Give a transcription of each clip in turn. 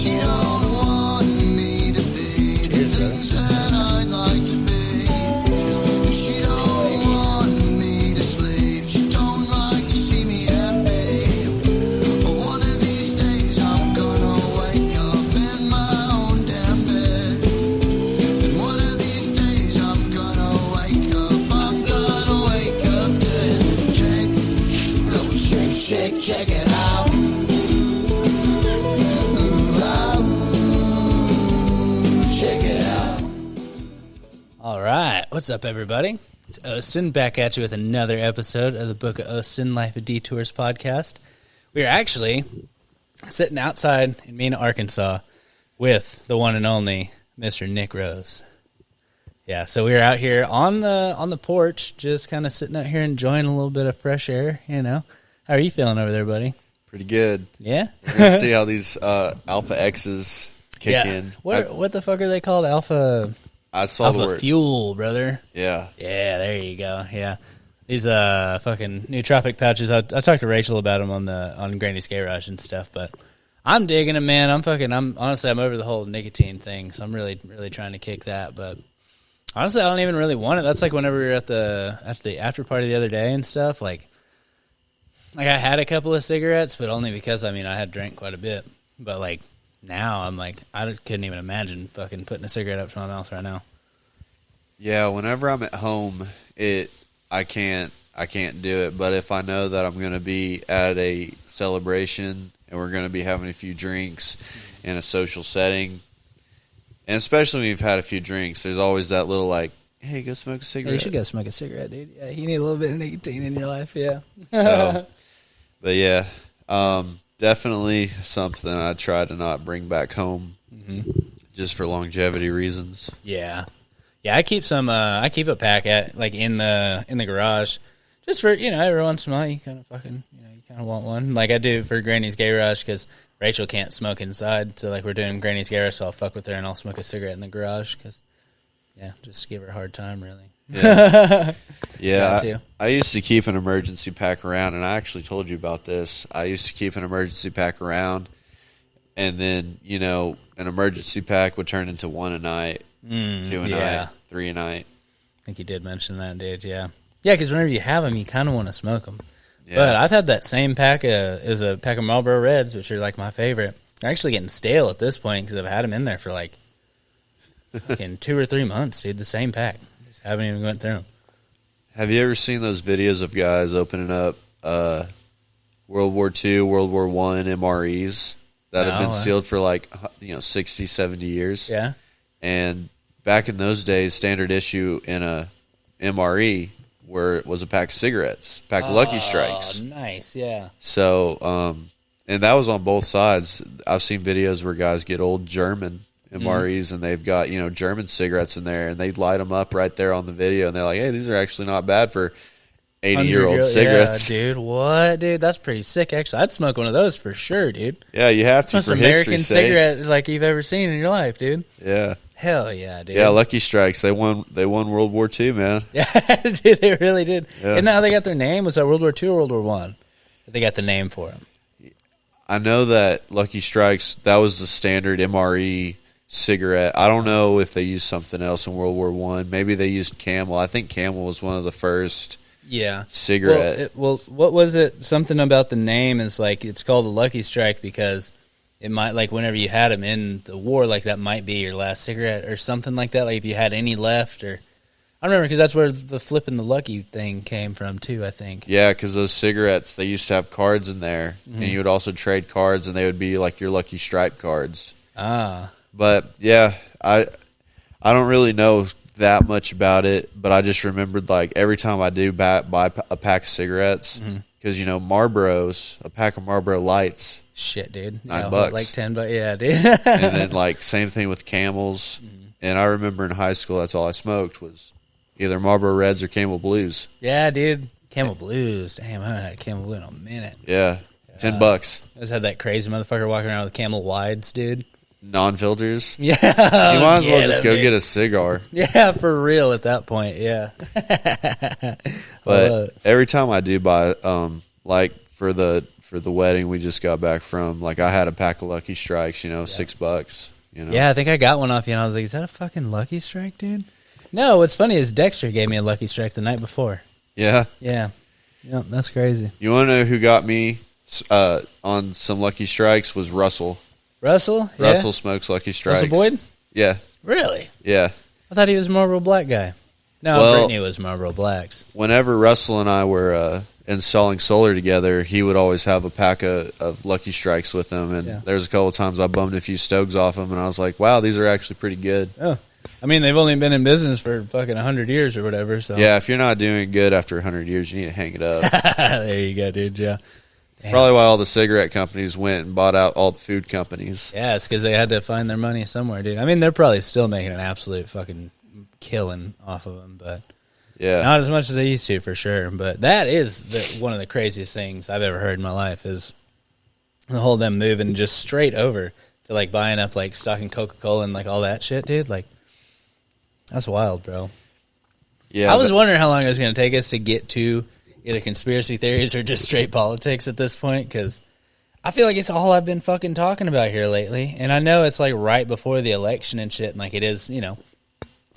She don't want me to be the things that I'd like to be. She don't want me to sleep. She don't like to see me happy. But one of these days I'm gonna wake up in my own damn bed. And one of these days I'm gonna wake up dead. Check it out. Check it out. All right, what's up, everybody? It's Austin back at you with another episode of the Book of Austin Life of Detours podcast. We are actually sitting outside in Mena, Arkansas, with the one and only Mr. Nick Rose. Yeah, so we were out here on the porch, just kind of sitting out here enjoying a little bit of fresh air. You know, how are you feeling over there, buddy? Pretty good. Yeah, we're gonna see how these Alpha X's kick in. What the fuck are they called? Alpha. I saw Alpha the word Fuel, brother. Yeah. Yeah, there you go. Yeah. These fucking nootropic pouches. I talked to Rachel about them on Granny's Garage and stuff, but I'm digging them, man. I'm honestly I'm over the whole nicotine thing, so I'm really trying to kick that. But honestly, I don't even really want it. That's like whenever we were at the after party the other day and stuff. Like I had a couple of cigarettes, but only because I had drank quite a bit. But like now, I'm like I couldn't even imagine fucking putting a cigarette up to my mouth right now. Yeah, whenever I'm at home, I can't do it. But if I know that I'm going to be at a celebration and we're going to be having a few drinks in a social setting, and especially when you've had a few drinks, there's always that little like, hey, go smoke a cigarette. Hey, you should go smoke a cigarette, dude. Yeah, you need a little bit of nicotine in your life, yeah. So, but yeah, definitely something I try to not bring back home, just for longevity reasons. Yeah. Yeah, I keep a pack in the garage, just for, every once in a while you kind of want one. Like I do for Granny's Garage, because Rachel can't smoke inside, so like we're doing Granny's Garage, so I'll fuck with her and I'll smoke a cigarette in the garage, because, yeah, just give her a hard time, really. Yeah, yeah. I used to keep an emergency pack around, and I actually told you about this. I used to keep an emergency pack around, and then, an emergency pack would turn into one a night. 2 a night, 3 a night. I think you did mention that, dude. Yeah, because whenever you have them, you kind of want to smoke them. Yeah. But I've had that same pack. Is a pack of Marlboro Reds, which are like my favorite. They're actually getting stale at this point because I've had them in there for like fucking 2 or 3 months, dude. The same pack. Just haven't even went through them. Have you ever seen those videos of guys opening up World War II, World War I MREs that have been sealed for like 60, 70 years? Yeah. And back in those days, standard issue in a MRE was a pack of cigarettes, pack of Lucky Strikes. Nice, yeah. So, and that was on both sides. I've seen videos where guys get old German MREs and they've got, German cigarettes in there, and they light them up right there on the video, and they're like, hey, these are actually not bad for 80-year-old cigarettes. Yeah, dude. What, dude? That's pretty sick, actually. I'd smoke one of those for sure, dude. Yeah, you have to, most for American history's sake. cigarette like you've ever seen in your life, dude. Yeah. Hell yeah, dude. Yeah, Lucky Strikes. They won World War II, man. Yeah, dude, they really did. Yeah. Isn't that how they got their name? Was that World War II or World War I? They got the name for them. I know that Lucky Strikes, that was the standard MRE cigarette. I don't know if they used something else in World War I. Maybe they used Camel. I think Camel was one of the first cigarette. Well, what was it? Something about the name is like it's called a Lucky Strike because it might, like, whenever you had them in the war, like, that might be your last cigarette or something like that. Like, if you had any left, or I remember because that's where the flipping the lucky thing came from, too, I think. Yeah, because those cigarettes, they used to have cards in there, and you would also trade cards, and they would be like your Lucky Stripe cards. Ah. But, yeah, I don't really know that much about it, but I just remembered, like, every time I do buy a pack of cigarettes, because, Marlboros, a pack of Marlboro Lights, shit, dude. $9. Like $10, yeah, dude. And then, like, same thing with Camels. And I remember in high school, that's all I smoked was either Marlboro Reds or Camel Blues. Yeah, dude. Camel Blues. Damn, I haven't had a Camel Blue in a minute. Yeah, $10. I just had that crazy motherfucker walking around with Camel Wides, dude. Non-filters. Yeah. You might as well just go get a cigar. Yeah, for real at that point, yeah. But every time I do buy, like, for for the wedding we just got back from. Like, I had a pack of Lucky Strikes, $6. Yeah, I think I got one off you, and I was like, is that a fucking Lucky Strike, dude? No, what's funny is Dexter gave me a Lucky Strike the night before. Yeah? Yeah. Yep, that's crazy. You want to know who got me on some Lucky Strikes was Russell. Russell? Yeah. Russell smokes Lucky Strikes. Russell Boyd? Yeah. Really? Yeah. I thought he was a Marlboro Black guy. No, Well, Brittany was Marlboro Blacks. Whenever Russell and I were installing solar together, he would always have a pack of Lucky Strikes with him. And there's a couple of times I bummed a few Stogs off him, and I was like, wow, these are actually pretty good. Oh. I mean, they've only been in business for fucking 100 years or whatever. So yeah, if you're not doing good after 100 years, you need to hang it up. There you go, dude. Yeah. It's probably why all the cigarette companies went and bought out all the food companies. Yeah, it's because they had to find their money somewhere, dude. I mean, they're probably still making an absolute fucking killing off of them, but yeah, not as much as they used to, for sure. But that is one of the craziest things I've ever heard in my life is the whole them moving just straight over to, like, buying up, like, stocking Coca-Cola and, like, all that shit, dude. Like, that's wild, bro. Yeah, I was wondering how long it was going to take us to get to either conspiracy theories or just straight politics at this point, because I feel like it's all I've been fucking talking about here lately. And I know it's, like, right before the election and shit, and, like, it is,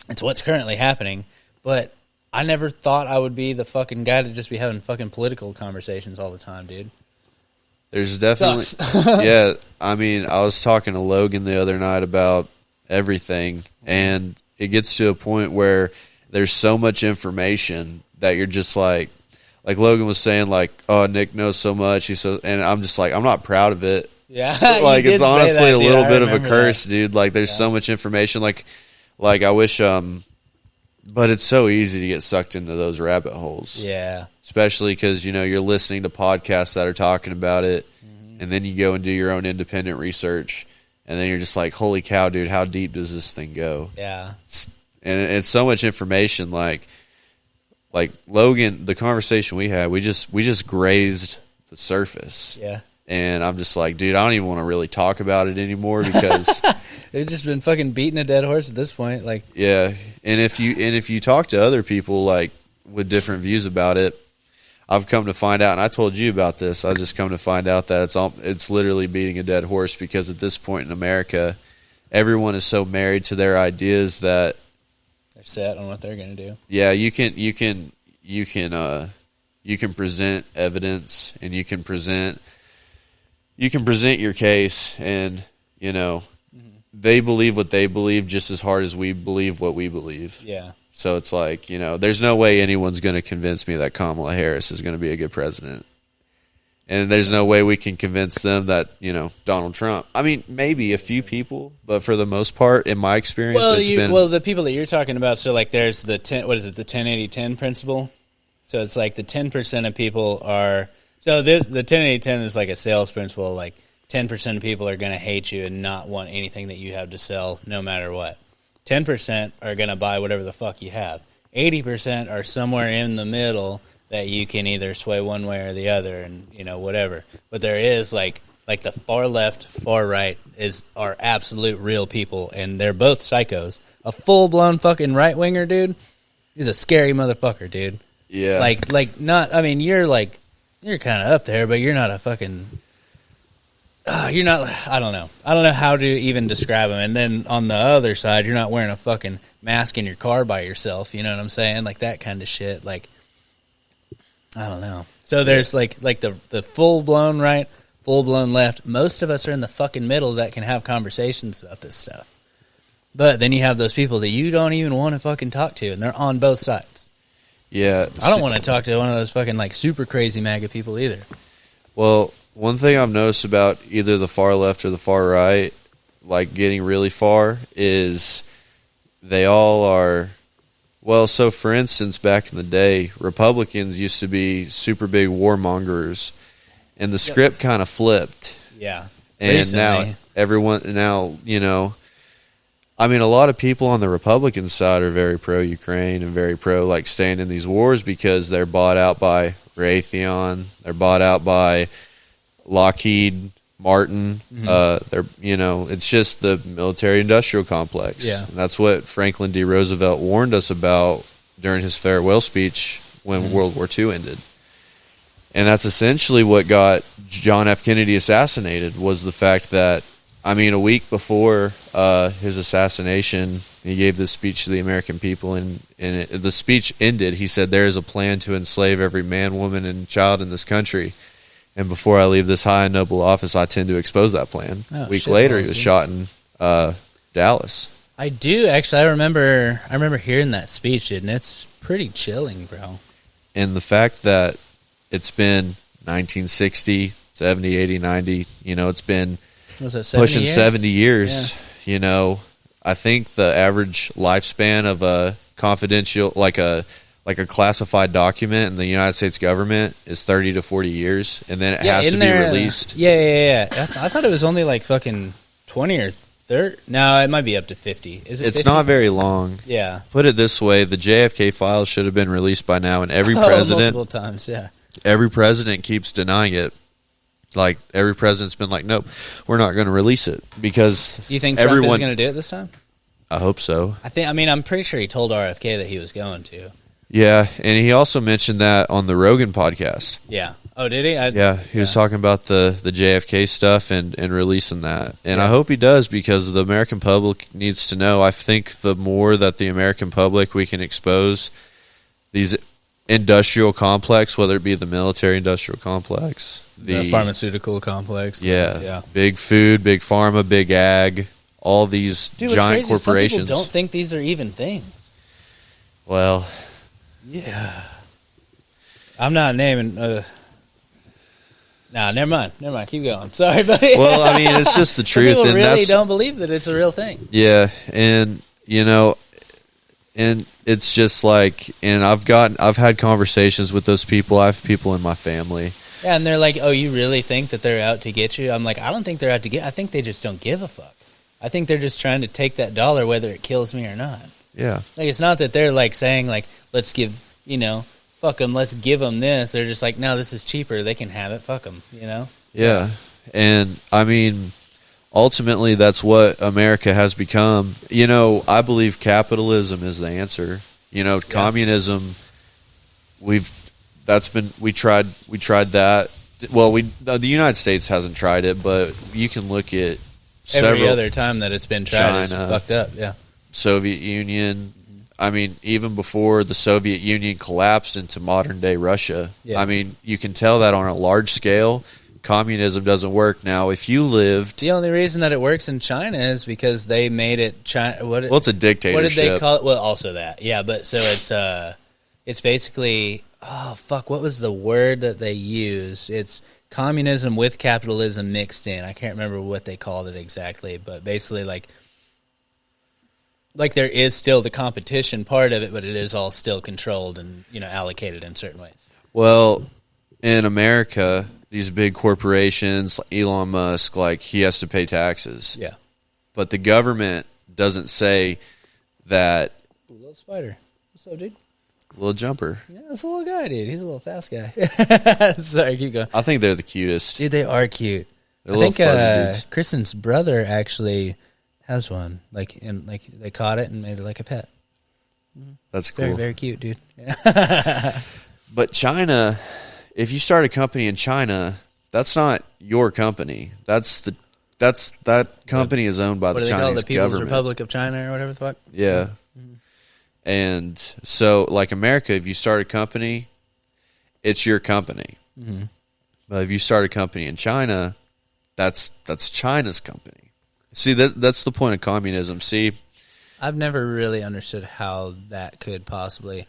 it's what's currently happening. But I never thought I would be the fucking guy to just be having fucking political conversations all the time, dude. There's definitely, yeah. I mean, I was talking to Logan the other night about everything, and it gets to a point where there's so much information that you're just like Logan was saying, like, oh, Nick knows so much. And I'm just like, I'm not proud of it. Yeah, like, it's honestly a little bit of a curse, that. dude. Like, there's so much information. Like I wish, but it's so easy to get sucked into those rabbit holes. Yeah. Especially because, you're listening to podcasts that are talking about it, and then you go and do your own independent research, and then you're just like, holy cow, dude, how deep does this thing go? Yeah. And it's so much information. Like Logan, the conversation we had, we just grazed the surface. Yeah. And I'm just like, dude, I don't even want to really talk about it anymore because they've just been fucking beating a dead horse at this point. Like, yeah. And if you talk to other people, like, with different views about it, I've come to find out, and I told you about this, I just come to find out that it's literally beating a dead horse, because at this point in America, everyone is so married to their ideas that they're set on what they're going to do. Yeah, you can present evidence, and you can present your case, and they believe what they believe just as hard as we believe what we believe. Yeah. So it's like, there's no way anyone's going to convince me that Kamala Harris is going to be a good president. And there's no way we can convince them that, Donald Trump. I mean, maybe a few people, but for the most part, in my experience, the people that you're talking about, so, like, there's the 10-80-10 principle. So it's like the 10% of people are, so the 10-80-10 is like a sales principle, like 10% of people are going to hate you and not want anything that you have to sell no matter what. 10% are going to buy whatever the fuck you have. 80% are somewhere in the middle that you can either sway one way or the other, and whatever. But there is like the far left, far right are absolute real people, and they're both psychos. A full blown fucking right winger, dude, is a scary motherfucker, dude. Yeah. Like not. I mean, you're kind of up there, but you're not a fucking. You're not. I don't know how to even describe them. And then on the other side, you're not wearing a fucking mask in your car by yourself. You know what I'm saying? Like that kind of shit. Like, I don't know. So there's like the full blown right, full blown left. Most of us are in the fucking middle that can have conversations about this stuff. But then you have those people that you don't even want to fucking talk to, and they're on both sides. Yeah. I don't want to talk to one of those fucking like super crazy MAGA people either. Well, one thing I've noticed about either the far left or the far right, like getting really far, is they all are, well, so for instance, back in the day, Republicans used to be super big warmongers, and the script kind of flipped. Yeah. And recently. I mean, a lot of people on the Republican side are very pro-Ukraine and very pro, like, staying in these wars because they're bought out by Raytheon, they're bought out by Lockheed Martin. It's just the military-industrial complex. Yeah. And that's what Franklin D. Roosevelt warned us about during his farewell speech when World War II ended. And that's essentially what got John F. Kennedy assassinated, was the fact that, I mean, a week before his assassination, he gave this speech to the American people, and the speech ended. He said, "There is a plan to enslave every man, woman, and child in this country. And before I leave this high and noble office, I tend to expose that plan." A week later, he was shot in Dallas. I do actually. I remember hearing that speech, and it's pretty chilling, bro. And the fact that it's been 1960, 70, 80, 90, it's been pushing 70 years. Yeah. I think the average lifespan of a confidential, like a classified document in the United States government is 30 to 40 years, and then it has to be released. Yeah. I thought it was only like fucking 20 or 30. No, it might be up to 50. Is it? It's 50? not very long. Yeah. Put it this way: the JFK files should have been released by now, and every president, multiple times, yeah. Every president keeps denying it. Like, every president's been like, "Nope, we're not going to release it," because you think Trump is going to do it this time? I hope so. I'm pretty sure he told RFK that he was going to. Yeah, and he also mentioned that on the Rogan podcast. Yeah. Oh, did he? He was talking about the JFK stuff and releasing that. And I hope he does, because the American public needs to know. I think the more that the American public we can expose these industrial complex, whether it be the military industrial complex, the pharmaceutical complex. Yeah. Big food, big pharma, big ag, all these giant corporations. Some people don't think these are even things. Well, yeah. I'm not naming. Never mind. Keep going. Sorry, buddy. Well, I mean, it's just the truth. People really don't believe that it's a real thing. Yeah, and and it's just like, and I've had conversations with those people. I have people in my family. Yeah, and they're like, "Oh, you really think that they're out to get you?" I'm like, I don't think they're out to get. I think they just don't give a fuck. I think they're just trying to take that dollar, whether it kills me or not. Yeah. Like, it's not that they're like saying like, let's give, fuck them, let's give them this. They're just like, no, this is cheaper. They can have it. Fuck them, Yeah. And I mean, ultimately that's what America has become. I believe capitalism is the answer. Communism, we tried that. Well, the United States hasn't tried it, but you can look at every other time that it's been tried, China, it's fucked up. Yeah. Soviet Union. I mean, even before the Soviet Union collapsed into modern day Russia. Yeah. I mean, you can tell that on a large scale, communism doesn't work. Now, if you lived, the only reason that it works in China is because they made it China. Well, it's a dictatorship. What did they call it? Well, also that. Yeah, but so it's basically, oh fuck, what was the word that they use? It's communism with capitalism mixed in. I can't remember what they called it exactly, but basically like there is still the competition part of it, but it is all still controlled and, allocated in certain ways. Well, in America, these big corporations, like Elon Musk, like, he has to pay taxes. Yeah. But the government doesn't say that. Ooh, little spider. What's up, dude? Little jumper. Yeah, it's a little guy, dude. He's a little fast guy. Sorry, keep going. I think they're the cutest. Dude, they are cute. They're I think Kristen's brother actually has one. Like they caught it and made it like a pet. That's cool. Very, very cute, dude. Yeah. But China, if you start a company in China, that's not your company. That company is owned by the Chinese government. The People's Republic of China or whatever the fuck? Yeah. Mm-hmm. And so, like America, if you start a company, it's your company. Mm-hmm. But if you start a company in China, that's China's company. See, that's the point of communism. See, I've never really understood how that could possibly.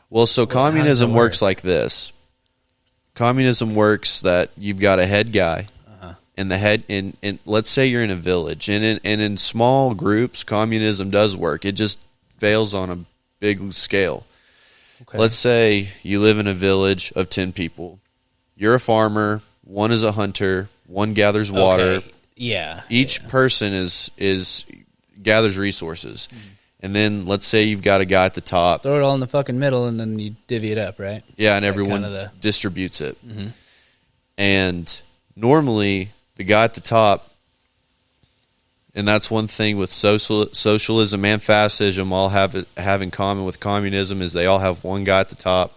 Well, so communism works like this. Communism works that you've got a head guy, and the head in let's say you're in a village, and in small groups, communism does work. It just fails on a big scale. Okay. Let's say you live in a village of 10 people. You're a farmer. One is a hunter. One gathers water. Okay. Yeah. Each person is gathers resources. Mm-hmm. And then let's say you've got a guy at the top. Throw it all in the fucking middle, and then you divvy it up, right? Yeah, and everyone distributes it. Mm-hmm. And normally, the guy at the top, and that's one thing with socialism and fascism all have in common with communism, is they all have one guy at the top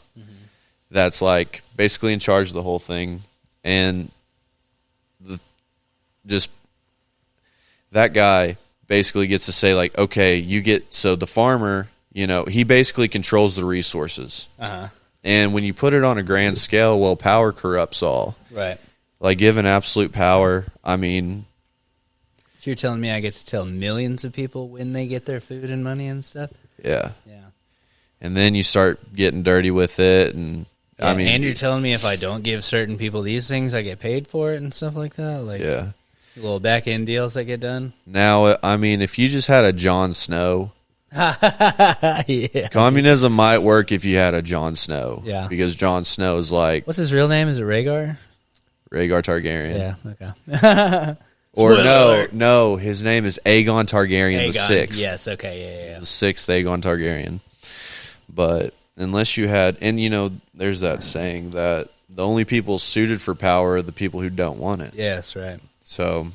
that's like basically in charge of the whole thing, and just that guy basically gets to say, like, okay, you get, so the farmer, you know, he basically controls the resources. And when you put it on a grand scale, well, power corrupts all. Right. Like, given absolute power, I mean, So you're telling me I get to tell millions of people when they get their food and money and stuff? yeah. Yeah. And then you start getting dirty with it, and I mean, and you're telling me if I don't give certain people these things, I get paid for it and stuff like that? Like, yeah. little back end deals that get done? Now, I mean, if you just had a Jon Snow, Yeah. communism might work if you had a Jon Snow. Yeah. Because Jon Snow is like What's his real name? Is it Rhaegar? Rhaegar Targaryen. Yeah, okay. Or Spoiler alert. no, his name is Aegon Targaryen the Aegon. sixth. Yes, okay, yeah. The sixth Aegon Targaryen. But unless you had, and you know, there's that saying that the only people suited for power are the people who don't want it. Yes, right. So,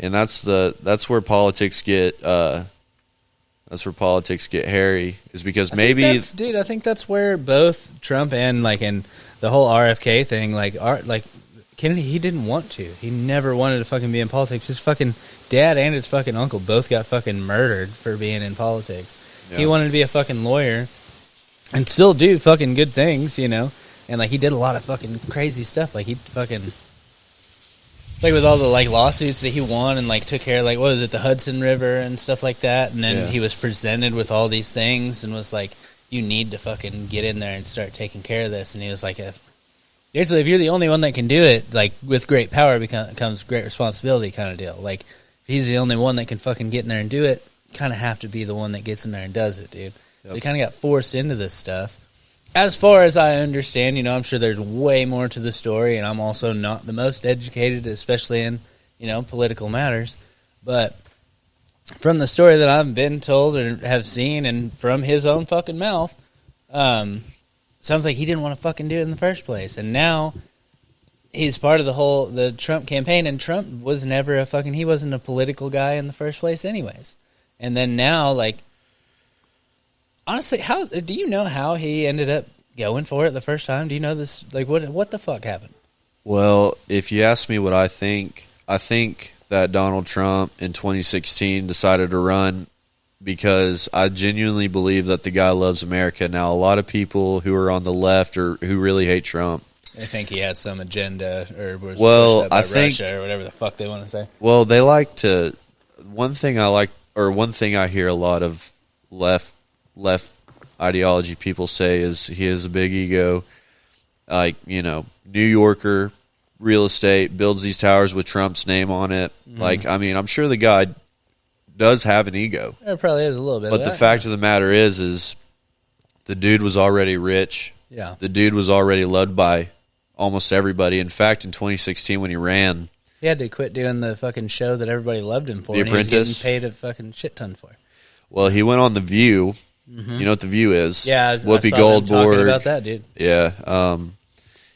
and that's where politics get hairy, is because I maybe think that's where both Trump and like in the whole RFK thing, like Kennedy, he didn't want to. He never wanted to fucking be in politics. His fucking dad and his fucking uncle both got fucking murdered for being in politics. Yeah. He wanted to be a fucking lawyer and still do fucking good things, you know. And like he did a lot of fucking crazy stuff. Like he fucking, like with all the like lawsuits that he won and like took care of, like, what was it, the Hudson River and stuff like that. And then he was presented with all these things and was like, you need to fucking get in there and start taking care of this. And he was like, basically, if you're the only one that can do it, like, with great power comes great responsibility kind of deal. Like, if he's the only one that can fucking get in there and do it, kind of have to be the one that gets in there and does it, dude. Yep. They kind of got forced into this stuff. As far as I understand, you know, I'm sure there's way more to the story, and I'm also not the most educated, especially in, you know, political matters. But from the story that I've been told or have seen, and from his own fucking mouth, sounds like he didn't want to fucking do it in the first place. And now he's part of the Trump campaign, and Trump was never he wasn't a political guy in the first place anyways. And then now, like, honestly, how do you know how he ended up going for it the first time? Do you know this? Like, what the fuck happened? Well, if you ask me what I think that Donald Trump in 2016 decided to run because I genuinely believe that the guy loves America. Now, a lot of people who are on the left or who really hate Trump, They think he has some agenda or was Well, pushed up by I think- Russia or whatever the fuck they want to say. well, they like to. One thing I hear a lot of left ideology people say is he has a big ego. Like, you know, New Yorker, real estate, builds these towers with Trump's name on it. Mm-hmm. Like, I mean, I'm sure the guy does have an ego. There probably is a little bit. But of the that. fact of the matter is the dude was already rich. Yeah. The dude was already loved by almost everybody. In fact, in 2016 when he ran, He had to quit doing the fucking show that everybody loved him for. The and he was Apprentice? getting paid a fucking shit ton for. well, he went on The View. You know what The View is? Yeah, I Whoopi saw them talking Goldberg. about that, dude. Yeah.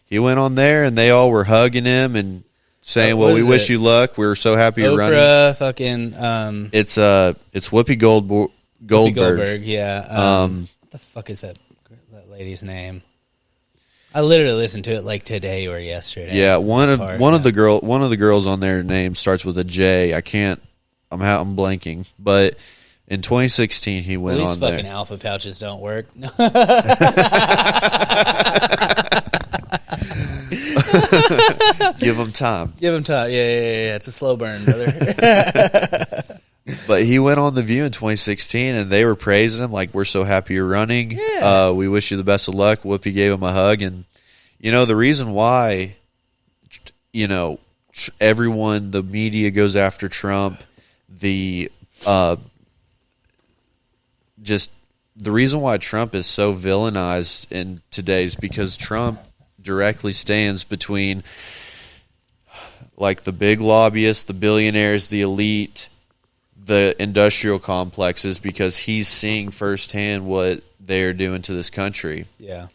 He went on there, and they all were hugging him and saying, What well, we is wish it? you luck. We're so happy you're running. Oprah, fucking It's Whoopi Goldberg. Goldberg, yeah. What the fuck is that lady's name? I literally listened to it like today or yesterday. Yeah, one of the girls on their name starts with a J. I'm blanking, but in 2016 he went These on fucking there. alpha pouches don't work. Give him time. Give him time. Yeah. It's a slow burn, brother. But he went on The View in 2016, and they were praising him like, "We're so happy you're running. Yeah. We wish you the best of luck." Whoopi gave him a hug, and you know the reason why, you know, everyone, the media goes after Trump. The reason why Trump is so villainized in today's because Trump directly stands between like the big lobbyists, the billionaires, the elite, the industrial complexes, because he's seeing firsthand what they're doing to this country. Yeah.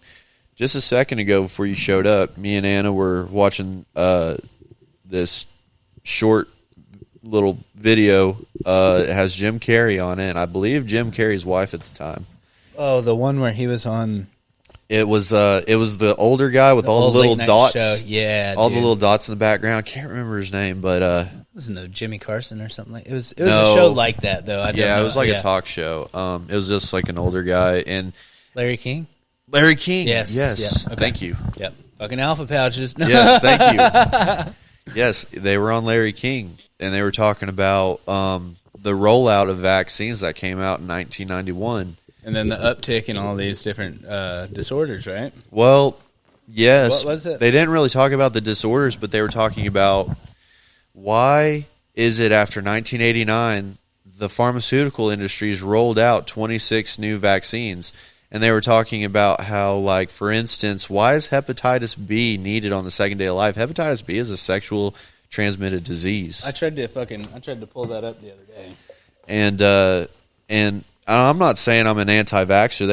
Just a second ago, before you showed up, me and Anna were watching this short little video. It has Jim Carrey on it, and I believe Jim Carrey's wife at the time. Oh, the one where he was on. It was the older guy with all old the little late night dots. show. Yeah, all the dude. little dots in the background. Can't remember his name, but Wasn't it Jimmy Carson or something like? It was No. a show like that though. I don't yeah, know. it was like a talk show. It was just like an older guy and Larry King. Larry King. Yes. Yes. Yeah. Okay. Thank you. Yep. Fucking alpha pouches. Yes, thank you. Yes, they were on Larry King, and they were talking about the rollout of vaccines that came out in 1991. And then the uptick in all these different disorders, right? Well, yes. What was it? They didn't really talk about the disorders, but they were talking about why is it after 1989 the pharmaceutical industries rolled out 26 new vaccines. And they were talking about how, like, for instance, why is hepatitis B needed on the second day of life? Hepatitis B is a sexual transmitted disease. I tried to pull that up the other day. And I'm not saying I'm an anti-vaxxer.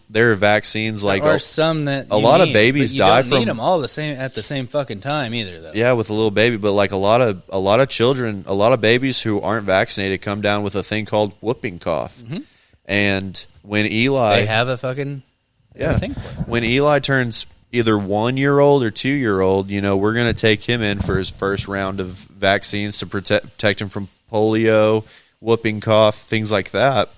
There are vaccines like There are some that a lot of babies but you die don't from need them all at the same fucking time either, though. yeah, with a little baby, but like a lot of children, a lot of babies who aren't vaccinated come down with a thing called whooping cough. Mm-hmm. And when Eli They have a fucking thing for it. when Eli turns either 1-year-old or 2-year-old, we're going to take him in for his first round of vaccines to protect him from polio, whooping cough, things like that.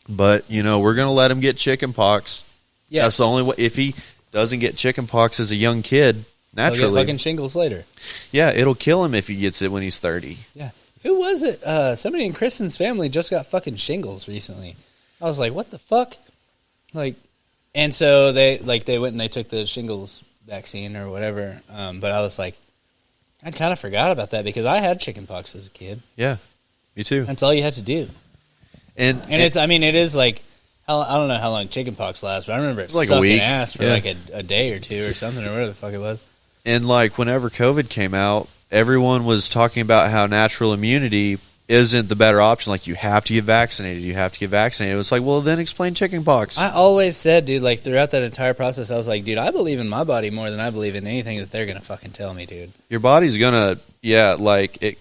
But, we're going to let him get chicken pox. Yes. That's the only way. If he doesn't get chicken pox as a young kid, He'll naturally. get fucking shingles later. Yeah, it'll kill him if he gets it when he's 30. Yeah. Who was it? Somebody in Kristen's family just got fucking shingles recently. I was like, what the fuck? Like, and so they went and they took the shingles vaccine or whatever. But I was like, I kind of forgot about that because I had chickenpox as a kid. Yeah, me too. That's all you had to do. And it is like, I don't know how long chickenpox lasts, but I remember it like a sucking week. ass for Yeah. like a day or two or something or whatever the fuck it was. And like whenever COVID came out, everyone was talking about how natural immunity isn't the better option. Like, you have to get vaccinated. You have to get vaccinated. It was like, well, then explain chickenpox. I always said, dude, like throughout that entire process, I was like, dude, I believe in my body more than I believe in anything that they're gonna fucking tell me, dude. Your body's gonna, like it.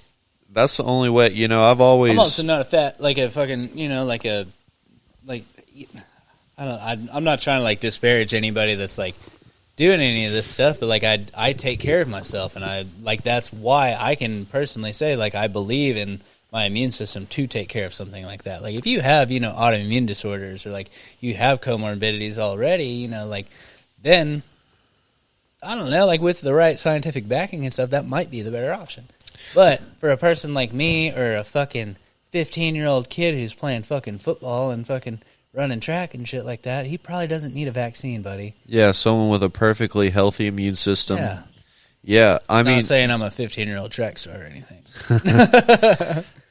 That's the only way. I've always. I'm also not a fat, like a fucking, I'm not trying to like disparage anybody that's like doing any of this stuff, but like I take care of myself, and I like that's why I can personally say like I believe in my immune system to take care of something like that. Like if you have autoimmune disorders or like you have comorbidities already, like then I don't know, like with the right scientific backing and stuff, that might be the better option. But for a person like me or a fucking 15-year-old kid who's playing fucking football and fucking running track and shit like that, he probably doesn't need a vaccine, buddy. Yeah, someone with a perfectly healthy immune system. Yeah. Yeah, I mean, not saying I'm a 15-year-old track star or anything.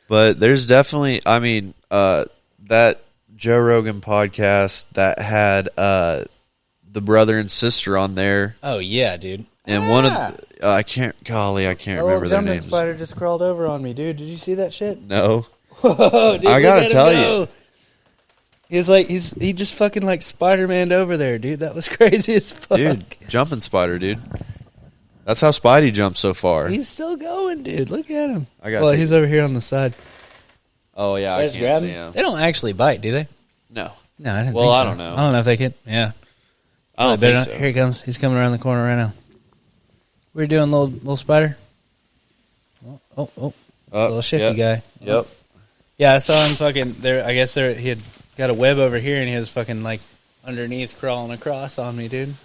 but there's definitely, that Joe Rogan podcast that had the brother and sister on there. Oh yeah, dude. And one of the, I can't remember their names. Spider just crawled over on me, dude. Did you see that shit? No. Whoa, dude, I gotta look at tell him you. go. He just fucking like Spider-Man'd over there, dude. That was crazy as fuck. Dude, jumping spider, dude. That's how Spidey jumped so far. He's still going, dude. Look at him. He's over here on the side. Oh yeah, I can't see him. They don't actually bite, do they? No. No, I didn't. Well, think so. I don't know. I don't know if they could. Yeah. I don't think so. Here he comes. He's coming around the corner right now. What are you doing, little spider? Oh. Little shifty guy. Yep. Yeah, I saw him fucking there. I guess he had got a web over here, and he was fucking like underneath crawling across on me, dude.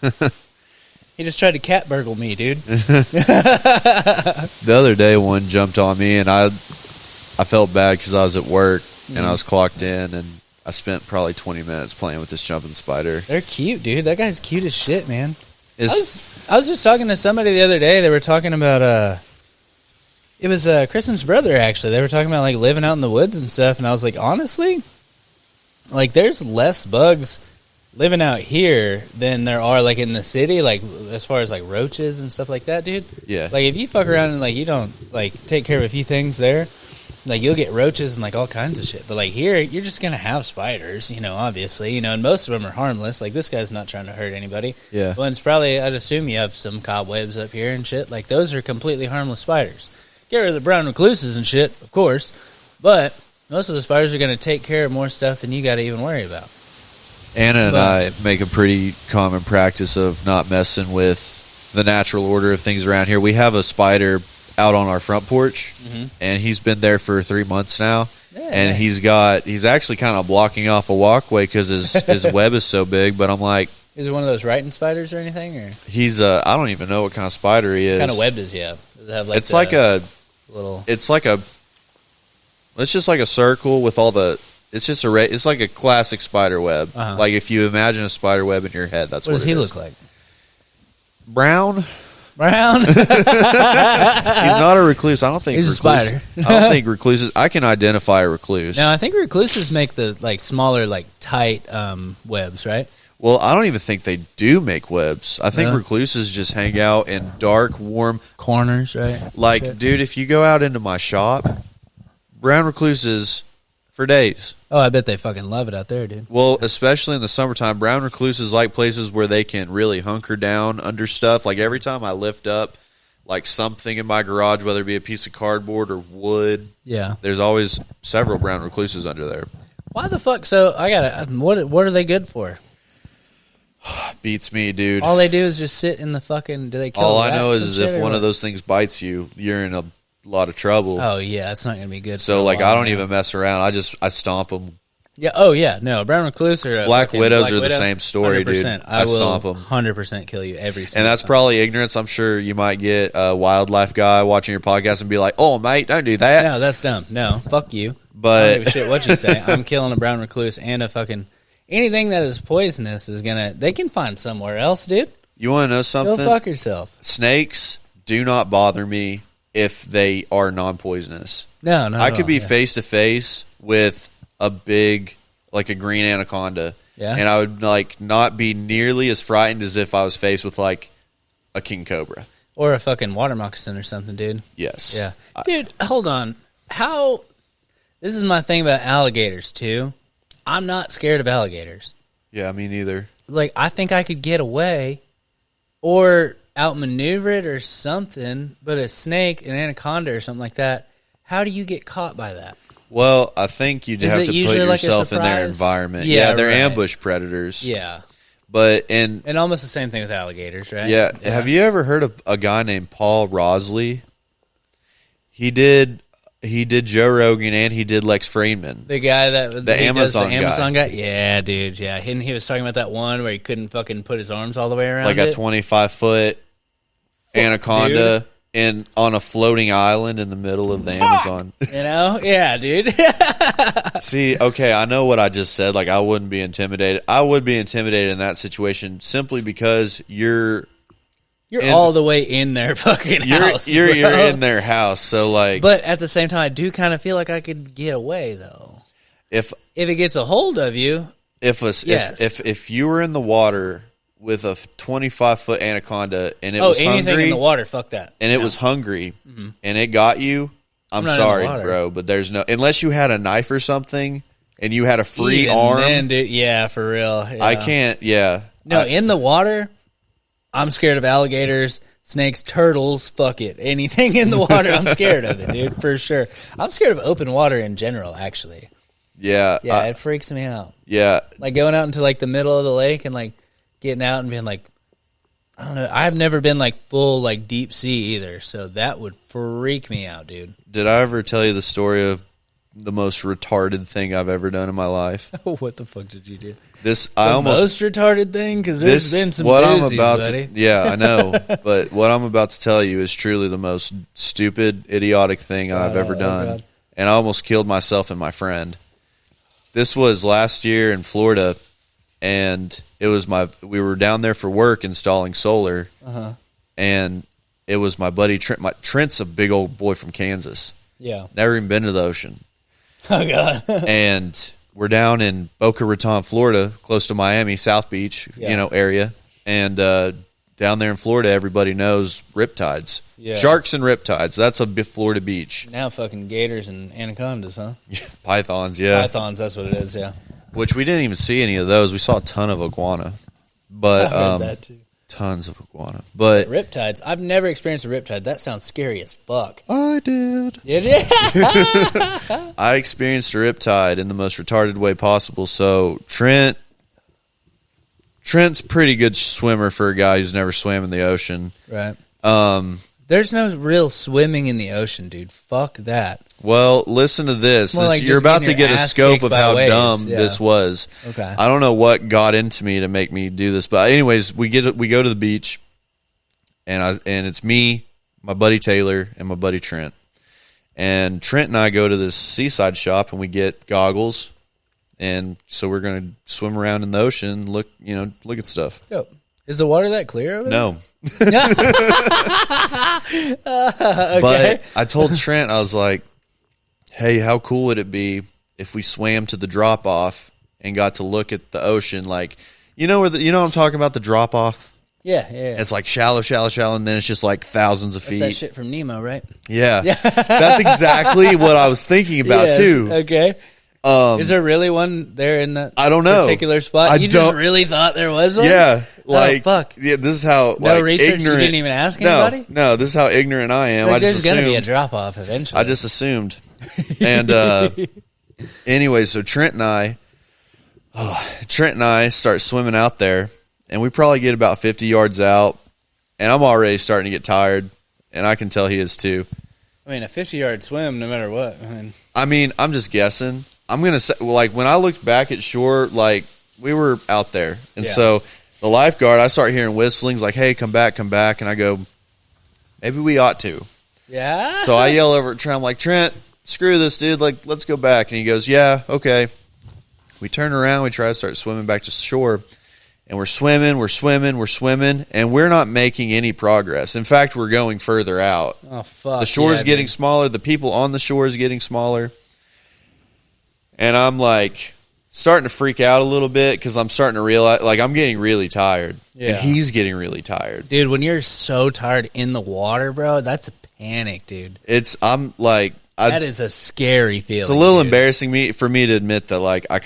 He just tried to cat burgle me, dude. The other day, one jumped on me, and I felt bad because I was at work and I was clocked in, and I spent probably 20 minutes playing with this jumping spider. They're cute, dude. That guy's cute as shit, man. I was just talking to somebody the other day. They were talking about it was Kristen's brother, actually. They were talking about like living out in the woods and stuff, and I was like, honestly, like there's less bugs living out here than there are like in the city, like as far as like roaches and stuff like that, dude. Yeah. Like if you fuck around and like you don't like take care of a few things there, like you'll get roaches and like all kinds of shit. But like here, you're just gonna have spiders, obviously, and most of them are harmless. Like this guy's not trying to hurt anybody. Yeah. Well, it's probably, I'd assume you have some cobwebs up here and shit. Like those are completely harmless spiders. Get rid of the brown recluses and shit, of course, but most of the spiders are gonna take care of more stuff than you got to even worry about. Anna and I make a pretty common practice of not messing with the natural order of things around here. We have a spider out on our front porch, and he's been there for 3 months now. Yeah, and nice. he's actually kind of blocking off a walkway because his web is so big. But I'm like, is it one of those writing spiders or anything? Or he's I don't even know what kind of spider he is. what kind of web does he have? Does it have like It's like a little. It's just like a circle with all the. It's just it's like a classic spider web. Uh-huh. Like if you imagine a spider web in your head, that's What what does it he is. look like? Brown. Brown. He's not a recluse. I don't think He's a spider. I don't think recluses. I can identify a recluse. No, I think recluses make the like smaller, like tight webs, right? Well, I don't even think they do make webs. I think No? recluses just hang out in dark, warm. Corners, right? Like, Shit. dude, if you go out into my shop, brown recluses for days. Oh, I bet they fucking love it out there, dude. Well, especially in the summertime, brown recluses like places where they can really hunker down under stuff. Like every time I lift up like something in my garage, whether it be a piece of cardboard or wood, Yeah. there's always several brown recluses under there. Why the fuck? So I gotta. What are they good for? Beats me, dude. All they do is just sit in the fucking. Do they kill? All I know rats is and if shit, or one what? of those things bites you, you're in a lot of trouble. Oh yeah, it's not gonna be good. for So a like while, I don't man. even mess around. I stomp them. Yeah. Oh yeah. No, brown recluse or a Black fucking widows black are the widow, same story, dude. 100%. I I will stomp 'em. 100% kill you every. And single that's time. probably ignorance. I'm sure you might get a wildlife guy watching your podcast and be like, "Oh, mate, don't do that." No, that's dumb. No, fuck you. I But don't give a shit what you say. I'm killing a brown recluse and a fucking anything that is poisonous is gonna. They can find somewhere else, dude. you want to know Go something? fuck yourself. Snakes do not bother me if they are non-poisonous. No, no. I could be face to face with a big, like a green anaconda, Yeah. and I would like not be nearly as frightened as if I was faced with like a king cobra. Or a fucking water moccasin or something, dude. Yes. Yeah. Dude, hold on. How. This is my thing about alligators, too. I'm not scared of alligators. Yeah, me neither. Like, I think I could get away or outmaneuver it or something, but a snake, an anaconda or something like that, how do you get caught by that? Well, I think you'd Is have it to put usually like a yourself in their surprise? environment. Yeah, Yeah, they're right. ambush predators. Yeah. But And almost the same thing with alligators, right? yeah, have you ever heard of a guy named Paul Rosley? He did Joe Rogan and he did Lex Fridman. The guy that The he does Amazon the Amazon guy? Yeah, dude. Yeah. And he was talking about that one where he couldn't fucking put his arms all the way around Like it. a 25-foot anaconda on a floating island in the middle of the Amazon. You know? Yeah, dude. See, okay, I know what I just said. Like, I wouldn't be intimidated. I would be intimidated in that situation simply because you're all the way in their fucking house. you're bro. in their house. So like, But at the same time, I do kind of feel like I could get away, though. if If it gets a hold of you, Yes. if you were in the water with a 25-foot anaconda and it was anything hungry in the water, fuck that. and it No. was hungry and it got you, I'm not in the sorry, water. bro, but there's no, unless you had a knife or something and you had a free Even arm. then, dude, yeah, for real. Yeah. I can't. Yeah. No, in the water, I'm scared of alligators, snakes, turtles. Fuck it, anything in the water, I'm scared of it, dude, for sure. I'm scared of open water in general, actually. Yeah. Yeah, it freaks me out. Yeah. Like going out into like the middle of the lake and like getting out and being like, I don't know. I've never been like full like deep sea either, so that would freak me out, dude. Did I ever tell you the story of the most retarded thing I've ever done in my life? What the fuck did you do? Most retarded thing, because there's been some what I'm doozies, about buddy. to, yeah, I know, but what I'm about to tell you is truly the most stupid, idiotic thing I've ever done, God. and I almost killed myself and my friend. This was last year in Florida, and it was we were down there for work installing solar, and it was my buddy Trent. Trent's a big old boy from Kansas. Yeah. Never even been to the ocean. Oh god. And we're down in Boca Raton, Florida, close to Miami, South Beach, Yeah. area. And down there in Florida, everybody knows riptides. Yeah. Sharks and riptides. That's a Florida beach. Now fucking gators and anacondas, huh? Pythons, yeah. Pythons, that's what it is. Yeah. Which we didn't even see any of those. We saw a ton of iguana. But I heard that too. tons of iguana. But Riptides. I've never experienced a riptide. That sounds scary as fuck. I did. Did you? I experienced a riptide in the most retarded way possible. So Trent Trent's pretty good swimmer for a guy who's never swam in the ocean. Right. There's no real swimming in the ocean, dude. Fuck that. Well, listen to this. More like You're just about to getting get your a ass scope kicked of by how waves. dumb Yeah. this was. Okay. I don't know what got into me to make me do this, but anyways, we go to the beach, and it's me, my buddy Taylor, and my buddy Trent. And Trent and I go to this seaside shop, and we get goggles, and so we're going to swim around in the ocean, look at stuff. Yo, is the water that clear over there? No. Okay. But I told Trent, I was like, hey, how cool would it be if we swam to the drop off and got to look at the ocean? Like, you know what I'm talking about, the drop off? Yeah. It's like shallow, and then it's just like thousands of That's feet. that shit from Nemo, right? Yeah. That's exactly what I was thinking about Yes, too. Okay. Is there really one there in that I don't know. particular spot? You just really thought there was one? Yeah. Like, fuck. Yeah, this is how No like, research? ignorant. You didn't even ask anybody? No, this is how ignorant I am. Like, I just there's going to be a assumed. drop-off eventually. I just assumed. And anyway, so Trent and I start swimming out there, and we probably get about 50 yards out, and I'm already starting to get tired, and I can tell he is too. I mean, a 50-yard swim, no matter what. I mean, I'm just guessing. I'm going to say, like, when I looked back at shore, like, we were out there. And so the lifeguard, I start hearing whistlings like, hey, come back. And I go, maybe we ought to. Yeah? So I yell over at Trent. I'm like, Trent, screw this, dude. Like, let's go back. And he goes, yeah, okay. We turn around. We try to start swimming back to shore. And we're swimming, and we're not making any progress. In fact, we're going further out. Oh, fuck. The shore is getting smaller. The people on the shore is getting smaller. And I'm like starting to freak out a little bit because I'm starting to realize, like, I'm getting really tired. Yeah. And he's getting really tired. Dude, when you're so tired in the water, bro, that's a panic, dude. I'm like, That is a scary feeling. It's a little dude. embarrassing for me to admit that, like, I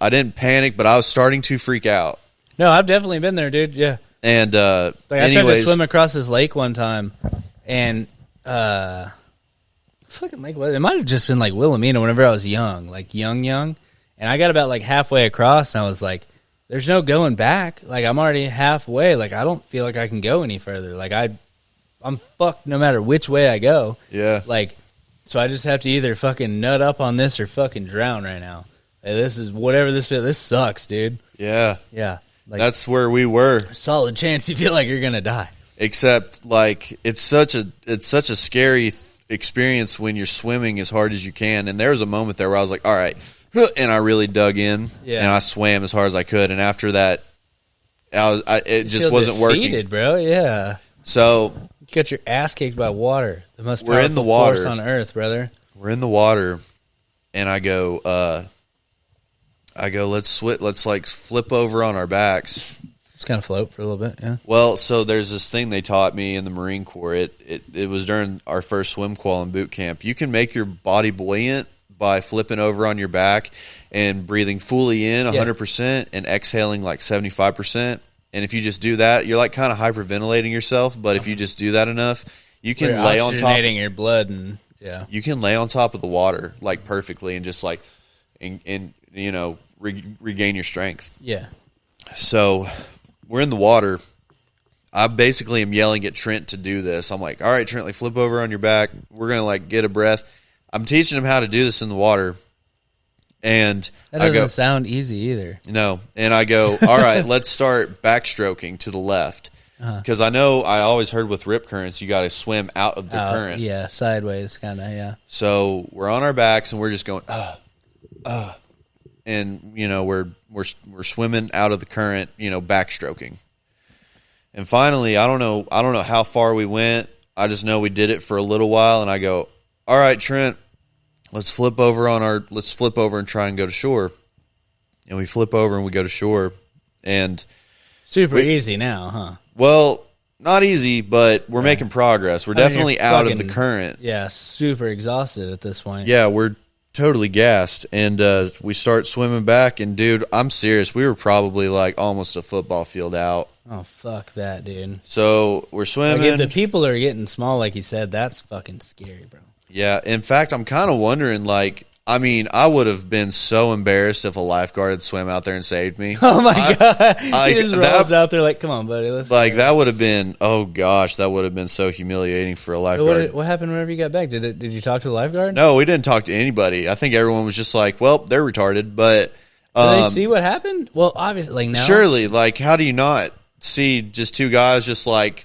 didn't panic, but I was starting to freak out. No, I've definitely been there, dude. Yeah. And I tried to swim across this lake one time, and fucking lake was it? Might have just been like Wilhelmina whenever I was young, like young, and I got about like halfway across, and I was like, "There's no going back. Like I'm already halfway. Like I don't feel like I can go any further. Like I'm fucked no matter which way I go. Yeah. Like, so I just have to either fucking nut up on this or fucking drown right now. Like, this is whatever this sucks, dude. Yeah. Yeah. Like, That's where we were. solid chance you feel like you're gonna die. Except, like, it's such a scary experience when you're swimming as hard as you can. And there was a moment there where I was like, all right, and I really dug in, and I swam as hard as I could. And after that, it just wasn't working, bro. Yeah. So You got your ass kicked by water. The most We're in powerful the water. force on earth, brother. we're in the water, and I go, let's like flip over on our backs. Just kind of float for a little bit, yeah. Well, so there's this thing they taught me in the Marine Corps. It was during our first swim qual in boot camp. You can make your body buoyant by flipping over on your back and breathing fully in 100% and exhaling like 75%. And if you just do that, you're like kind of hyperventilating yourself. But if you just do that enough, you can lay on top. Oxygenating your blood and yeah. You can lay on top of the water like perfectly and just like and regain your strength. Yeah. So we're in the water. I basically am yelling at Trent to do this. I'm like, all right, Trent, like flip over on your back. We're going to like get a breath. I'm teaching him how to do this in the water. And That I doesn't go, sound easy either. no. And I go, all right, let's start backstroking to the left. Because I know I always heard with rip currents, you got to swim out of the current. Yeah, sideways kind of, yeah. So we're on our backs and we're just going, and we're swimming out of the current, backstroking. And finally, I don't know how far we went. I just know we did it for a little while, and I go, all right, Trent, let's flip over and try and go to shore. And we flip over and we go to shore, and Super easy now, huh? well, not easy, but we're making progress. We're definitely you're out of the fucking- current. Yeah, super exhausted at this point. Yeah, we're totally gassed, and we start swimming back. And dude, I'm serious. We were probably like almost a football field out. Oh, fuck that, dude. So we're Like, swimming. if the people are getting small, like you said, that's fucking scary, bro. Yeah, in fact, I'm kind of wondering, like, I mean, I would have been so embarrassed if a lifeguard had swam out there and saved me. Oh my god! He just rolls out there like, "Come on, buddy, let's." Like that would have been. Oh gosh, that would have been so humiliating for a lifeguard. What happened whenever you got back? Did you talk to the lifeguard? No, we didn't talk to anybody. I think everyone was just like, "Well, they're retarded." But did they see what happened? Well, obviously, like now. Surely, like, how do you not see just two guys just like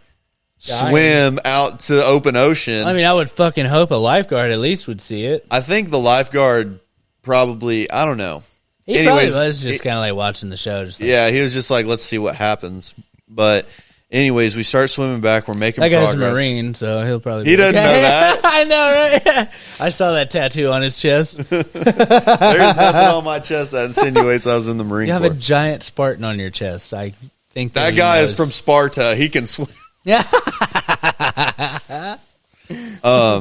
swim out to the open ocean? I mean, I would fucking hope a lifeguard at least would see it. I think the lifeguard probably, I don't know. He probably was just kind of like watching the show. Just like, yeah, he was just like, let's see what happens. But anyways, we start swimming back. We're making progress. That guy's a Marine, so he'll probably He doesn't know that. I know, right? I saw that tattoo on his chest. There's nothing on my chest that insinuates I was in the Marine Corps. You have a giant Spartan on your chest. I think that guy is from Sparta. He can swim. Yeah. But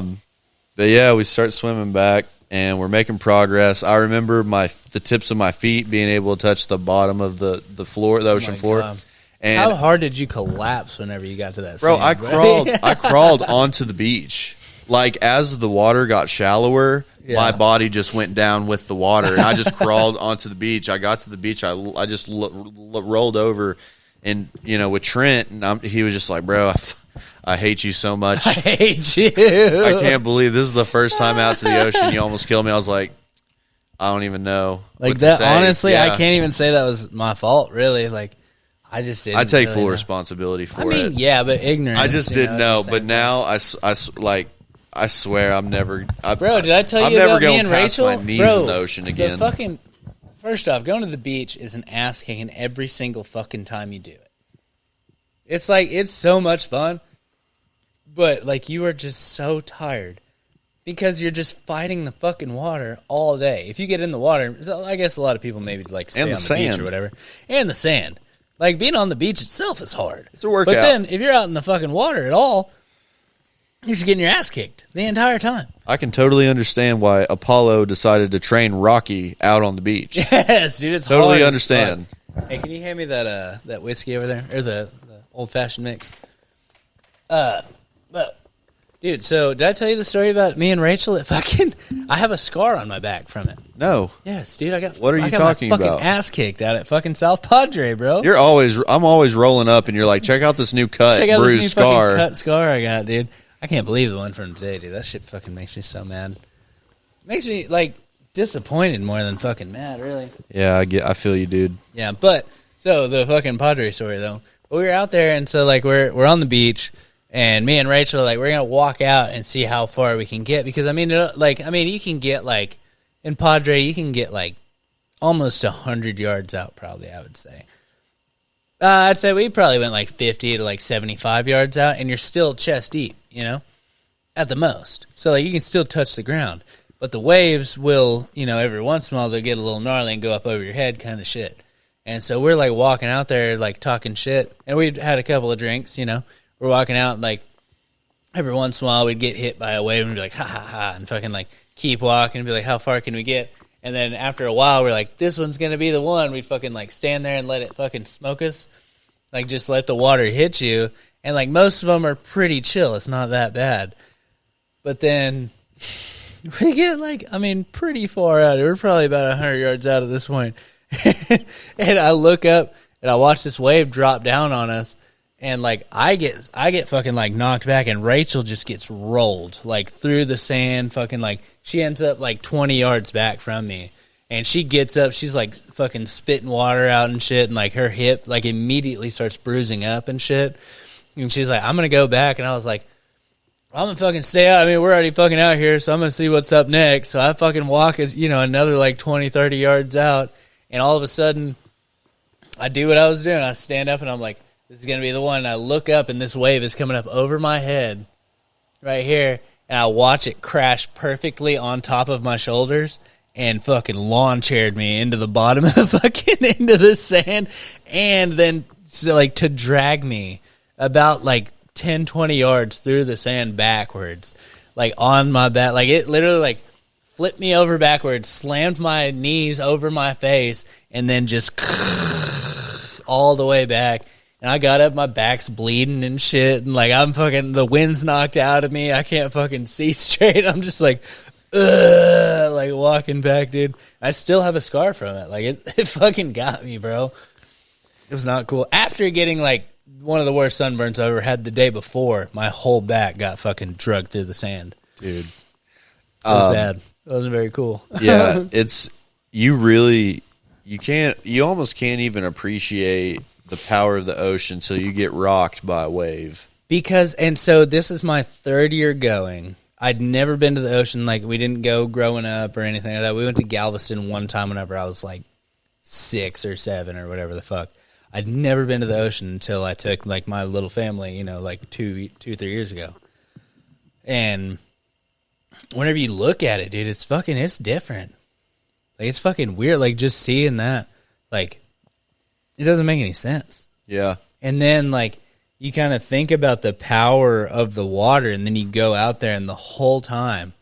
yeah, we start swimming back and we're making progress. I remember the tips of my feet being able to touch the bottom of the floor, the ocean floor. God. And how hard did you collapse whenever you got to that? Bro, sand, I crawled onto the beach. Like as the water got shallower, my body just went down with the water, and I just crawled onto the beach. I got to the beach. I just rolled over, and with Trent, and he was just like, "Bro, I hate you so much. I hate you. I can't believe this is the first time out to the ocean. You almost killed me." I was like, I don't even know. Like what that. to say. Honestly, Yeah. I can't even say that was my fault. Really, like I just didn't. I take really full know. responsibility for it. I mean, yeah, but ignorance. I just didn't know. But same now I swear I'm never. Bro, did I tell I'm you never about me going and past Rachel? my knees Bro, in the ocean again. First off, going to the beach is an ass kicking every single fucking time you do it. It's like it's so much fun, but like you are just so tired because you're just fighting the fucking water all day. If you get in the water, I guess a lot of people maybe like stay on the beach or whatever, and the sand. Like being on the beach itself is hard. It's a workout. But then if you're out in the fucking water at all, you're just getting your ass kicked the entire time. I can totally understand why Apollo decided to train Rocky out on the beach. Yes, dude, it's Totally hard understand. Hey, can you hand me that whiskey over there, or the old fashioned mix? But dude, so did I tell you the story about me and Rachel? I have a scar on my back from it. No. Yes, dude, I got. What are you I got talking my fucking about? ass kicked out at fucking South Padre, bro. I'm always rolling up, and you're like, check out this new cut, Check out bruised this new scar. fucking cut scar I got, dude. I can't believe the one from today, dude. That shit fucking makes me so mad. Makes me like disappointed more than fucking mad, really. Yeah, I feel you, dude. Yeah, but so the fucking Padre story though. We were out there, and so like we're on the beach, and me and Rachel like we're gonna walk out and see how far we can get because I mean you can get like in Padre you can get like almost 100 yards out probably I would say. I'd say we probably went like 50 to like 75 yards out, and you're still chest deep, at the most. So like you can still touch the ground, but the waves will, every once in a while they'll get a little gnarly and go up over your head, kind of shit. And so we're like walking out there, like talking shit, and we'd had a couple of drinks, We're walking out, like every once in a while we'd get hit by a wave and be like, ha ha ha, and fucking like keep walking and be like, how far can we get? And then after a while, we're like, this one's going to be the one. We'd fucking like stand there and let it fucking smoke us. Like just let the water hit you. And like most of them are pretty chill. It's not that bad. But then we get like, pretty far out. We're probably about 100 yards out at this point. And I look up and I watch this wave drop down on us. And like I get fucking like knocked back, and Rachel just gets rolled like through the sand. Fucking like she ends up like 20 yards back from me, and she gets up. She's like fucking spitting water out and shit, and like her hip like immediately starts bruising up and shit. And she's like, "I'm gonna go back," and I was like, "I'm gonna fucking stay out. We're already fucking out here, so I'm gonna see what's up next." So I fucking walk another like 20, 30 yards out, and all of a sudden, I do what I was doing. I stand up and I'm like, this is going to be the one. And I look up, and this wave is coming up over my head right here, and I watch it crash perfectly on top of my shoulders and fucking lawn chaired me into the bottom of the fucking into the sand, and then to drag me about like 10, 20 yards through the sand backwards, like on my back. Like it literally like flipped me over backwards, slammed my knees over my face, and then just all the way back. And I got up, my back's bleeding and shit, and like I'm fucking, the wind's knocked out of me. I can't fucking see straight. I'm just like, like walking back, dude. I still have a scar from it. Like it fucking got me, bro. It was not cool. After getting like one of the worst sunburns I ever had the day before, my whole back got fucking drugged through the sand. Dude. It was bad. It wasn't very cool. Yeah, you almost can't even appreciate the power of the ocean until you get rocked by a wave. So this is my third year going. I'd never been to the ocean. Like, we didn't go growing up or anything like that. We went to Galveston one time whenever I was like 6 or 7 or whatever the fuck. I'd never been to the ocean until I took like my little family, like 3 years ago. And whenever you look at it, dude, it's different. Like, it's fucking weird. Like, just seeing that, like, it doesn't make any sense. Yeah. And then, like, you kind of think about the power of the water, and then you go out there, and the whole time,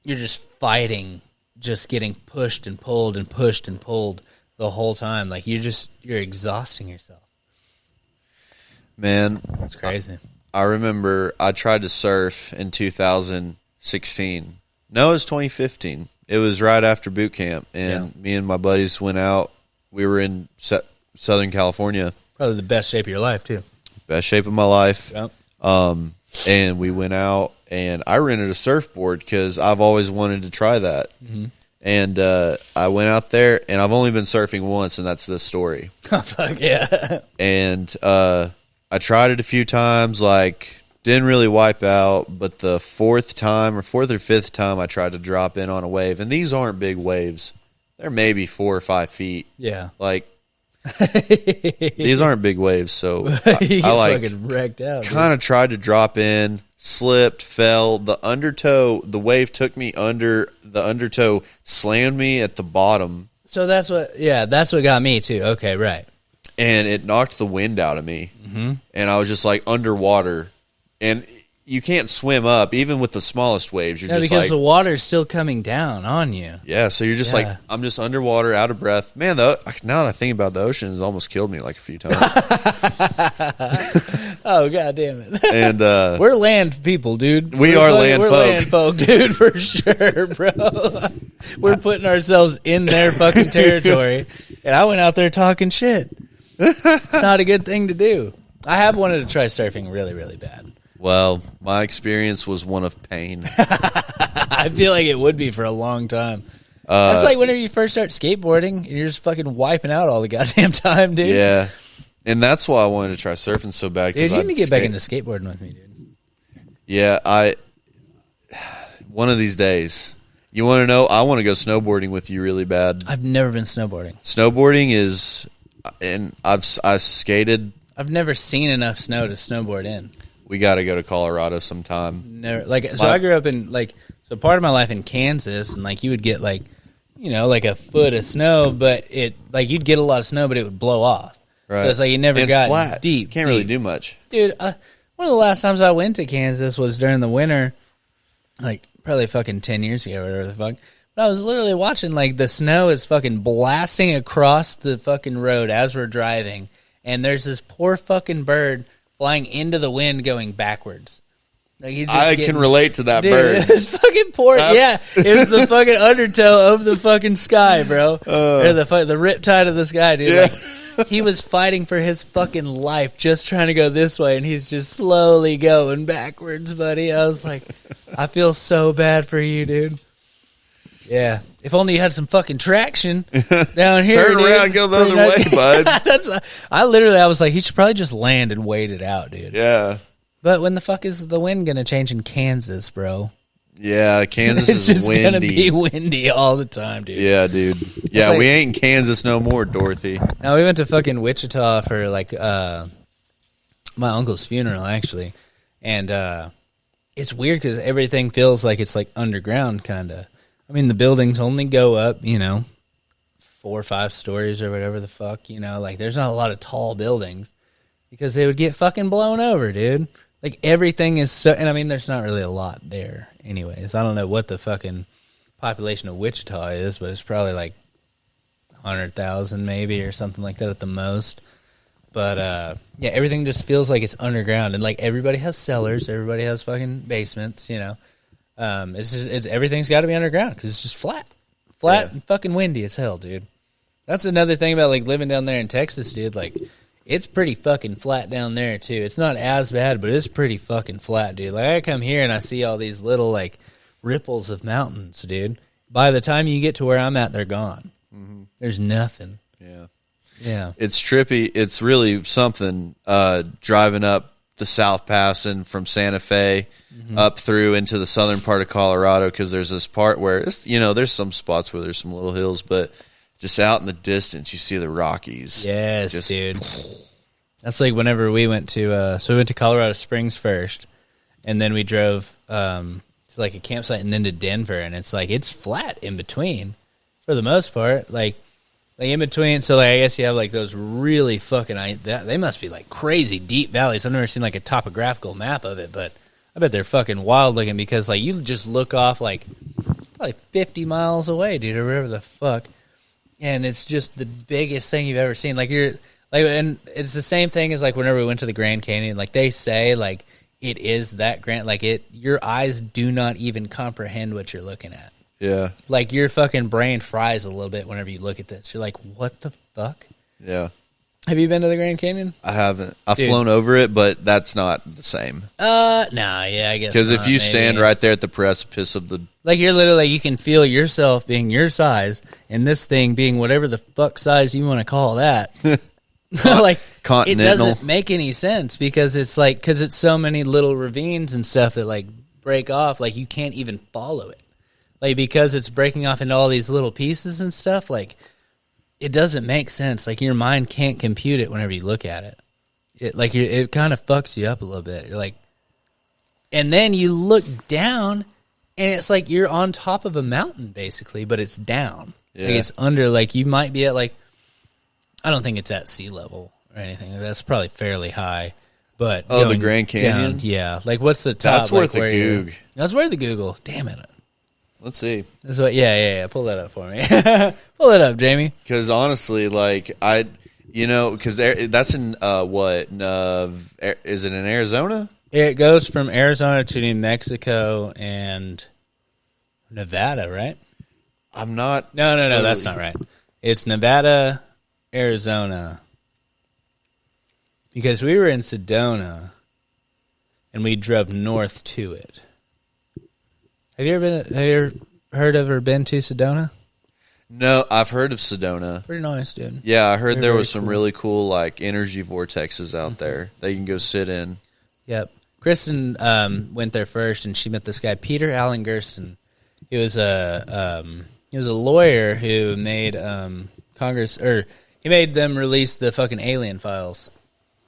you're just fighting, just getting pushed and pulled and pushed and pulled the whole time. Like, you're exhausting yourself. Man. It's crazy. I remember I tried to surf in 2016. No, it was 2015. It was right after boot camp, and me and my buddies went out. We were in Southern California. Probably the best shape of your life, too. Best shape of my life. Yep. And we went out, and I rented a surfboard because I've always wanted to try that. Mm-hmm. And I went out there, and I've only been surfing once, and that's this story. Oh, fuck yeah. And I tried it a few times, like, didn't really wipe out, but the fourth or fifth time I tried to drop in on a wave, and these aren't big waves. They're maybe 4 or 5 feet. Yeah. Like, these aren't big waves, so I fucking wrecked out. Kind of tried to drop in, slipped, fell. The wave took me under. The undertow slammed me at the bottom. So that's what got me too. Okay, right. And it knocked the wind out of me. Mm-hmm. And I was just like underwater. And you can't swim up, even with the smallest waves. You're just because like, the water's still coming down on you. Yeah, so you're just like, I'm just underwater, out of breath. Man, now that I think about it, the ocean has almost killed me like a few times. Oh, God damn it. And we're land people, dude. We're land folk, dude, for sure, bro. We're putting ourselves in their fucking territory. And I went out there talking shit. It's not a good thing to do. I have wanted to try surfing really, really bad. Well, my experience was one of pain. I feel like it would be for a long time. That's like whenever you first start skateboarding and you're just fucking wiping out all the goddamn time, dude. Yeah. And that's why I wanted to try surfing so bad. Dude, you need to get back into skateboarding with me, dude. Yeah, one of these days. You want to know? I want to go snowboarding with you really bad. I've never been snowboarding. Snowboarding is, and I skated. I've never seen enough snow to snowboard in. We got to go to Colorado sometime. Never, I grew up in so part of my life in Kansas, and like you would get like a foot of snow, but you'd get a lot of snow, but it would blow off. Right. So it's like you never got flat. deep. Can't really do much, dude. One of the last times I went to Kansas was during the winter, like probably fucking 10 years ago, or whatever the fuck. But I was literally watching like the snow is fucking blasting across the fucking road as we're driving, and there's this poor fucking bird flying into the wind going backwards. Like I can relate to that bird. It was fucking poor. Yeah, it was the fucking undertow of the fucking sky, bro. Or the riptide of the sky, dude. Yeah. Like, he was fighting for his fucking life just trying to go this way, and he's just slowly going backwards, buddy. I was like, I feel so bad for you, dude. Yeah. If only you had some fucking traction down here. Turn around and go the other way, bud. I was like, he should probably just land and wait it out, dude. Yeah. But when the fuck is the wind going to change in Kansas, bro? Yeah, Kansas it's is just windy. It's going to be windy all the time, dude. Yeah, dude. Yeah, like, we ain't in Kansas no more, Dorothy. Now, we went to fucking Wichita for, like, my uncle's funeral, actually. And it's weird because everything feels like it's, like, underground, kind of. I mean, the buildings only go up, 4 or 5 stories or whatever the fuck, Like, there's not a lot of tall buildings because they would get fucking blown over, dude. Like, everything is so... And, I mean, there's not really a lot there anyways. I don't know what the fucking population of Wichita is, but it's probably, like, 100,000 maybe or something like that at the most. But, yeah, everything just feels like it's underground. And, like, everybody has cellars. Everybody has fucking basements, It's everything's got to be underground because it's just flat and fucking windy as hell, dude. That's another thing about like living down there in Texas, dude. Like, it's pretty fucking flat down there too. It's not as bad, but it's pretty fucking flat, dude. Like, I come here and I see all these little like ripples of mountains, dude. By the time you get to where I'm at, they're gone. Mm-hmm. There's nothing. Yeah. It's trippy. It's really something driving up the South Pass and from Santa Fe up through into the southern part of Colorado, because there's this part where it's, there's some spots where there's some little hills, but just out in the distance you see the Rockies. Yes, dude. That's like whenever we went to we went to Colorado Springs first, and then we drove to like a campsite and then to Denver, and it's like it's flat in between for the most part, like in between. So like I guess you have like those really fucking they must be like crazy deep valleys. I've never seen like a topographical map of it, but I bet they're fucking wild looking, because like you just look off like probably 50 miles away, dude, or wherever the fuck, and it's just the biggest thing you've ever seen. Like you're like, and it's the same thing as like whenever we went to the Grand Canyon. Like they say like it is that grand, like your eyes do not even comprehend what you're looking at. Yeah. Like, your fucking brain fries a little bit whenever you look at this. You're like, what the fuck? Yeah. Have you been to the Grand Canyon? I haven't. I've flown over it, but that's not the same. Nah, yeah, I guess because if you maybe. stand right there at the precipice of the... Like, you're literally, you can feel yourself being your size, and this thing being whatever the fuck size you want to call that. Like, it doesn't make any sense, because it's like, because it's so many little ravines and stuff that, like, break off, like, you can't even follow it. Like, because it's breaking off into all these little pieces and stuff, like, it doesn't make sense. Like, your mind can't compute it whenever you look at it. It kind of fucks you up a little bit. You're like, and then you look down, and it's like you're on top of a mountain, basically, but it's down. Yeah. Like, it's under, like, you might be at, like, I don't think it's at sea level or anything. That's probably fairly high. But the Grand Canyon? Down, yeah. Like, what's the top? That's worth the Goog. That's worth the Google. Damn it. Let's see. That's what. Yeah. Pull that up for me. Pull it up, Jamie. Because honestly, like because that's in what? Is it in Arizona? It goes from Arizona to New Mexico and Nevada, right? I'm not. No. That's not right. It's Nevada, Arizona. Because we were in Sedona, and we drove north to it. Have you ever heard of or been to Sedona? No, I've heard of Sedona. Pretty nice, dude. Yeah, I heard there was some really cool like energy vortexes out there that you can go sit in. Yep. Kristen went there first, and she met this guy, Peter Allen Gersten. He was a lawyer who made he made them release the fucking alien files.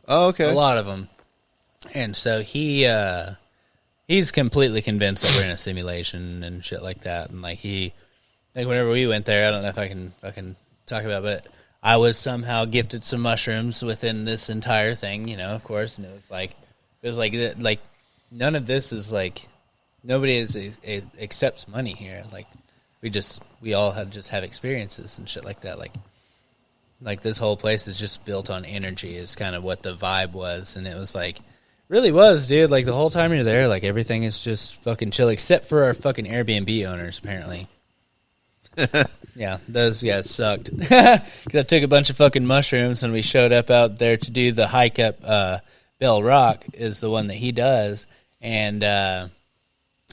Oh, okay. A lot of them. And so he's completely convinced that we're in a simulation and shit like that. And like whenever we went there, I don't know if I can talk about it, but I was somehow gifted some mushrooms within this entire thing, of course. And it was like none of this is like, nobody accepts money here. Like we all just have experiences and shit like that. Like this whole place is just built on energy is kind of what the vibe was. And it was like, really was, dude. Like, the whole time you're there, like, everything is just fucking chill, except for our fucking Airbnb owners, apparently. Yeah, those guys sucked. Because I took a bunch of fucking mushrooms, and we showed up out there to do the hike up Bell Rock, is the one that he does. And the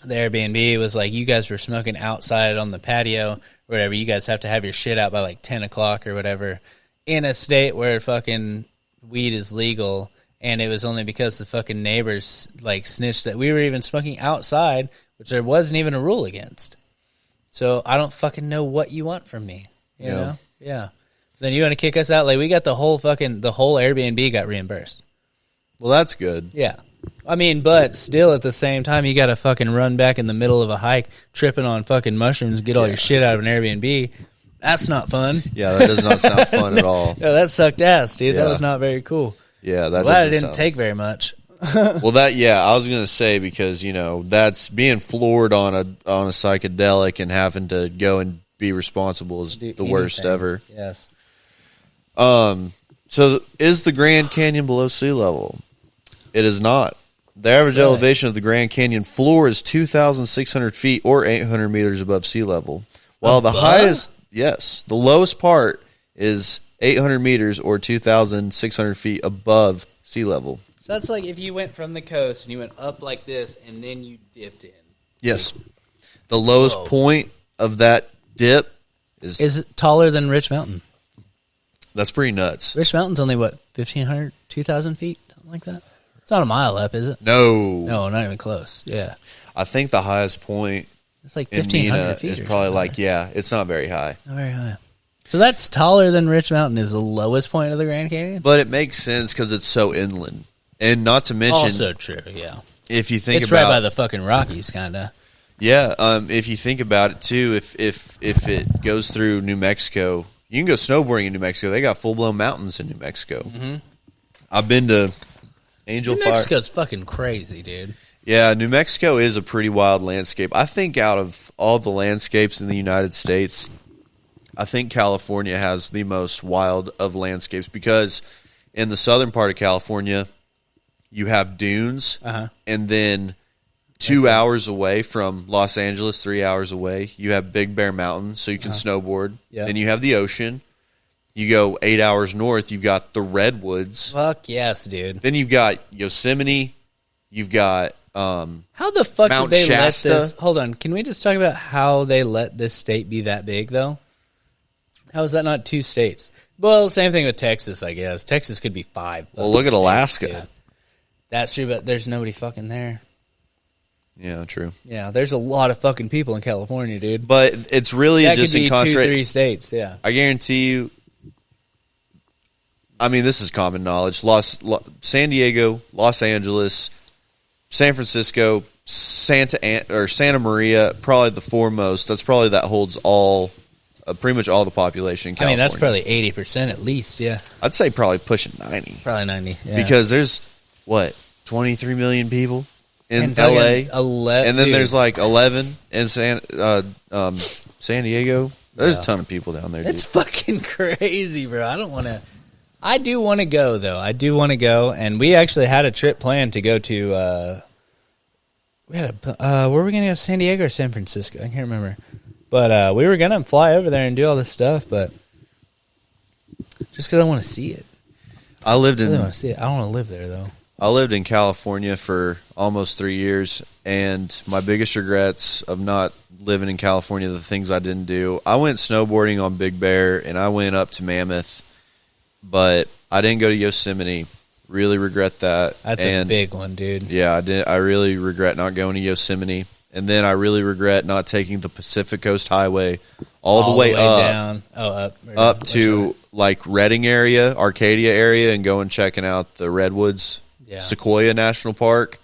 Airbnb was like, you guys were smoking outside on the patio, or whatever. You guys have to have your shit out by, like, 10 o'clock or whatever, in a state where fucking weed is legal. And it was only because the fucking neighbors, like, snitched that we were even smoking outside, which there wasn't even a rule against. So I don't fucking know what you want from me, you know? Yeah. Then you want to kick us out? Like, we got the whole Airbnb got reimbursed. Well, that's good. Yeah. I mean, but still at the same time, you got to fucking run back in the middle of a hike, tripping on fucking mushrooms, get all your shit out of an Airbnb. That's not fun. Yeah, that does not sound fun at all. No, that sucked ass, dude. Yeah. That was not very cool. Yeah, that glad it didn't take very much. Well, I was going to say, because that's being floored on a psychedelic and having to go and be responsible is the worst ever. Yes. So is the Grand Canyon below sea level? It is not. The average Really? elevation of the Grand Canyon floor is 2,600 feet or 800 meters above sea level. While the highest, the lowest part is 800 meters or 2,600 feet above sea level. So that's like if you went from the coast and you went up like this and then you dipped in. Yes. The lowest point of that dip is it taller than Rich Mountain? That's pretty nuts. Rich Mountain's only, what, 1,500, 2,000 feet? Something like that? It's not a mile up, is it? No. No, not even close. Yeah. I think the highest point It's like in 1,500 Mena feet. is or probably something. like, it's not very high. Not very high. So that's taller than Rich Mountain is the lowest point of the Grand Canyon? But it makes sense because it's so inland. And not to mention, Also true, yeah. if you think It's about, right by the fucking Rockies, kind of. yeah, if you think about it too, if it goes through New Mexico, you can go snowboarding in New Mexico. They got full blown mountains in New Mexico. Mm-hmm. I've been to Angel New Fire. Mexico's fucking crazy, dude. Yeah, New Mexico is a pretty wild landscape. I think out of all the landscapes in the United States, I think California has the most wild of landscapes because in the southern part of California, you have dunes, and then 2 hours away from Los Angeles, 3 hours away, you have Big Bear Mountain, so you can snowboard. Yeah. Then you have the ocean. You go 8 hours north, you've got the redwoods. Fuck yes, dude. Then you've got Yosemite. You've got How the fuck Mount did they Shasta? let this... Hold on, can we just talk about how they let this state be that big, though? How is that not 2 states? Well, same thing with Texas, I guess. Texas could be 5. Well, look at states, Alaska. dude. That's true, but there's nobody fucking there. Yeah, true. Yeah, there's a lot of fucking people in California, dude. But it's really That just could in be 2, concentrate. 3 states, yeah. I guarantee you. I mean, this is common knowledge. San Diego, Los Angeles, San Francisco, Santa Maria, probably the foremost. That's probably that holds all, pretty much all the population in I California. mean, that's probably 80% at least, yeah. I'd say probably pushing 90 Probably 90, yeah. because there's what 23 million people in And LA, fucking and then dude. there's like 11 in San Diego. There's a ton of people down there. It's Dude. fucking crazy, bro. I do want to go, though. I do want to go, and we actually had a trip planned to go to. Where were we going to go? San Diego or San Francisco? I can't remember. But we were going to fly over there and do all this stuff, but just because I want to see it. I lived I really in want to see it. I don't want to live there, though. I lived in California for almost 3 years, and my biggest regrets of not living in California, the things I didn't do. I went snowboarding on Big Bear, and I went up to Mammoth, but I didn't go to Yosemite. Really regret that. That's and a big one, dude. Yeah, I did. I really regret not going to Yosemite, and then I really regret not taking the Pacific Coast Highway all the way up, down. Oh, up to like Redding area, Arcadia area, and going checking out the redwoods. Yeah. Sequoia National Park.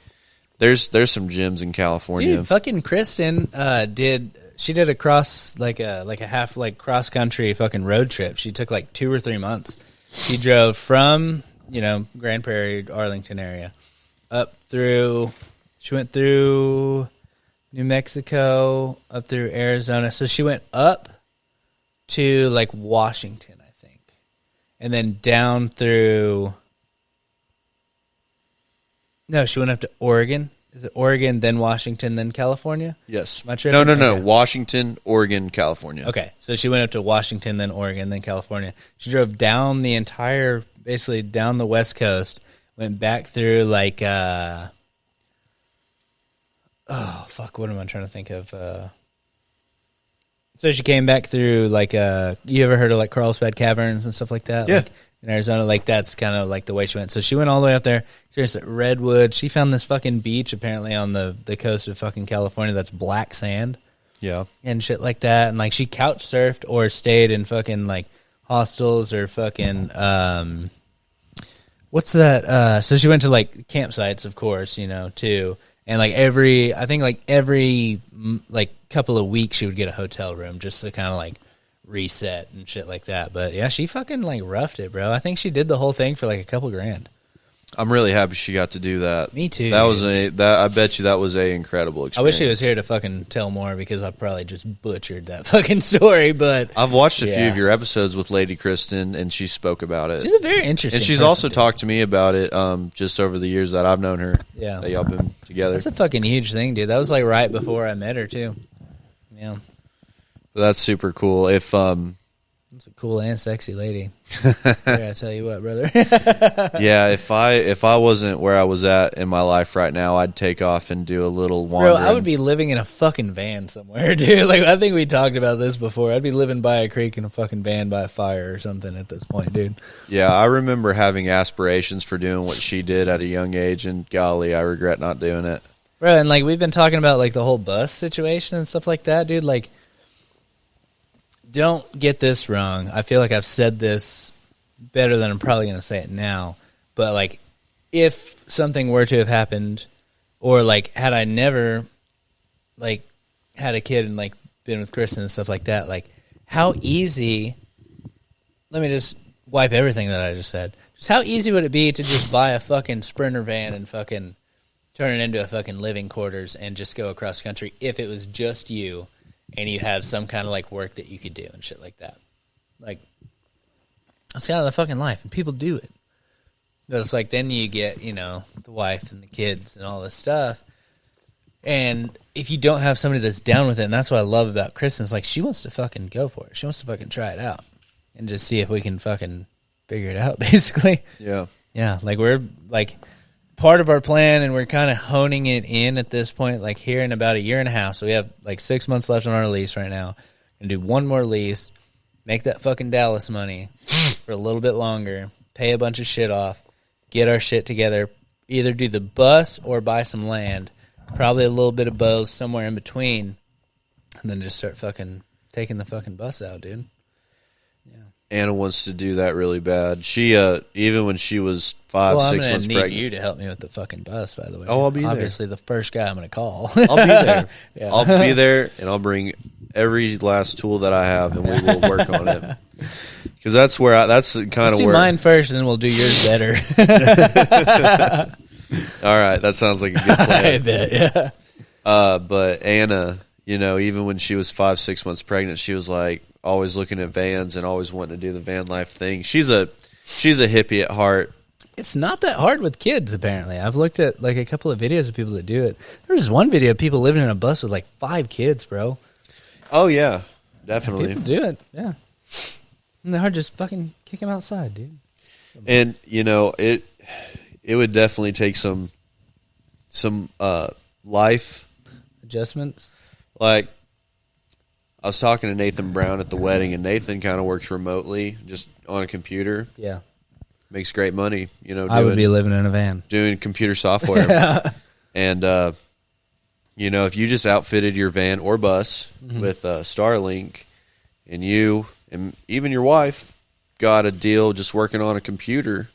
There's some gyms in California. Dude, fucking Kristen did a cross like a half like cross country fucking road trip. She took like 2 or 3 months. She drove from Grand Prairie, Arlington area, up through. She went through New Mexico, up through Arizona. So she went up to like Washington, I think, and then down through. No, she went up to Oregon. Is it Oregon, then Washington, then California? Yes. Am I tripping? No. Okay. Washington, Oregon, California. Okay, so she went up to Washington, then Oregon, then California. She drove down the entire, basically down the West Coast, went back through like, what am I trying to think of? So she came back through like, you ever heard of like Carlsbad Caverns and stuff like that? Yeah. Like, in Arizona, like that's kind of like the way she went. So she went all the way up there. She was at Redwood. She found this fucking beach apparently on the coast of fucking California that's black sand Yeah. and shit like that. And like she couch surfed or stayed in fucking like hostels or fucking what's that? So she went to like campsites, of course, too. And like every couple of weeks she would get a hotel room just to kind of like reset and shit like that. But yeah, she fucking like roughed it, bro. I think she did the whole thing for like a couple grand. I'm really happy she got to do that. Me too. I bet you that was a incredible experience. I wish he was here to fucking tell more because I probably just butchered that fucking story. But I've watched a few Yeah. of your episodes with Lady Kristen, and she spoke about it. she's a very interesting. And she's person, also dude. talked to me about it just over the years that I've known her. Yeah. That y'all been together. That's a fucking huge thing, dude. That was like right before I met her too. Yeah, That's super cool. If that's a cool and sexy lady. I tell you what, brother. yeah, if I wasn't where I was at in my life right now, I'd take off and do a little Bro, wandering. I would be living in a fucking van somewhere, dude. Like, I think we talked about this before. I'd be living by a creek in a fucking van by a fire or something at this point, dude. Yeah, I remember having aspirations for doing what she did at a young age, and golly, I regret not doing it. Bro, and like we've been talking about like the whole bus situation and stuff like that, dude. Like, don't get this wrong. I feel like I've said this better than I'm probably going to say it now. But like, if something were to have happened, or like had I never like had a kid and like been with Kristen and stuff like that, like how easy. Let me just wipe everything that I just said. Just how easy would it be to just buy a fucking Sprinter van and fucking turn it into a fucking living quarters and just go across country if it was just you and you had some kind of like work that you could do and shit like that. Like, that's kind of the fucking life, and people do it. But it's like then you get, you know, the wife and the kids and all this stuff. And if you don't have somebody that's down with it, and that's what I love about Kristen, is like she wants to fucking go for it. She wants to fucking try it out and just see if we can fucking figure it out, basically. Yeah. Yeah, like we're like part of our plan, and we're kind of honing it in at this point, like here in about a year and a half. So we have like 6 months left on our lease right now. And do one more lease, make that fucking Dallas money for a little bit longer, pay a bunch of shit off, get our shit together, either do the bus or buy some land, probably a little bit of both, somewhere in between, and then just start fucking taking the fucking bus out, dude. Anna wants to do that really bad. She even when she was 5, Well, 6 I'm months gonna need pregnant. you to help me with the fucking bus, by the way. Oh, I'll be there. Obviously, the first guy I'm gonna call. I'll be there. Yeah. I'll be there, and I'll bring every last tool that I have, and we will work on it. Because that's where that's kind Let's of do where. mine first, and then we'll do yours better. All right, that sounds like a good plan. I bet, yeah. But Anna, you know, even when she was 5, 6 months pregnant, she was like always looking at vans and always wanting to do the van life thing. She's a hippie at heart. It's not that hard with kids, apparently. I've looked at like a couple of videos of people that do it. There's one video of people living in a bus with like 5 kids, bro. Oh yeah, definitely. People do it, yeah. And they're hard just fucking kick them outside, dude. And you know, it would definitely take some life. Adjustments. Like, I was talking to Nathan Brown at the wedding, and Nathan kind of works remotely, just on a computer. Yeah. Makes great money, you know. I would be living in a van. Doing computer software. Yeah. And you know, if you just outfitted your van or bus with Starlink, and you and even your wife got a deal just working on a computer.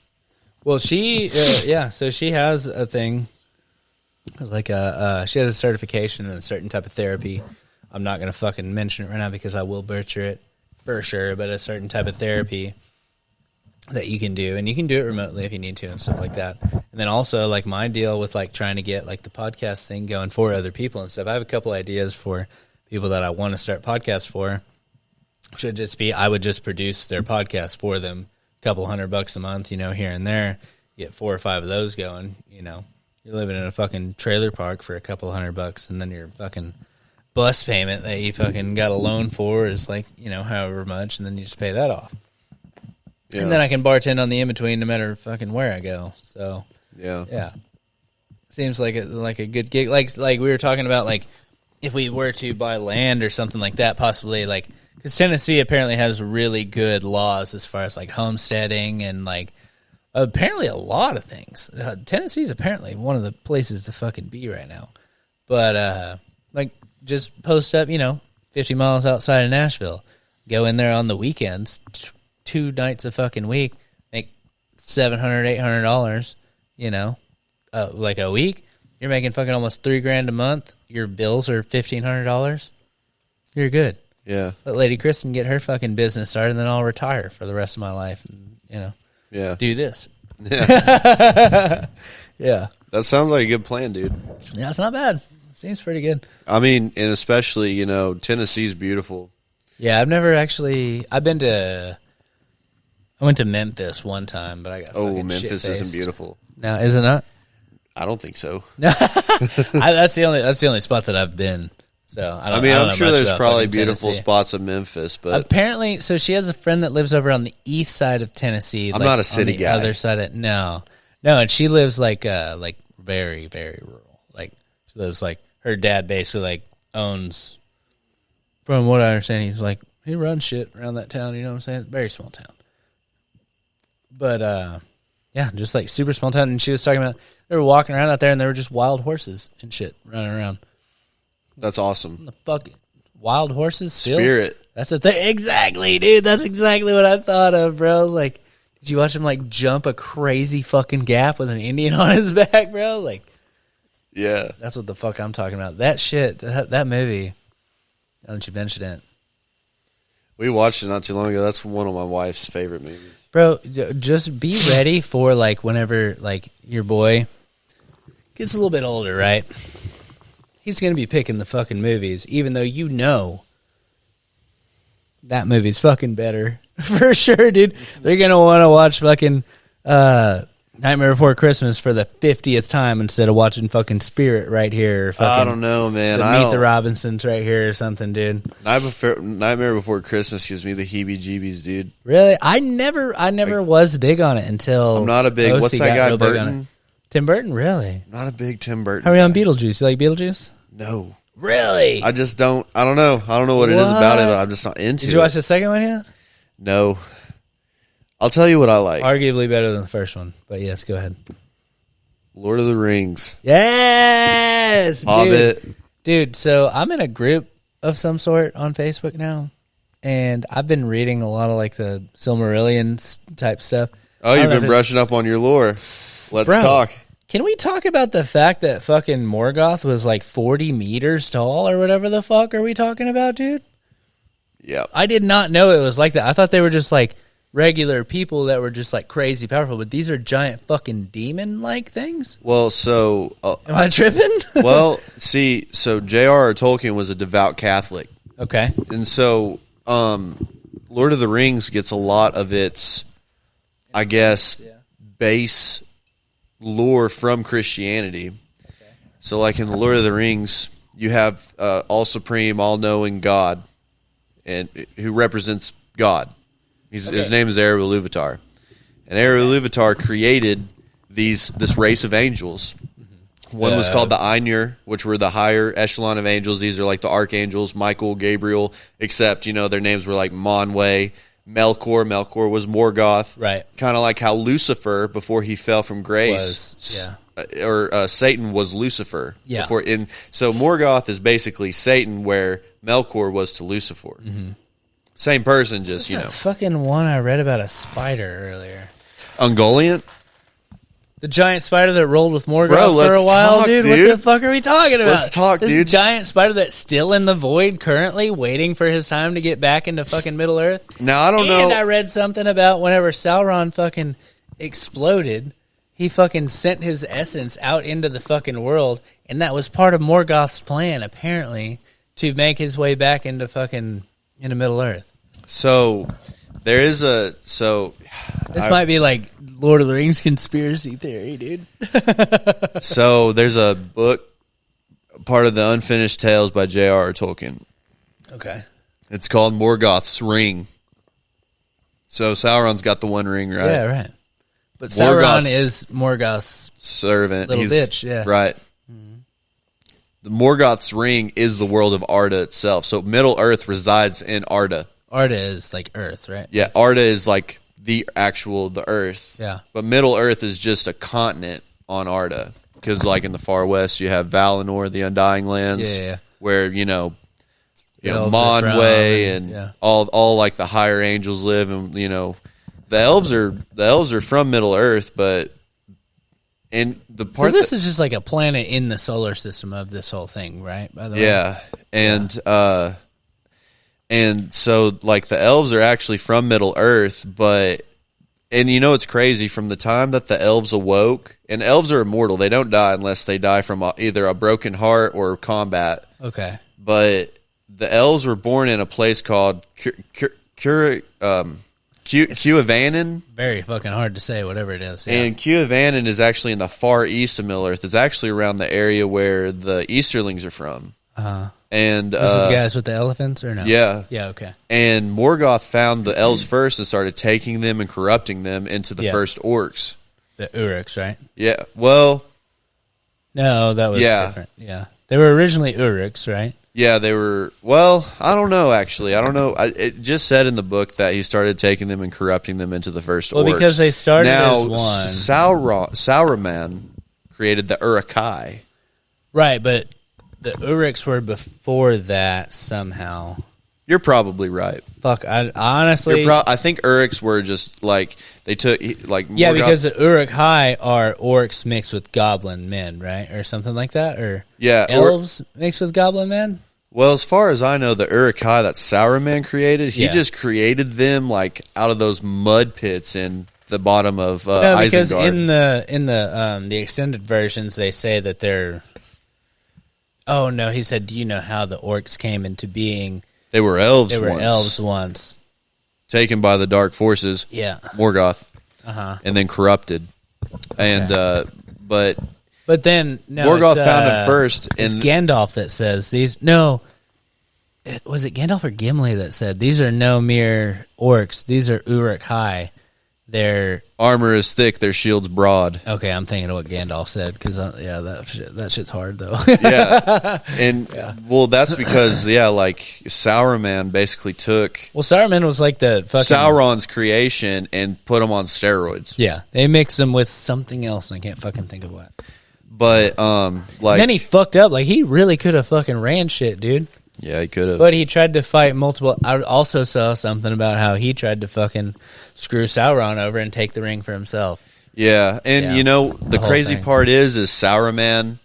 Well, she, yeah, so she has a thing, like she has a certification in a certain type of therapy. I'm not going to fucking mention it right now because I will butcher it for sure, but a certain type of therapy that you can do, and you can do it remotely if you need to and stuff like that. And then also, like, my deal with, like, trying to get, like, the podcast thing going for other people and stuff. I have a couple ideas for people that I want to start podcasts for. Should just be, I would just produce their podcast for them, a couple $100 a month, you know, here and there. Get 4 or 5 of those going, you know. You're living in a fucking trailer park for a couple $100, and then your fucking bus payment that you fucking got a loan for is like, you know, however much, and then you just pay that off. Yeah. And then I can bartend on the in-between no matter fucking where I go. So, Yeah. Seems like a good gig. Like we were talking about, like, if we were to buy land or something like that, possibly, like, because Tennessee apparently has really good laws as far as, like, homesteading and, like, apparently a lot of things. Tennessee's apparently one of the places to fucking be right now. But, like, just post up, you know, 50 miles outside of Nashville. Go in there on the weekends, 2 nights a fucking week, make $700, $800, you know, like a week. You're making fucking almost $3,000 a month. Your bills are $1,500. You're good. Yeah. Let Lady Kristen get her fucking business started, and then I'll retire for the rest of my life and, you know, Yeah. do this. Yeah. Yeah. That sounds like a good plan, dude. Yeah, it's not bad. Seems pretty good. I mean, and especially, you know, Tennessee's beautiful. Yeah, I've never actually. I went to Memphis one time, but I got Memphis shit-faced. isn't beautiful. No, is it not? I don't think so. That's the only spot that I've been. So I mean, don't I'm know sure much there's about probably fucking beautiful Tennessee. spots in Memphis, but Apparently, so she has a friend that lives over on the east side of Tennessee. I'm not a city on the guy. Other side of no, and she lives like very very rural. Like she lives like her dad basically like owns. From what I understand, he runs shit around that town. You know what I'm saying? It's a very small town. But yeah, just like super small town. And she was talking about they were walking around out there and there were just wild horses and shit running around. that's awesome. The fuck, wild horses still? Spirit. That's the thing. Exactly, dude. That's exactly what I thought of, bro. Like, did you watch him like jump a crazy fucking gap with an Indian on his back, bro? Like, Yeah. that's what the fuck I'm talking about. That shit, that movie. Now that you mentioned it, We watched it not too long ago. That's one of my wife's favorite movies. bro. Just be ready for like whenever like your boy gets a little bit older, right? He's gonna be picking the fucking movies, even though you know that movie's fucking better for sure, dude. They're gonna want to watch fucking Nightmare Before Christmas for the 50th time instead of watching fucking Spirit right here. Or fucking I don't know, man. the I Meet don't, the Robinsons right here or something, dude. Nightmare Before Christmas gives me the heebie-jeebies, dude. Really, I never was big on it until I'm not a big. OC What's got that guy real big on Burton? it. Tim Burton, really? I'm not a big Tim Burton. How are you on guy. Beetlejuice? You like Beetlejuice? No, Really? I just don't. I don't know. I don't know what it is about it, but I'm just not into Did you it. watch the second one yet? No. I'll tell you what I like. Arguably better than the first one, but yes, go ahead. Lord of the Rings. Yes, Hobbit. dude. So I'm in a group of some sort on Facebook now, and I've been reading a lot of like the Silmarillion type stuff. Oh, I you've don't know been if brushing up on your lore. Let's Bro. talk. Can we talk about the fact that fucking Morgoth was like 40 meters tall or whatever the fuck are we talking about, dude? Yep. I did not know it was like that. I thought they were just like regular people that were just like crazy powerful, but these are giant fucking demon-like things? Well, so Am I tripping? well, see, so J.R.R. Tolkien was a devout Catholic, Okay. and so Lord of the Rings gets a lot of its, I guess, base lore from Christianity. So, like in the Lord of the Rings, you have all supreme, all knowing God, and who represents God. His name is Eru Ilúvatar, and Eru Ilúvatar created this race of angels. One was called the Ainur, which were the higher echelon of angels. These are like the archangels, Michael, Gabriel, except their names were like Manwë, Melkor. Melkor was Morgoth, Right. Kind of like how Lucifer, before he fell from grace, Satan was Lucifer. Yeah. So Morgoth is basically Satan, where Melkor was to Lucifer. Mm-hmm. Same person, just That fucking one I read about a spider earlier. Ungoliant. The giant spider that rolled with Morgoth Bro, for let's a while, talk, dude. dude. What the fuck are we talking about? Let's talk, this dude. giant spider that's still in the void currently, waiting for his time to get back into fucking Middle Earth. Now I don't And know. I read something about whenever Sauron fucking exploded, he fucking sent his essence out into the fucking world, and that was part of Morgoth's plan, apparently, to make his way back into Middle Earth. So there is This might be like Lord of the Rings conspiracy theory, dude. So there's a book, part of the Unfinished Tales by J.R.R. Tolkien. Okay. It's called Morgoth's Ring. So Sauron's got the one ring, right? Yeah, right. But Sauron Morgoth's is Morgoth's servant. little He's- bitch, yeah. Right. The Morgoth's Ring is the world of Arda itself. So Middle Earth resides in Arda. Arda is like Earth, right? Yeah, Arda is like the Earth. Yeah. But Middle Earth is just a continent on Arda. Because like in the far west, you have Valinor, the Undying Lands, Yeah. where elves are from, Manwë and yeah. all like the higher angels live, and the elves are from Middle Earth, but and the So part this is just like a planet in the solar system of this whole thing, right? By the way. yeah, and so like the elves are actually from Middle Earth, but And you know it's crazy, from the time that the elves awoke, and elves are immortal. They don't die unless they die from either a broken heart or combat. Okay. But the elves were born in a place called Cuavanin. Very fucking hard to say, whatever it is. Yeah. And Cuavanin is actually in the far east of Middle Earth. It's actually around the area where the Easterlings are from. And Those are the guys with the elephants, or no? Yeah. Yeah, okay. And Morgoth found the elves first and started taking them and corrupting them into the first orcs. The Uruks, right? Yeah. Well, no, that was different. Yeah. They were originally Uruks, right? Yeah, they were. Well, I don't know, actually. I don't know. It just said in the book that he started taking them and corrupting them into the first orcs. Well, because they started now, as one. Sauron created the Uruk-hai. Right, but the Uruks were before that somehow. You're probably right. Fuck, I honestly... I think Uruks were just, like, they took, like... Yeah, because the Uruk-hai are orcs mixed with goblin men, right? Or something like that? Or elves mixed with goblin men? Well, as far as I know, the Uruk-hai that Sauron created, he just created them, like, out of those mud pits in the bottom of Isengard. No, because in the extended versions, they say that they're... Oh, no, he said, do you know how the orcs came into being? They were elves once. They were once. elves once. Taken by the dark forces. Yeah. Morgoth. And then corrupted. And, but then, no. Morgoth found him first. It's Gandalf that says these. No. Was it Gandalf or Gimli that said, these are no mere orcs. These are Uruk-hai. Their armor is thick, their shields broad. Okay, I'm thinking of what Gandalf said, because that shit's hard though. Well, that's because like Sauron basically took. Well, Sauron was like the fucking Sauron's creation and put him on steroids. Yeah, they mixed him with something else, and I can't fucking think of what. But and then he fucked up. Like he really could have fucking ran shit, dude. Yeah, he could have. But he tried to fight multiple. I also saw something about how he tried to fucking screw Sauron over and take the ring for himself. Yeah, and you know, the crazy part is Sauron,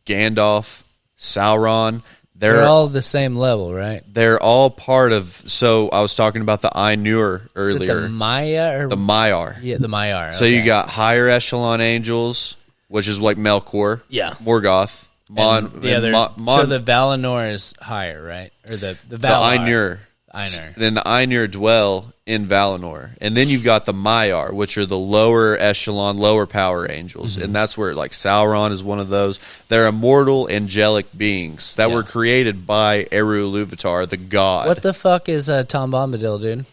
Gandalf, Sauron, they're all the same level, right? They're all part of, so I was talking about the Ainur earlier. The Maya? The Maiar. Yeah, the Maiar. So you got higher echelon angels, which is like Melkor. Yeah. Morgoth. So the Valinor is higher, right? Or the Ainur. Ainur. Then the Ainur dwell in Valinor. And then you've got the Maiar, which are the lower echelon, lower power angels. And that's where, like, Sauron is one of those. They're immortal, angelic beings that were created by Eru Ilúvatar, the god. What the fuck is Tom Bombadil, dude?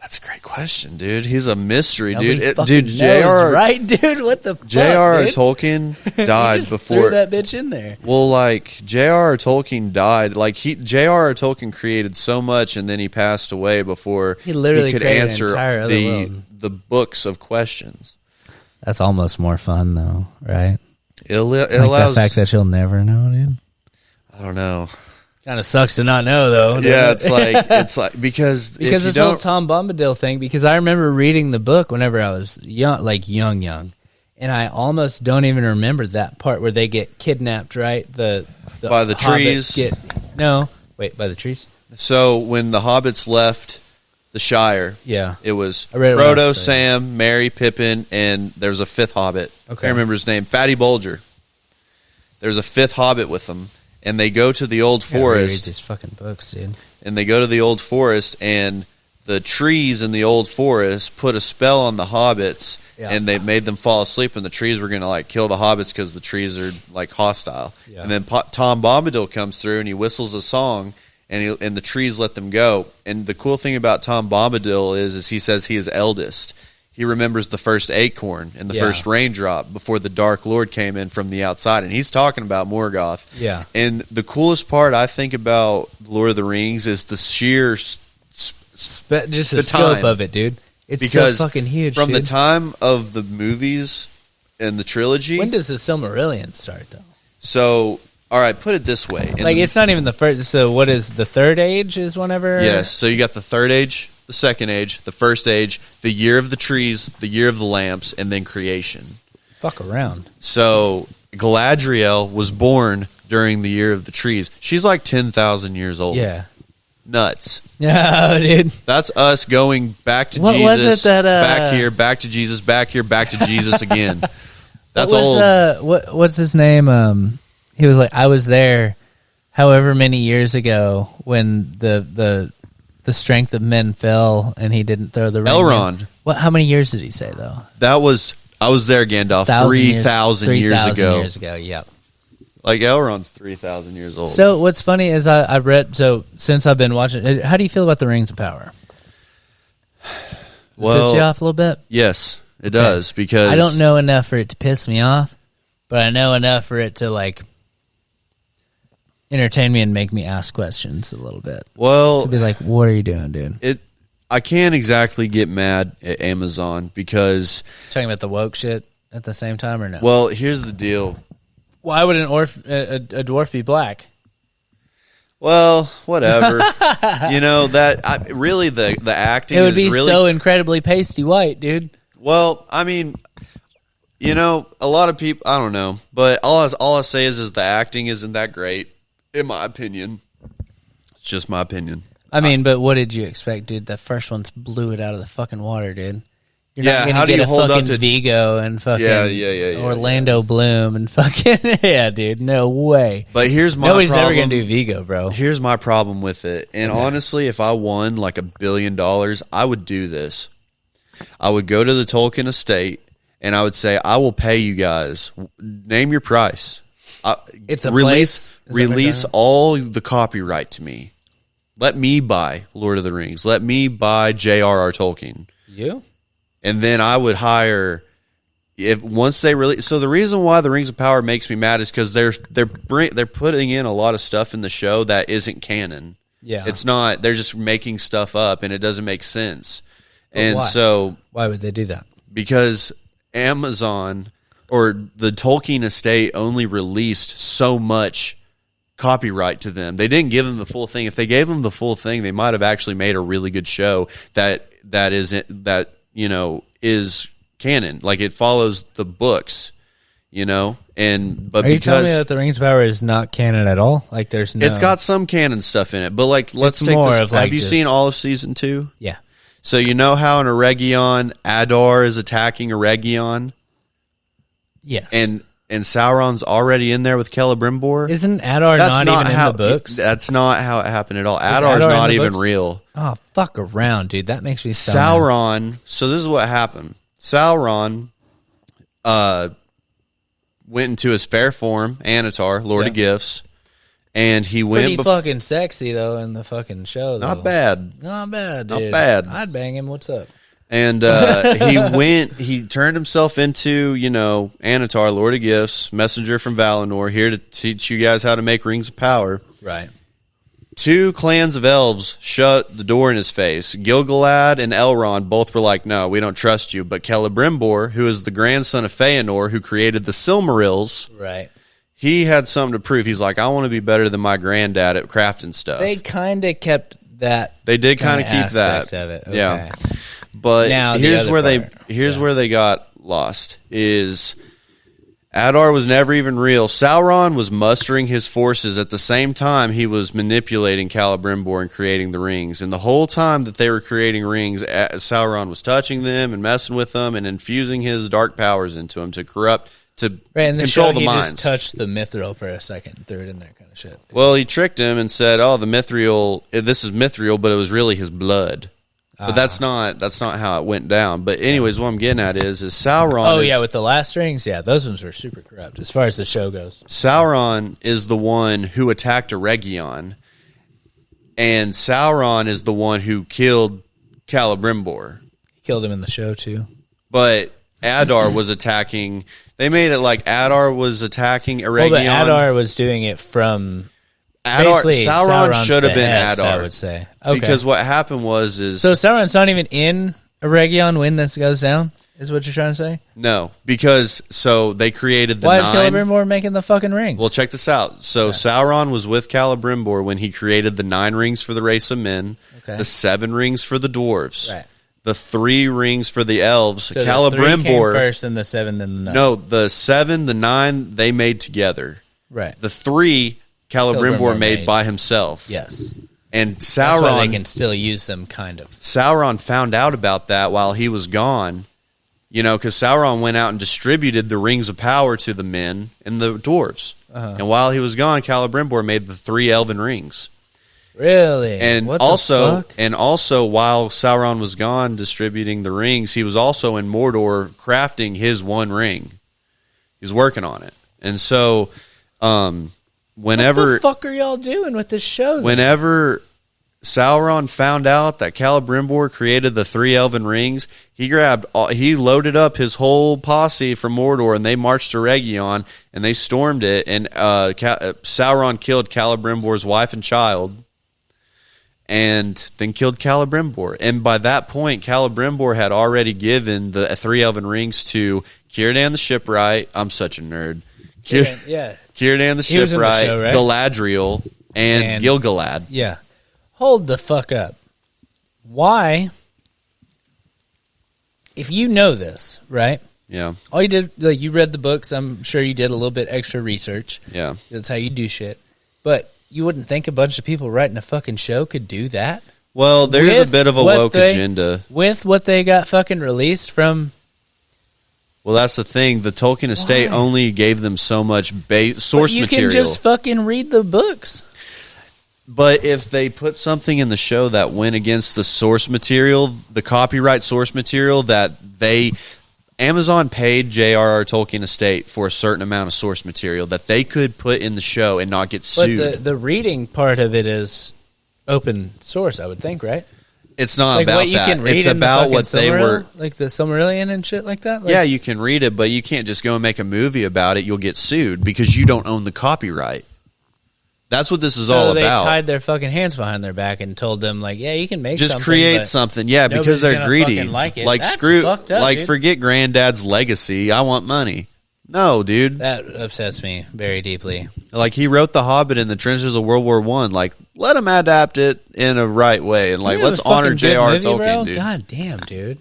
That's a great question, dude. He's a mystery, Nobody dude. J.R. Right, dude? What the fuck, J.R.R. dude? Tolkien died before. Threw that bitch in there. Well, like, J.R.R. Tolkien died. Like, J.R.R. Tolkien created so much, and then he passed away before he literally could answer the books of questions. That's almost more fun, though, right? It like allows the fact that you'll never know, dude. I don't know. Kind of sucks to not know, though. Yeah, it's like because this whole Tom Bombadil thing. Because I remember reading the book whenever I was young, and I almost don't even remember that part where they get kidnapped. Right, by the trees. By the trees. So when the hobbits left the Shire, it was Frodo, Sam, Merry, Pippin, and there was a fifth hobbit. Okay. I can't remember his name. Fatty Bulger. There's a fifth hobbit with them. And they go to the old forest. Read these fucking books, dude. And they go to the old forest, and the trees in the old forest put a spell on the hobbits, and they made them fall asleep. And the trees were going to like kill the hobbits because the trees are like hostile. Yeah. And then Tom Bombadil comes through, and he whistles a song, and the trees let them go. And the cool thing about Tom Bombadil is he says he is eldest. He remembers the first acorn and the first raindrop before the Dark Lord came in from the outside. And he's talking about Morgoth. Yeah. And the coolest part I think about Lord of the Rings is the sheer the scope of it, dude. It's because so fucking huge, from the time of the movies and the trilogy. When does the Silmarillion start, though? So, all right, put it this way. It's not even the first. So what is the third age is whenever? Yes. So you got the third age, the second age, the first age, the year of the trees, the year of the lamps, and then creation. Fuck around. So Galadriel was born during the year of the trees. She's like 10,000 years old. Yeah. nuts. No, dude. That's us going back to What Jesus, was it that, back here, back to Jesus, back here, back to Jesus again. That's old. What's his name? He was like, I was there however many years ago when the strength of men fell and he didn't throw the ring. Elrond. What? How many years did he say though? I was there, Gandalf, 3,000 years ago. 3,000 years ago, yep. Like Elrond's 3,000 years old. So what's funny is I read, so since I've been watching, how do you feel about the Rings of Power? Piss you off a little bit? Yes, it does, because I don't know enough for it to piss me off, but I know enough for it to like entertain me and make me ask questions a little bit. Well, to be like, what are you doing, dude? I can't exactly get mad at Amazon because Talking about the woke shit at the same time or no? well, here's the deal. Why would a dwarf be black? Well, whatever. Really the acting It would be is really so incredibly pasty white, dude. well. I mean, a lot of people. I don't know, but all I say is the acting isn't that great, in my opinion. It's just my opinion. I mean, but what did you expect, dude? The first ones blew it out of the fucking water, dude. You're Yeah, not gonna how do get you a hold up fucking to- Vigo and fucking Yeah, Orlando Bloom and fucking yeah, dude. No way. But here's my Nobody's problem. ever gonna do Vigo, bro. Here's my problem with it. And honestly, if I won like $1 billion, I would do this. I would go to the Tolkien estate and I would say, I will pay you guys. Name your price. It's a release place? Is that what you're release talking all the copyright to me. Let me buy Lord of the Rings. Let me buy J.R.R. Tolkien. You? And then I would hire once they release. So the reason why the Rings of Power makes me mad is because they're putting in a lot of stuff in the show that isn't canon. Yeah. It's not. They're just making stuff up, and it doesn't make sense. But why? So Why would they do that? because Amazon or the Tolkien estate only released so much copyright to them. They didn't give them the full thing. If they gave them the full thing, they might have actually made a really good show that is canon. Like it follows the books, but Are you telling me that the Rings of Power is not canon at all? Like there's no. it's got some canon stuff in it. But like, let's It's take more this. of, like, Have you just- seen all of season 2? Yeah. So you know how in Eregion, Adar is attacking Eregion, Yes. and Sauron's already in there with Celebrimbor. Isn't Adar not even in the books? That's not how it happened at all. Adar's Adar in not the even books? real. Oh, fuck around, dude. That makes me so mad. Sauron. So this is what happened. Sauron went into his fair form, Anatar, Lord of Gifts, and he Pretty went. fucking sexy though in the fucking show. Though. Not bad. Not bad, Not dude. bad. I'd bang him. What's up? And he turned himself into, Anatar, Lord of Gifts, messenger from Valinor, here to teach you guys how to make rings of power. Right. 2 clans of elves shut the door in his face. Gil-galad and Elrond both were like, no, we don't trust you. But Celebrimbor, who is the grandson of Feanor, who created the Silmarils, Right. he had something to prove. He's like, I want to be better than my granddad at crafting stuff. They kind of kept that. They did kind of kinda keep that. aspect of it. Okay. Yeah. But Now, the here's other where part. where they got lost is Adar was never even real. Sauron was mustering his forces at the same time he was manipulating Celebrimbor and creating the rings. And the whole time that they were creating rings, Sauron was touching them and messing with them and infusing his dark powers into them to corrupt, to Right, in the control show, the he minds. just touched the mithril for a second and threw it in there kind of shit. Well, he tricked him and said, "Oh, the mithril. This is mithril, but it was really his blood." But that's not how it went down. But anyways, what I'm getting at is Sauron. Oh, is, yeah, with the last rings? Yeah, those ones were super corrupt as far as the show goes. Sauron is the one who attacked Eregion, and Sauron is the one who killed Celebrimbor. He killed him in the show, too. But Adar was attacking. They made it like Adar was attacking Eregion. Well, but Adar was doing it from... Sauron Sauron's should have been behest, Adar. I would say. Okay. Because what happened was So Sauron's not even in Eregion when this goes down, is what you're trying to say? no, because so they created the Why nine. is Celebrimbor making the fucking rings? Well, check this out. So Sauron was with Celebrimbor when he created the 9 rings for the race of men, Okay. the 7 rings for the dwarves, Right. the 3 rings for the elves. So the 3 came Celebrimbor, first and the 7 then the 9. no, the 7, the 9 they made together. Right. The 3 Celebrimbor Celebrimbor made made. by himself. Yes. And That's why Sauron, they can still use them, kind of. Sauron found out about that while he was gone. You know, because Sauron went out and distributed the rings of power to the men and the dwarves. And while he was gone, Celebrimbor made the 3 elven rings. Really? And What also, the fuck? while Sauron was gone distributing the rings, he was also in Mordor crafting his one ring. He was working on it. And so, whenever What the fuck are y'all doing with this show? then? whenever Sauron found out that Celebrimbor created the 3 elven rings, he loaded up his whole posse from Mordor, and they marched to Region, and they stormed it, and Sauron killed Celebrimbor's wife and child, and then killed Celebrimbor. And by that point, Celebrimbor had already given the 3 elven rings to Círdan the Shipwright. I'm such a nerd. Yeah. Círdan the He was in the Shipwright, show, right? Galadriel, and Gil-galad. Yeah. Hold the fuck up. Why? If you know this, right? Yeah, All you did, like, you read the books. I'm sure you did a little bit extra research. yeah. That's how you do shit. But you wouldn't think a bunch of people writing a fucking show could do that? Well, there's With a bit of a what woke agenda. With what they got fucking released from... Well, that's the thing. The Tolkien estate only gave them so much source you material. can just fucking read the books. But if they put something in the show that went against the source material, the copyright source material that Amazon paid J.R.R. Tolkien estate for a certain amount of source material that they could put in the show and not get sued. But the reading part of it is open source, I would think, right? It's not Like about what you that. can read It's in the about fucking what they were. like the Silmarillion and shit like that. Like, Yeah, you can read it, but you can't just go and make a movie about it. You'll get sued because you don't own the copyright. That's what this is all they about. tied their fucking hands behind their back and told them, like, yeah, you can make Just something, create but something, yeah, because nobody's they're gonna greedy. fucking like it. Like That's screw, fucked up, like dude. forget Granddad's legacy. I want money. No, dude. That upsets me very deeply. Like he wrote The Hobbit in the trenches of World War I. Like let him adapt it in a right way, and like You know, let's it was honor fucking good J.R. movie, Tolkien, bro? dude. God damn, dude.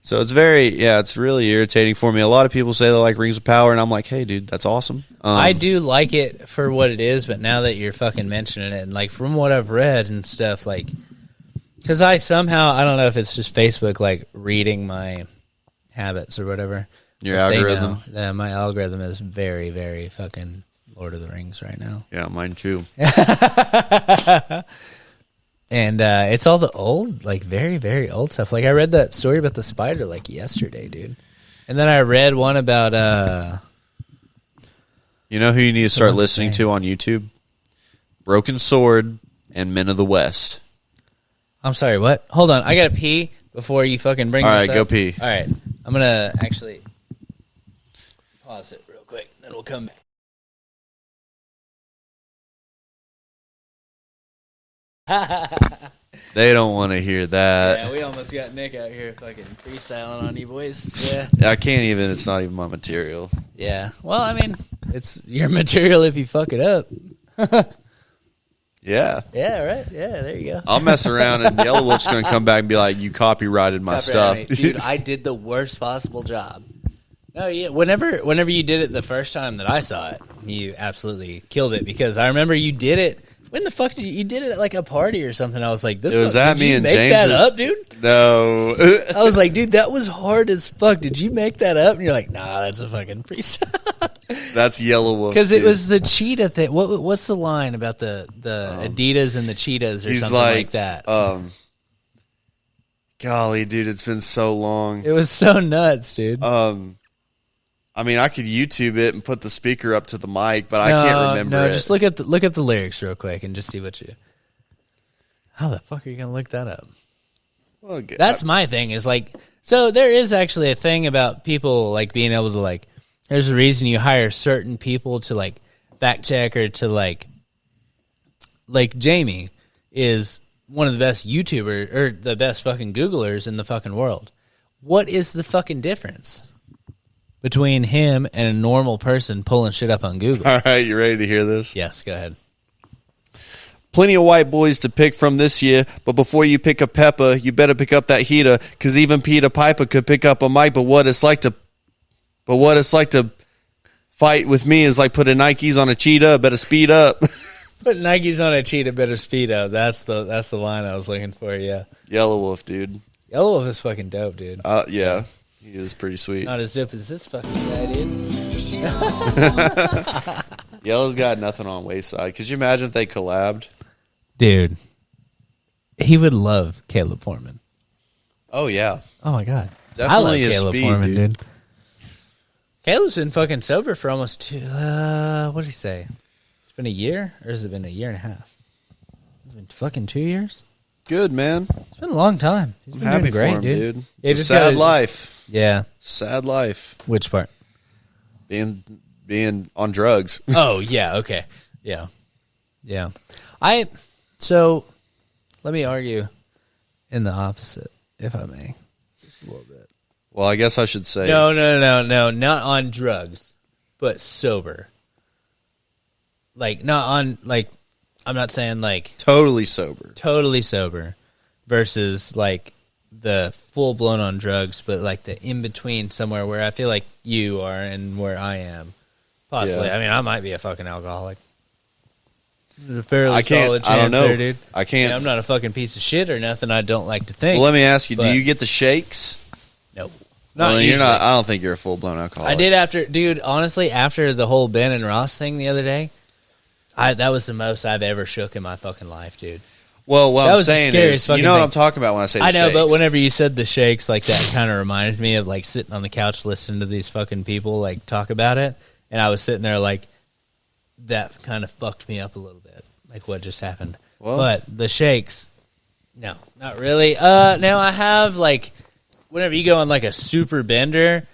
So it's it's really irritating for me. A lot of people say they like Rings of Power, and I'm like, hey, dude, that's awesome. I do like it for what it is, but now that you're fucking mentioning it, and like from what I've read and stuff, like, because I don't know if it's just Facebook, like reading my habits or whatever. Your but they algorithm? know that my algorithm is very, very fucking Lord of the Rings right now. Yeah, mine too. And it's all the old, like very, very old stuff. Like I read that story about the spider like yesterday, dude. And then I read one about You know who you need to start Someone's listening saying. to on YouTube? Broken Sword and Men of the West. I'm sorry, what? Hold on, I gotta pee before you fucking bring All this right, go up. pee. All right, I'm gonna actually pause it real quick, then we'll come back. They don't want to hear that. Yeah, we almost got Nick out here fucking freestyling on you boys. Yeah. I can't even. It's not even my material. Yeah. Well, I mean, it's your material if you fuck it up. Yeah. Yeah, right? Yeah, there you go. I'll mess around and Yellow Wolf's going to come back and be like, you copyrighted my stuff. Dude, I did the worst possible job. No, yeah. Whenever you did it the first time that I saw it, you absolutely killed it because I remember you did it. When the fuck did you did it at like a party or something? I was like, this It was fuck, at did me you and make James that and- up, dude? No. I was like, dude, that was hard as fuck. Did you make that up? And you're like, nah, that's a fucking freestyle. That's Yellow Wolf. Because it dude. was the cheetah thing. What's the line about the Adidas and the cheetahs or He's something like that? Golly, dude, it's been so long. It was so nuts, dude. I mean, I could YouTube it and put the speaker up to the mic, but I can't remember No, it. just look up the lyrics real quick and just see what you. How the fuck are you gonna look that up? Well, good. That's my thing. Is like, so there is actually a thing about people like being able to like. There's a reason you hire certain people to like fact check or to like Jamie is one of the best YouTubers or the best fucking Googlers in the fucking world. What is the fucking difference between him and a normal person pulling shit up on Google? All right, you ready to hear this? Yes, go ahead. Plenty of white boys to pick from this year, but before you pick a Peppa, you better pick up that heater, because even Peter Piper could pick up a mic, but what it's like to fight with me is like putting Nikes on a cheetah, better speed up. Put Nikes on a cheetah, better speedo. That's the line I was looking for. Yeah, Yellow Wolf, dude. Yellow Wolf is fucking dope, dude. Yeah, he is pretty sweet. Not as dope as this fucking guy, dude. Yellow's got nothing on Wayside. Could you imagine if they collabed? Dude, he would love Caleb Foreman. Oh yeah, Oh my god, Definitely I love his Caleb speed, Foreman, dude. Caleb's been fucking sober for almost what did he say? It's been a year, or has it been a year and a half? It's been fucking 2 years. good man. It's been a long time. He's I'm been happy doing great, for him, dude. Yeah, It's a just sad gotta- life. Yeah. Sad life. Which part? Being on drugs. Oh yeah. Okay. Yeah. Yeah. So let me argue in the opposite, if I may, just a little bit. Well, I guess I should say No, not on drugs, but sober. Like not on like I'm not saying like totally sober. totally sober versus like the full blown on drugs, but like the in between somewhere where I feel like you are and where I am. Possibly. Yeah. I mean, I might be a fucking alcoholic. There's a fairly I can't. solid chance I don't know, there, dude. I can't. I'm not a fucking piece of shit or nothing. I don't like to think. Well, let me ask you: do but- you get the shakes? No. Not Well, you're usually. not. I don't think you're a full blown alcoholic. I did after, dude. Honestly, after the whole Ben and Ross thing the other day, that was the most I've ever shook in my fucking life, dude. Well, what That I'm was the saying scariest is, you fucking know what thing. I'm talking about when I say. I know, but shakes. whenever you said the shakes, like that kind of reminded me of like sitting on the couch listening to these fucking people like talk about it, and I was sitting there like that kind of fucked me up a little bit, like what just happened. Well- but the shakes, no, not really. Now I have like whenever you go on like a super bender,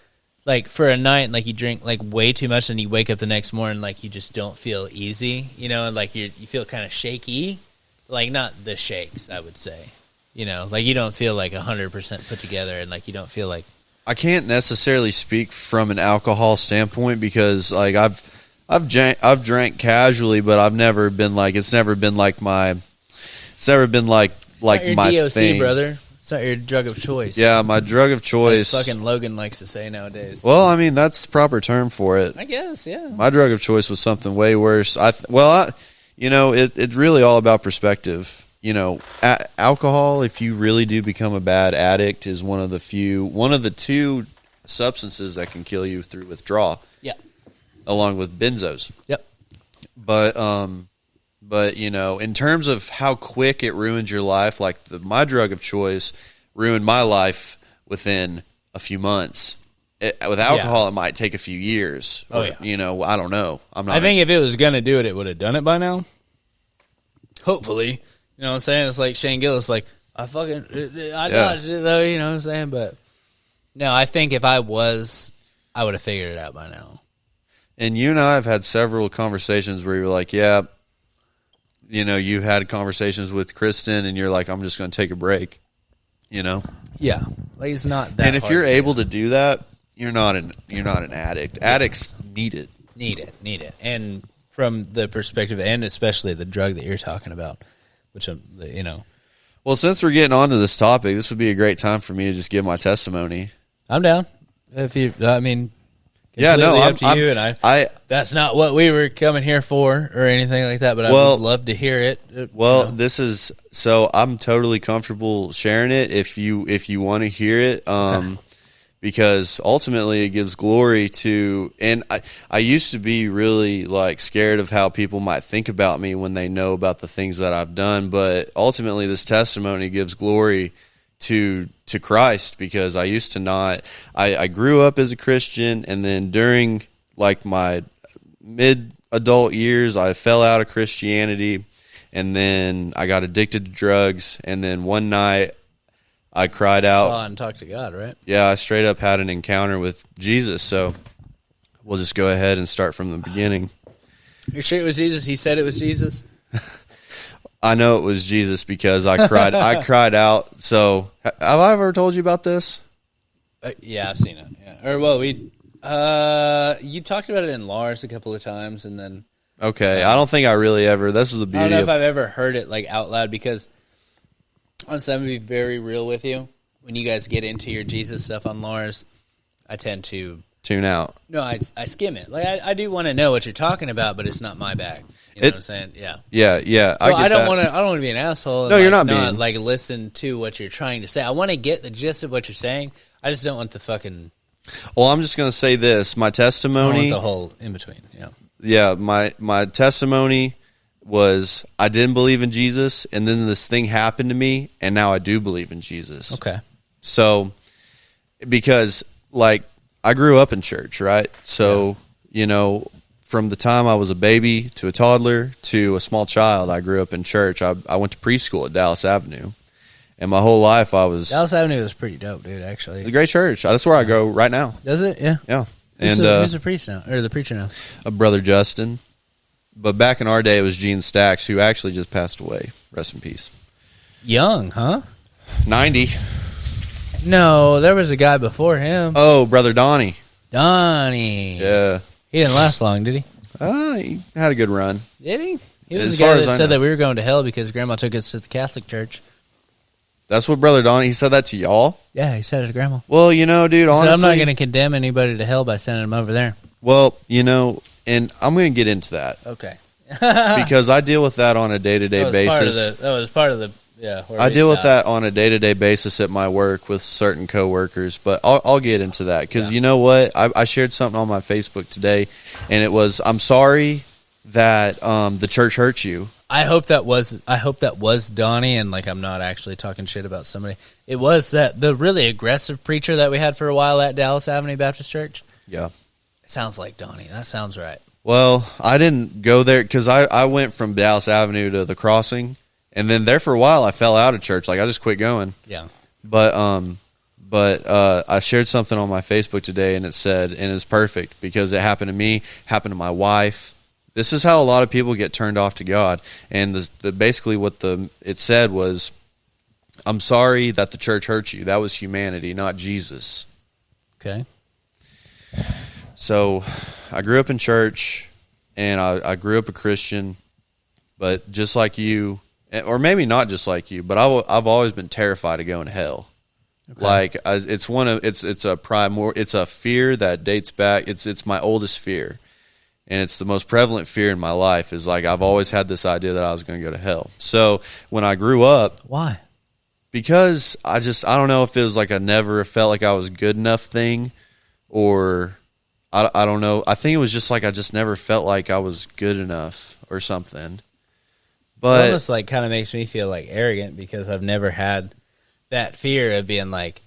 like for a night, like you drink like way too much, and you wake up the next morning like you just don't feel easy, you know, and like you feel kind of shaky, like not the shakes, I would say, you know, like you don't feel like 100% put together, and like you don't feel like I can't necessarily speak from an alcohol standpoint because like I've drank casually, but I've never been like it's never been like my not your my DOC, thing, brother. It's not your drug of choice. Yeah, my drug of as choice. fucking Logan likes to say nowadays. Well, I mean that's the proper term for it. I guess, yeah. My drug of choice was something way worse. It's really all about perspective. You know, alcohol, if you really do become a bad addict, is one of the two substances that can kill you through withdrawal, Yeah. along with benzos. Yep. But you know, in terms of how quick it ruins your life, like my drug of choice ruined my life within a few months. With alcohol, it might take a few years. Oh, yeah. You know, I don't know. I think if it was gonna do it, it would have done it by now. Hopefully, you know what I'm saying. It's like Shane Gillis, like I dodged it though. You know what I'm saying? But no, I think if I would have figured it out by now. And you and I have had several conversations where you're like, yeah, you know, you had conversations with Kristen, and you're like, I'm just going to take a break. You know, Yeah, like it's not that. and if hard you're to able to do that, you're not an addict. Addicts need it. need it, and from the perspective, and especially the drug that you're talking about, which you know, Well, since we're getting onto this topic, this would be a great time for me to just give my testimony. I'm down. If you, I mean, Yeah, no, completely up to you, and I that's not what we were coming here for or anything like that. But I Well- would love to hear it. well, you know. this is so I'm totally comfortable sharing it if you want to hear it. Because ultimately it gives glory to, and I used to be really like scared of how people might think about me when they know about the things that I've done, but ultimately this testimony gives glory to Christ, because I used to not, I grew up as a Christian, and then during like my mid adult years I fell out of Christianity, and then I got addicted to drugs, and then one night I cried out. Go on and talk to God, right? Yeah, I straight up had an encounter with Jesus. So we'll just go ahead and start from the beginning. You're sure it was Jesus? He said it was Jesus? I know it was Jesus because I cried. I cried out. So have I ever told you about this? Yeah, I've seen it. Yeah. Or, well, you talked about it in Lars a couple of times, and then Okay, I don't think I really ever. This is the I don't beauty know of. if I've ever heard it like out loud, because honestly, I'm going to be very real with you. When you guys get into your Jesus stuff on Lars, I tend to tune out. No, I skim it. Like I do want to know what you're talking about, but it's not my bag. You know what I'm saying? Yeah. Yeah. So I don't that. want to. I don't want to be an asshole. And No, you're not not being. like listen to what you're trying to say. I want to get the gist of what you're saying. I just don't want the fucking. Well, I'm just going to say this. My I don't testimony. want the whole in between. Yeah. Yeah, my testimony was I didn't believe in Jesus, and then this thing happened to me, and now I do believe in Jesus. Okay. So, because like I grew up in church, right? So, you know, from the time I was a baby to a toddler to a small child, I grew up in church. I went to preschool at Dallas Avenue, and my whole life I was Dallas Avenue was pretty dope, dude. Actually, a great church. That's where I go right now. does it? Yeah. Yeah, Who's and who's the priest now, or the preacher now? a brother Justin. But back in our day, it was Gene Stacks, who actually just passed away. Rest in peace. Young, huh? 90. No, there was a guy before him, Oh, brother Donnie. Donnie. Yeah. He didn't last long, did he? He had a good run. Did he? He was As the guy far as that I said know. that we were going to hell because Grandma took us to the Catholic Church. That's what brother Donnie, he said that to y'all? Yeah, he said it to Grandma. Well, you know, dude, So honestly. I'm not going to condemn anybody to hell by sending them over there. Well, you know, and I'm going to get into that Okay. because I deal with that on a day-to-day basis. That was part of the where I we deal with stopped. that on a day-to-day basis at my work with certain coworkers, but I'll get into that because you know what? I shared something on my Facebook today, and it was, I'm sorry that the church hurt you. I hope that was Donnie, and like I'm not actually talking shit about somebody. It was that the really aggressive preacher that we had for a while at Dallas Avenue Baptist Church. Yeah. It sounds like Donnie. That sounds right. Well, I didn't go there because I went from Dallas Avenue to the Crossing, and then there for a while I fell out of church. Like I just quit going. Yeah. But I shared something on my Facebook today, and it said, and it's perfect because it happened to me, happened to my wife. This is how a lot of people get turned off to God. And basically what it said was, I'm sorry that the church hurt you. That was humanity, not Jesus. Okay. So I grew up in church, and I grew up a Christian, but just like you, or maybe not just like you, but I've always been terrified of going to hell. Okay. Like it's a fear that dates back. It's my oldest fear. And it's the most prevalent fear in my life is like I've always had this idea that I was going to go to hell. So when I grew up, why? Because I don't know if it was like I never felt like I was good enough thing, or I don't know. I think it was just like I just never felt like I was good enough or something. But It almost like kind of makes me feel like arrogant because I've never had that fear of being like.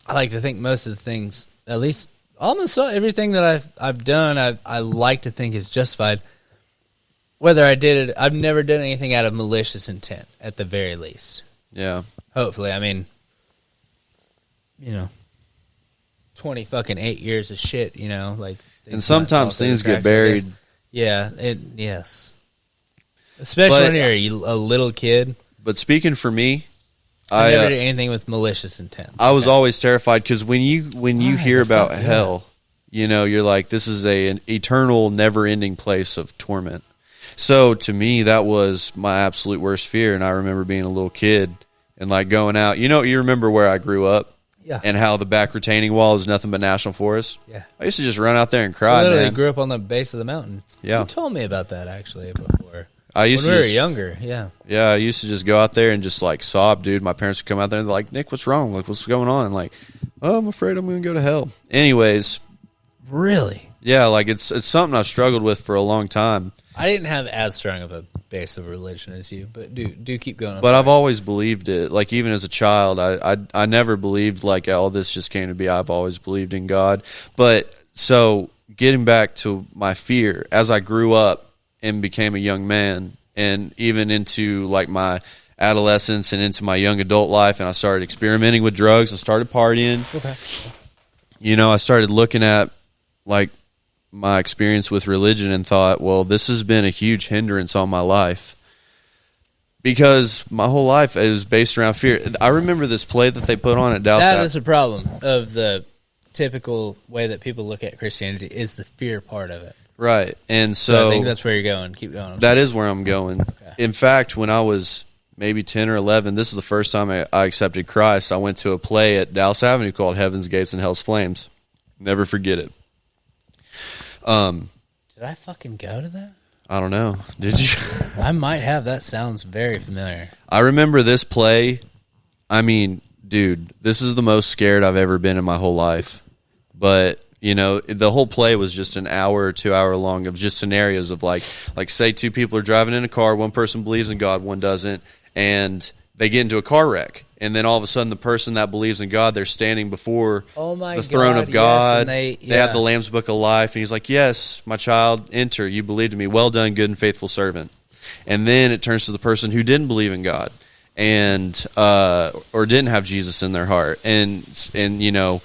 I like to think most of the things, at least. Almost everything that I've done, I like to think is justified. Whether I did it, I've never done anything out of malicious intent, at the very least. yeah, Hopefully, I mean, 20 fucking 8 years of shit, like. and sometimes things get buried. Yeah, yes. Especially when you're a little kid. But speaking for me, I never did anything with malicious intent. I was always terrified because when you hear about hell, you're like, this is an eternal, never-ending place of torment. So to me, that was my absolute worst fear. And I remember being a little kid and like going out. You remember where I grew up, and how the back retaining wall is nothing but national forest. Yeah, I used to just run out there and cry. I literally man. grew up on the base of the mountain. Yeah, You told me about that actually before. I used when to we were younger. Yeah. Yeah, I used to just go out there and just like sob, dude. My parents would come out there and they're like, Nick, what's wrong? Like, what's going on? Like, oh, I'm afraid I'm going to go to hell. Anyways. Really? Yeah, like it's something I've struggled with for a long time. I didn't have as strong of a base of religion as you, but do keep going. But I've always believed it. Like even as a child, I never believed like all this just came to be. I've always believed in God. But so getting back to my fear, as I grew up and became a young man, and even into like my adolescence and into my young adult life, and I started experimenting with drugs. I started partying. Okay. I started looking at like my experience with religion and thought, well, this has been a huge hindrance on my life because my whole life is based around fear. I remember this play that they put on at Dallas. That is a problem of the typical way that people look at Christianity is the fear part of it. Right. And so I think that's where you're going. Keep going. That is where I'm going. Okay. In fact, when I was maybe 10 or 11, this is the first time I accepted Christ. I went to a play at Dallas Avenue called Heaven's Gates and Hell's Flames. Never forget it. Did I fucking go to that? I don't know. Did you? I might have. That sounds very familiar. I remember this play. I mean, dude, this is the most scared I've ever been in my whole life. But, you know, the whole play was just an hour or 2 hour long of just scenarios of like say two people are driving in a car, one person believes in God, one doesn't, and they get into a car wreck. And then all of a sudden the person that believes in God, they're standing before the throne of God. Yes, they have the Lamb's Book of Life. And he's like, yes, my child, enter. You believed in me. Well done, good and faithful servant. And then it turns to the person who didn't believe in God and or didn't have Jesus in their heart. And you know,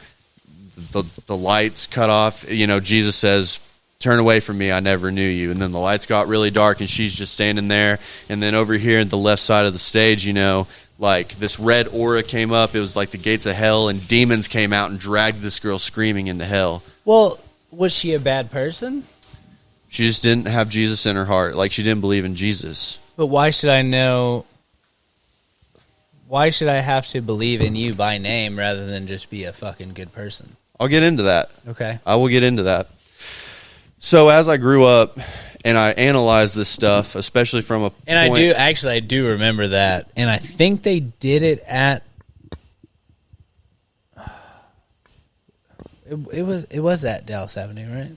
the lights cut off. You know, Jesus says, turn away from me, I never knew you. And then the lights got really dark and she's just standing there. And then over here at the left side of the stage, you know, like this red aura came up. It was like the gates of hell, and demons came out and dragged this girl screaming into hell. Well, was she a bad person? She just didn't have Jesus in her heart. Like, she didn't believe in Jesus. But why should I know? Why should I have to believe in you by name rather than just be a fucking good person? I'll get into that. Okay. I will get into that. So as I grew up and I analyzed this stuff, especially from a And I do remember that. And I think they did it at it was at Dallas Avenue, right?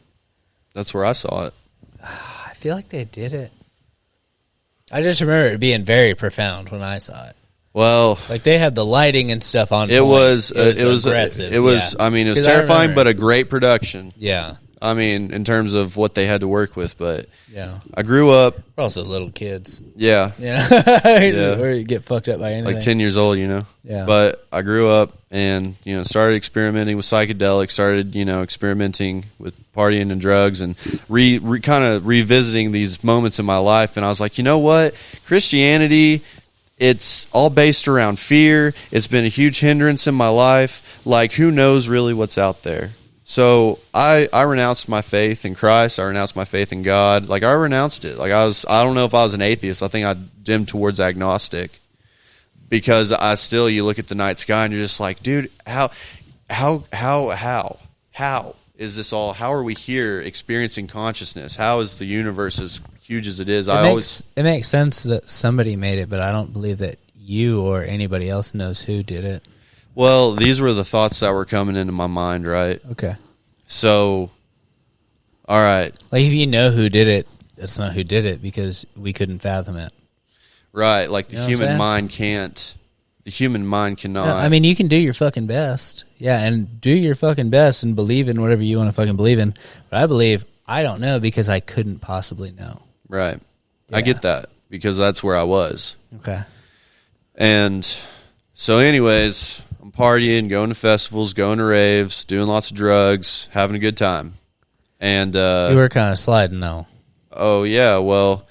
That's where I saw it. I feel like they did it. I just remember it being very profound when I saw it. Well, Like they had the lighting and stuff on. it was aggressive. it was yeah. I mean, it was 'Cause I terrifying, remember- but a great production. Yeah, I mean, in terms of what they had to work with, but yeah. I grew up, We're also little kids. yeah, Yeah, or you get fucked up by anything. like 10 years old, you know. Yeah. But I grew up and, you know, started experimenting with psychedelics, started, you know, experimenting with partying and drugs and kind of revisiting these moments in my life. And I was like, you know what? Christianity, it's all based around fear. It's been a huge hindrance in my life. Like, who knows really what's out there? So I renounced my faith in Christ. I renounced my faith in God. Like, I renounced it. Like, I don't know if I was an atheist. I think I dimmed towards agnostic. Because you look at the night sky and you're just like, dude, how is this all? How are we here experiencing consciousness? How is the universe as huge as it is? It makes sense that somebody made it, but I don't believe that you or anybody else knows who did it. Well, these were the thoughts that were coming into my mind, right? Okay. So, all right. Like if you know who did it, that's not who did it because we couldn't fathom it. Right, like the You know what I'm human saying? mind can't. The human mind cannot. I mean, you can do your fucking best. Yeah, and do your fucking best and believe in whatever you want to fucking believe in. But I don't know because I couldn't possibly know. Right. I Yeah. get that because that's where I was. Okay. And so anyways, I'm partying, going to festivals, going to raves, doing lots of drugs, having a good time. And You were kind of sliding though. oh yeah, well,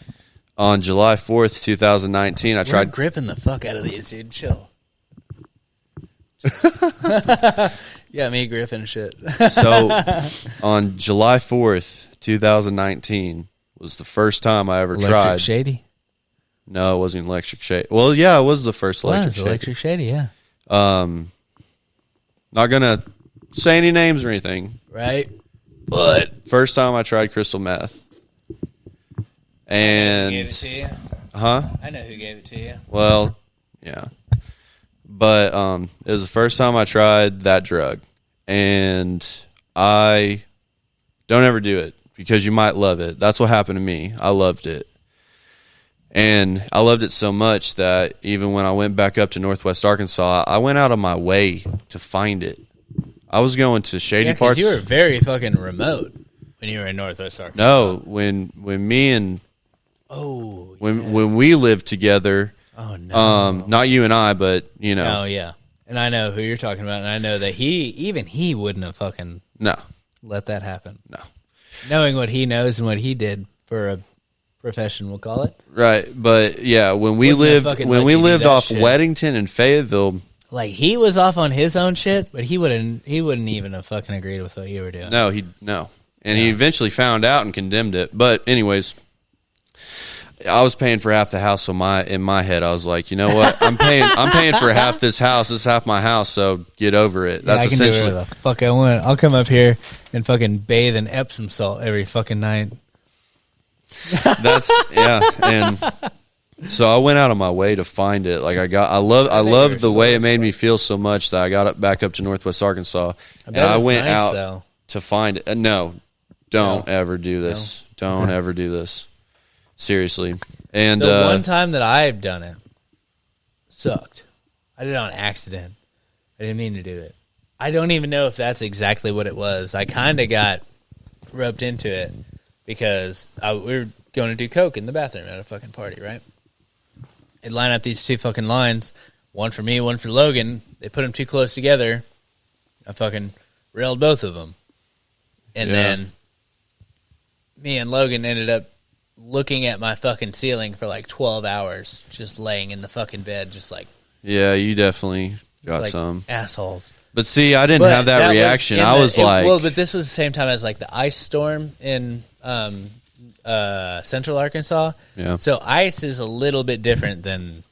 on July 4th, 2019, I We're tried gripping the fuck out of these, dude. Chill. Yeah, me gripping shit. So on July 4th, 2019 was the first time I ever Electric tried. Shady. No, it wasn't Electric Shady. Well, yeah, it was the first Electric Shady. Electric Shady, yeah. Not gonna say any names or anything. Right. But First time I tried crystal meth. who gave it And to you? huh? I know who gave it to you. Well, yeah. But it was the first time I tried that drug. And I don't ever do it because you might love it. That's what happened to me. I loved it. And I loved it so much that even when I went back up to Northwest Arkansas, I went out of my way to find it. I was going to shady Yeah, parts. because you were very fucking remote when you were in Northwest Arkansas. No, when me and Oh. when we lived together, Oh no. not you and I, but you know, Oh yeah. And I know who you're talking about, and I know that he wouldn't have fucking no, let that happen. no, Knowing what he knows and what he did for a profession, we'll call it. right. But yeah, when we Wouldn't have lived fucking let you do that off shit. Weddington and Fayetteville, Like he was off on his own shit, but he wouldn't even have fucking agreed with what you were doing. no, and he eventually found out and condemned it. But anyways, I was paying for half the house, so in my head I was like, you know what? I'm paying for half this house. This is half my house, so get over it. That's I can essentially do whatever the fuck I want. I'll come up here and fucking bathe in Epsom salt every fucking night. that's yeah. And so I went out of my way to find it. Like I loved the way it made me feel so much that I got back up to Northwest Arkansas, and I went out to find it. No, don't ever do this. Don't ever do this. Seriously. And the one time that I've done it sucked. I did it on accident. I didn't mean to do it. I don't even know if that's exactly what it was. I kind of got roped into it because we were going to do coke in the bathroom at a fucking party, right? They'd line up these two fucking lines, one for me, one for Logan. They put them too close together. I fucking railed both of them. And then me and Logan ended up looking at my fucking ceiling for like 12 hours, just laying in the fucking bed, just like... Yeah, you definitely got like some. assholes. But see, I didn't have that reaction. I was like... Well, but this was the same time as like the ice storm in Central Arkansas. Yeah. So ice is a little bit different than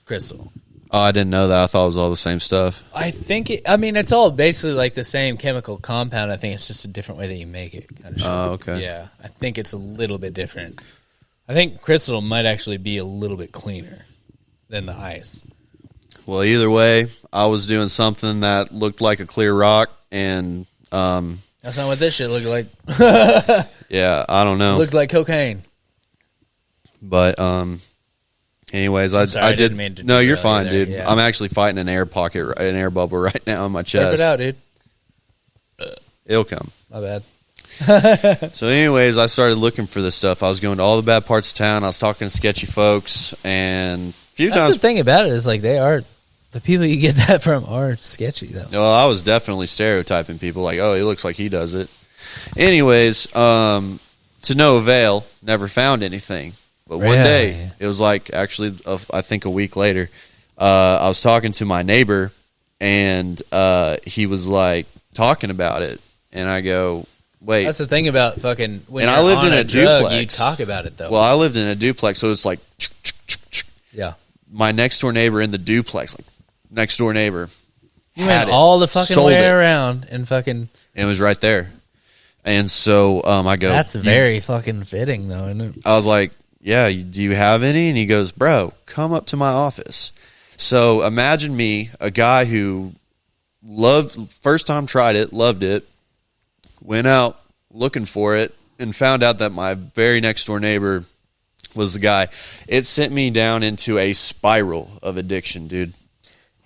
crystal. Oh, I didn't know that. I thought it was all the same stuff. I think it's all basically like the same chemical compound. I think it's just a different way that you make it. Kind of shit. Oh, okay. Yeah, I think it's a little bit different. I think crystal might actually be a little bit cleaner than the ice. Well, either way, I was doing something that looked like a clear rock, and that's not what this shit looked like. yeah, I don't know. It looked like cocaine. But anyways, I sorry, did. Didn't mean to No, do you're that fine, either. dude. Yeah. I'm actually fighting an air bubble right now in my chest. Rip it out, dude. It'll come. My bad. So anyways, I started looking for this stuff. I was going to all the bad parts of town. I was talking to sketchy folks, and a few That's times... the thing about it is like the people you get that from are sketchy though. Well, I was definitely stereotyping people like, oh, he looks like he does it. Anyways, to no avail, never found anything. But one day, it was like actually, I think a week later, I was talking to my neighbor, and he was like talking about it, and I go, wait. That's the thing about fucking when and you're I lived on in a drug, duplex. you talk about it though. Well, I lived in a duplex, so it's like, yeah. my next door neighbor in the duplex, like next door neighbor, You went all the fucking way around and fucking... It was right there. And so I go... That's very fucking fitting, though, isn't it? I was like, yeah, do you have any? And he goes, bro, come up to my office. So imagine me, a guy who first time tried it, loved it, went out looking for it, and found out that my very next door neighbor was the guy. It sent me down into a spiral of addiction, dude.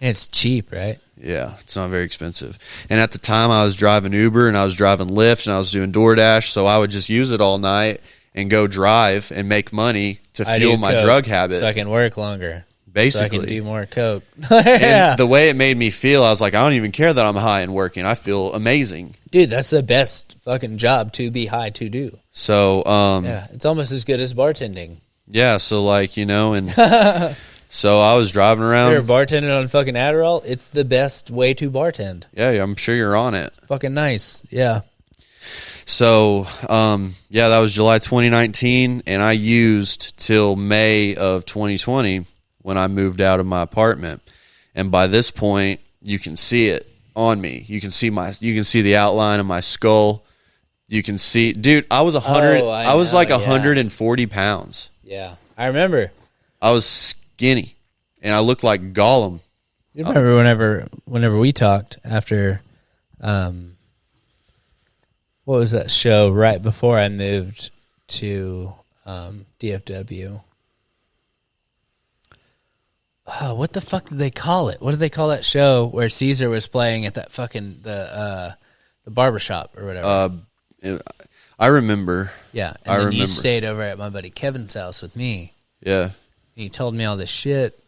And it's cheap, right? Yeah, it's not very expensive. And at the time, I was driving Uber, and I was driving Lyft, and I was doing DoorDash, so I would just use it all night and go drive and make money to fuel my drug habit. So I can work longer. Basically. So I can do more coke. And the way it made me feel, I was like, I don't even care that I'm high and working. I feel amazing. Dude, that's the best fucking job to be high to do. So, yeah, it's almost as good as bartending. Yeah, so like, and... So I was driving around. You're bartending on fucking Adderall. It's the best way to bartend. Yeah, I'm sure you're on it. Fucking nice. Yeah. So, yeah, that was July 2019, and I used till May of 2020 when I moved out of my apartment. And by this point, you can see it on me. You can see the outline of my skull. You can see, dude, I was 100. I was like 140 pounds. Yeah, I remember. I was skinny, and I looked like Gollum. You remember whenever we talked after, what was that show right before I moved to DFW? Oh, what the fuck did they call it? What did they call that show where Caesar was playing at that fucking the barbershop or whatever? I remember. Yeah, and then you stayed over at my buddy Kevin's house with me. Yeah. And he told me all this shit.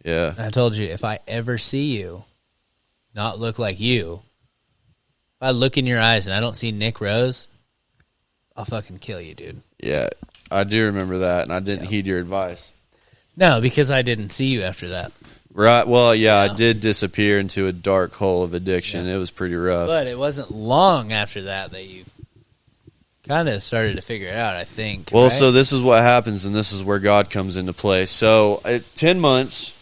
Yeah. And I told you, if I ever see you not look like you, if I look in your eyes and I don't see Nick Rose, I'll fucking kill you, dude. Yeah, I do remember that, and I didn't heed your advice. No, because I didn't see you after that. Right. Well, yeah, I did disappear into a dark hole of addiction. Yeah. It was pretty rough. But it wasn't long after that you kind of started to figure it out, I think. Well, right? so this is what happens, and this is where God comes into play. So, 10 months,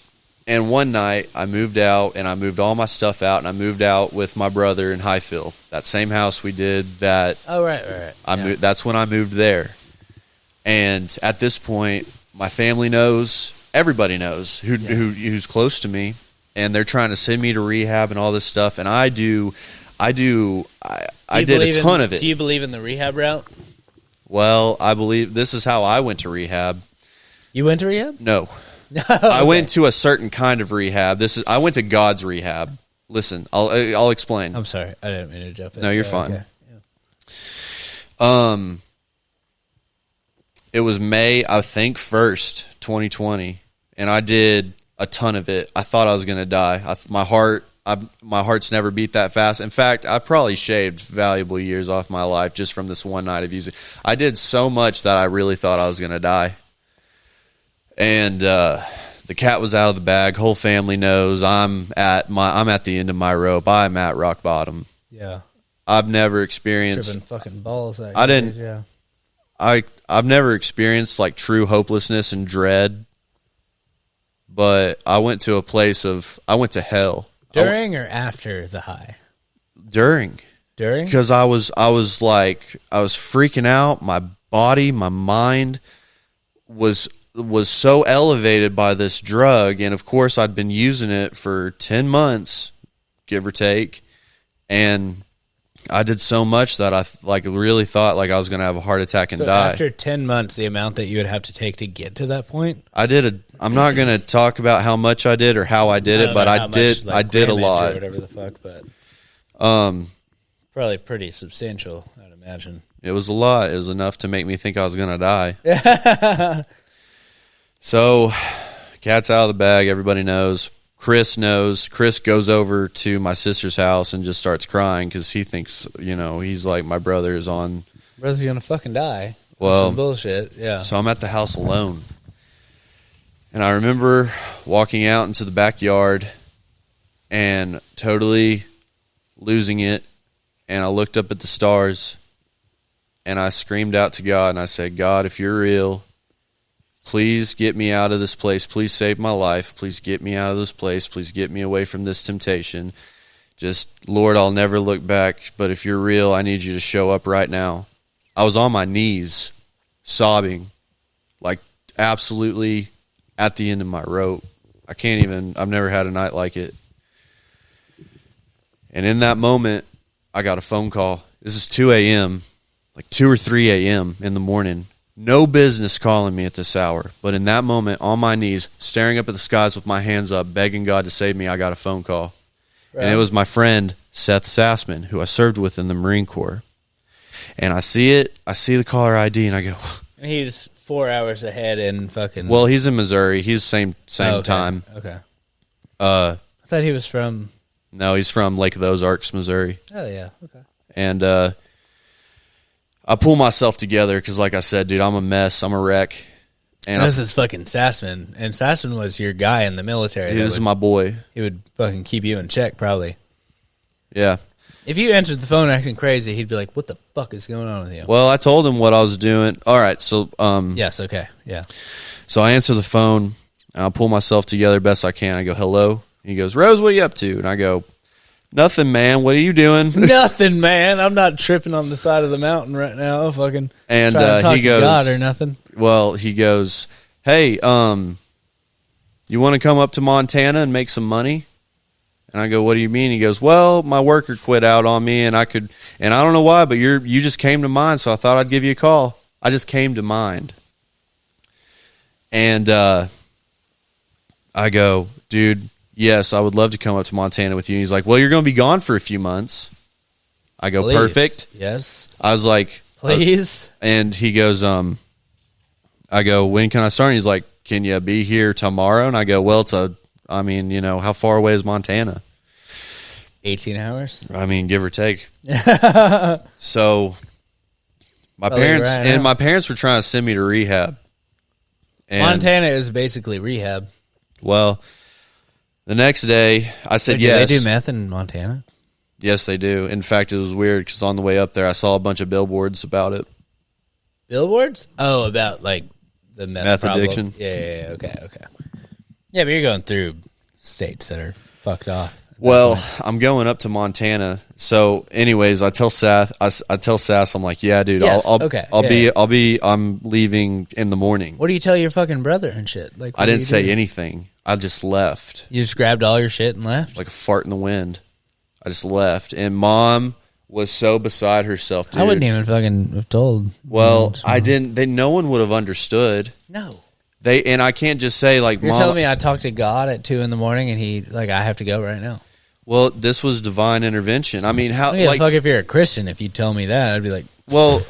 and one night, I moved out, and I moved all my stuff out, and I moved out with my brother in Highfield. That same house we did that. Oh, right. That's when I moved there. And at this point, my family knows, everybody knows who's close to me, and they're trying to send me to rehab and all this stuff, and I did a ton of it. Do you believe in the rehab route? Well, I believe this is how I went to rehab. You went to rehab? No. Okay. I went to a certain kind of rehab. I went to God's rehab. Listen, I'll explain. I'm sorry. I didn't mean to jump in. No, you're fine. Okay. Yeah. It was May, I think, 1st, 2020, and I did a ton of it. I thought I was going to die. My heart's never beat that fast. In fact, I probably shaved valuable years off my life just from this one night of using. I did so much that I really thought I was going to die. And the cat was out of the bag. Whole family knows I'm at the end of my rope. I'm at rock bottom. Yeah. I've never experienced tripping fucking balls. I didn't. Yeah. I've never experienced like true hopelessness and dread, but I went to to hell. During or after the high? During. Because I was freaking out. My body, my mind was so elevated by this drug, and of course I'd been using it for 10 months, give or take, and I did so much that I really thought like I was going to have a heart attack and die. After 10 months, the amount that you would have to take to get to that point? I'm not going to talk about how much I did or how I did it, but I did a lot. Or whatever the fuck, but probably pretty substantial, I'd imagine. It was a lot. It was enough to make me think I was going to die. So, cat's out of the bag. Everybody knows. Chris knows. Chris goes over to my sister's house and just starts crying because he thinks, he's like, my brother is on. Brother's going to fucking die. Well, some bullshit, yeah. So I'm at the house alone. And I remember walking out into the backyard and totally losing it. And I looked up at the stars and I screamed out to God and I said, God, if you're real, please get me out of this place. Please save my life. Please get me out of this place. Please get me away from this temptation. Just, Lord, I'll never look back. But if you're real, I need you to show up right now. I was on my knees, sobbing, like absolutely at the end of my rope. I've never had a night like it. And in that moment, I got a phone call. This is 2 a.m., like 2 or 3 a.m. in the morning. No business calling me at this hour. But in that moment, on my knees, staring up at the skies with my hands up, begging God to save me, I got a phone call. Right. And it was my friend, Seth Sassman, who I served with in the Marine Corps. And I see the caller ID, and I go... He's 4 hours ahead in fucking... Well, he's in Missouri. He's same time. Okay. I thought he was from... No, he's from Lake of the Ozarks, Missouri. Oh, yeah. Okay. And I pull myself together because, like I said, dude, I'm a mess. I'm a wreck. And this is fucking Sassman. And Sassman was your guy in the military. This is my boy. He would fucking keep you in check, probably. Yeah. If you answered the phone acting crazy, he'd be like, what the fuck is going on with you? Well, I told him what I was doing. All right, so... yes, okay, yeah. So I answer the phone, and I'll pull myself together best I can. I go, hello? And he goes, Rose, what are you up to? And I go, nothing, man. What are you doing? Nothing, man. I'm not tripping on the side of the mountain right now. Fucking and trying to talk he goes, to God or nothing. Well, he goes, hey, you want to come up to Montana and make some money? And I go, what do you mean? He goes, well, my worker quit out on me, and I don't know why, but you just came to mind, so I thought I'd give you a call. I just came to mind. And I go, dude, yes, I would love to come up to Montana with you. And he's like, well, you're going to be gone for a few months. I go, please. Perfect. Yes. I was like, please. And he goes, I go, when can I start? And he's like, can you be here tomorrow? And I go, well, how far away is Montana? 18 hours? I mean, give or take. So my parents were trying to send me to rehab. And, Montana is basically rehab. Well, the next day I said yes. Do they do meth in Montana? Yes, they do. In fact, it was weird because on the way up there I saw a bunch of billboards about it. Billboards? Oh, about like the meth problem. addiction. Yeah. Okay. Yeah, but you're going through states that are fucked off. Well, I'm going up to Montana. So, anyways, I tell Sass, I'm like, yeah, dude, Yes, I'm leaving in the morning. What do you tell your fucking brother and shit? Like, I didn't say anything. I just left. You just grabbed all your shit and left? Like a fart in the wind. I just left. And Mom was so beside herself, dude. I wouldn't even fucking have told. Well, I didn't. No one would have understood. No. And I can't just say like, You're Mom. telling me I talked to God at 2 a.m. and he like I have to go right now. Well, this was divine intervention. I mean, how? Yeah, like, fuck if you're a Christian, if you tell me that, I'd be like, well,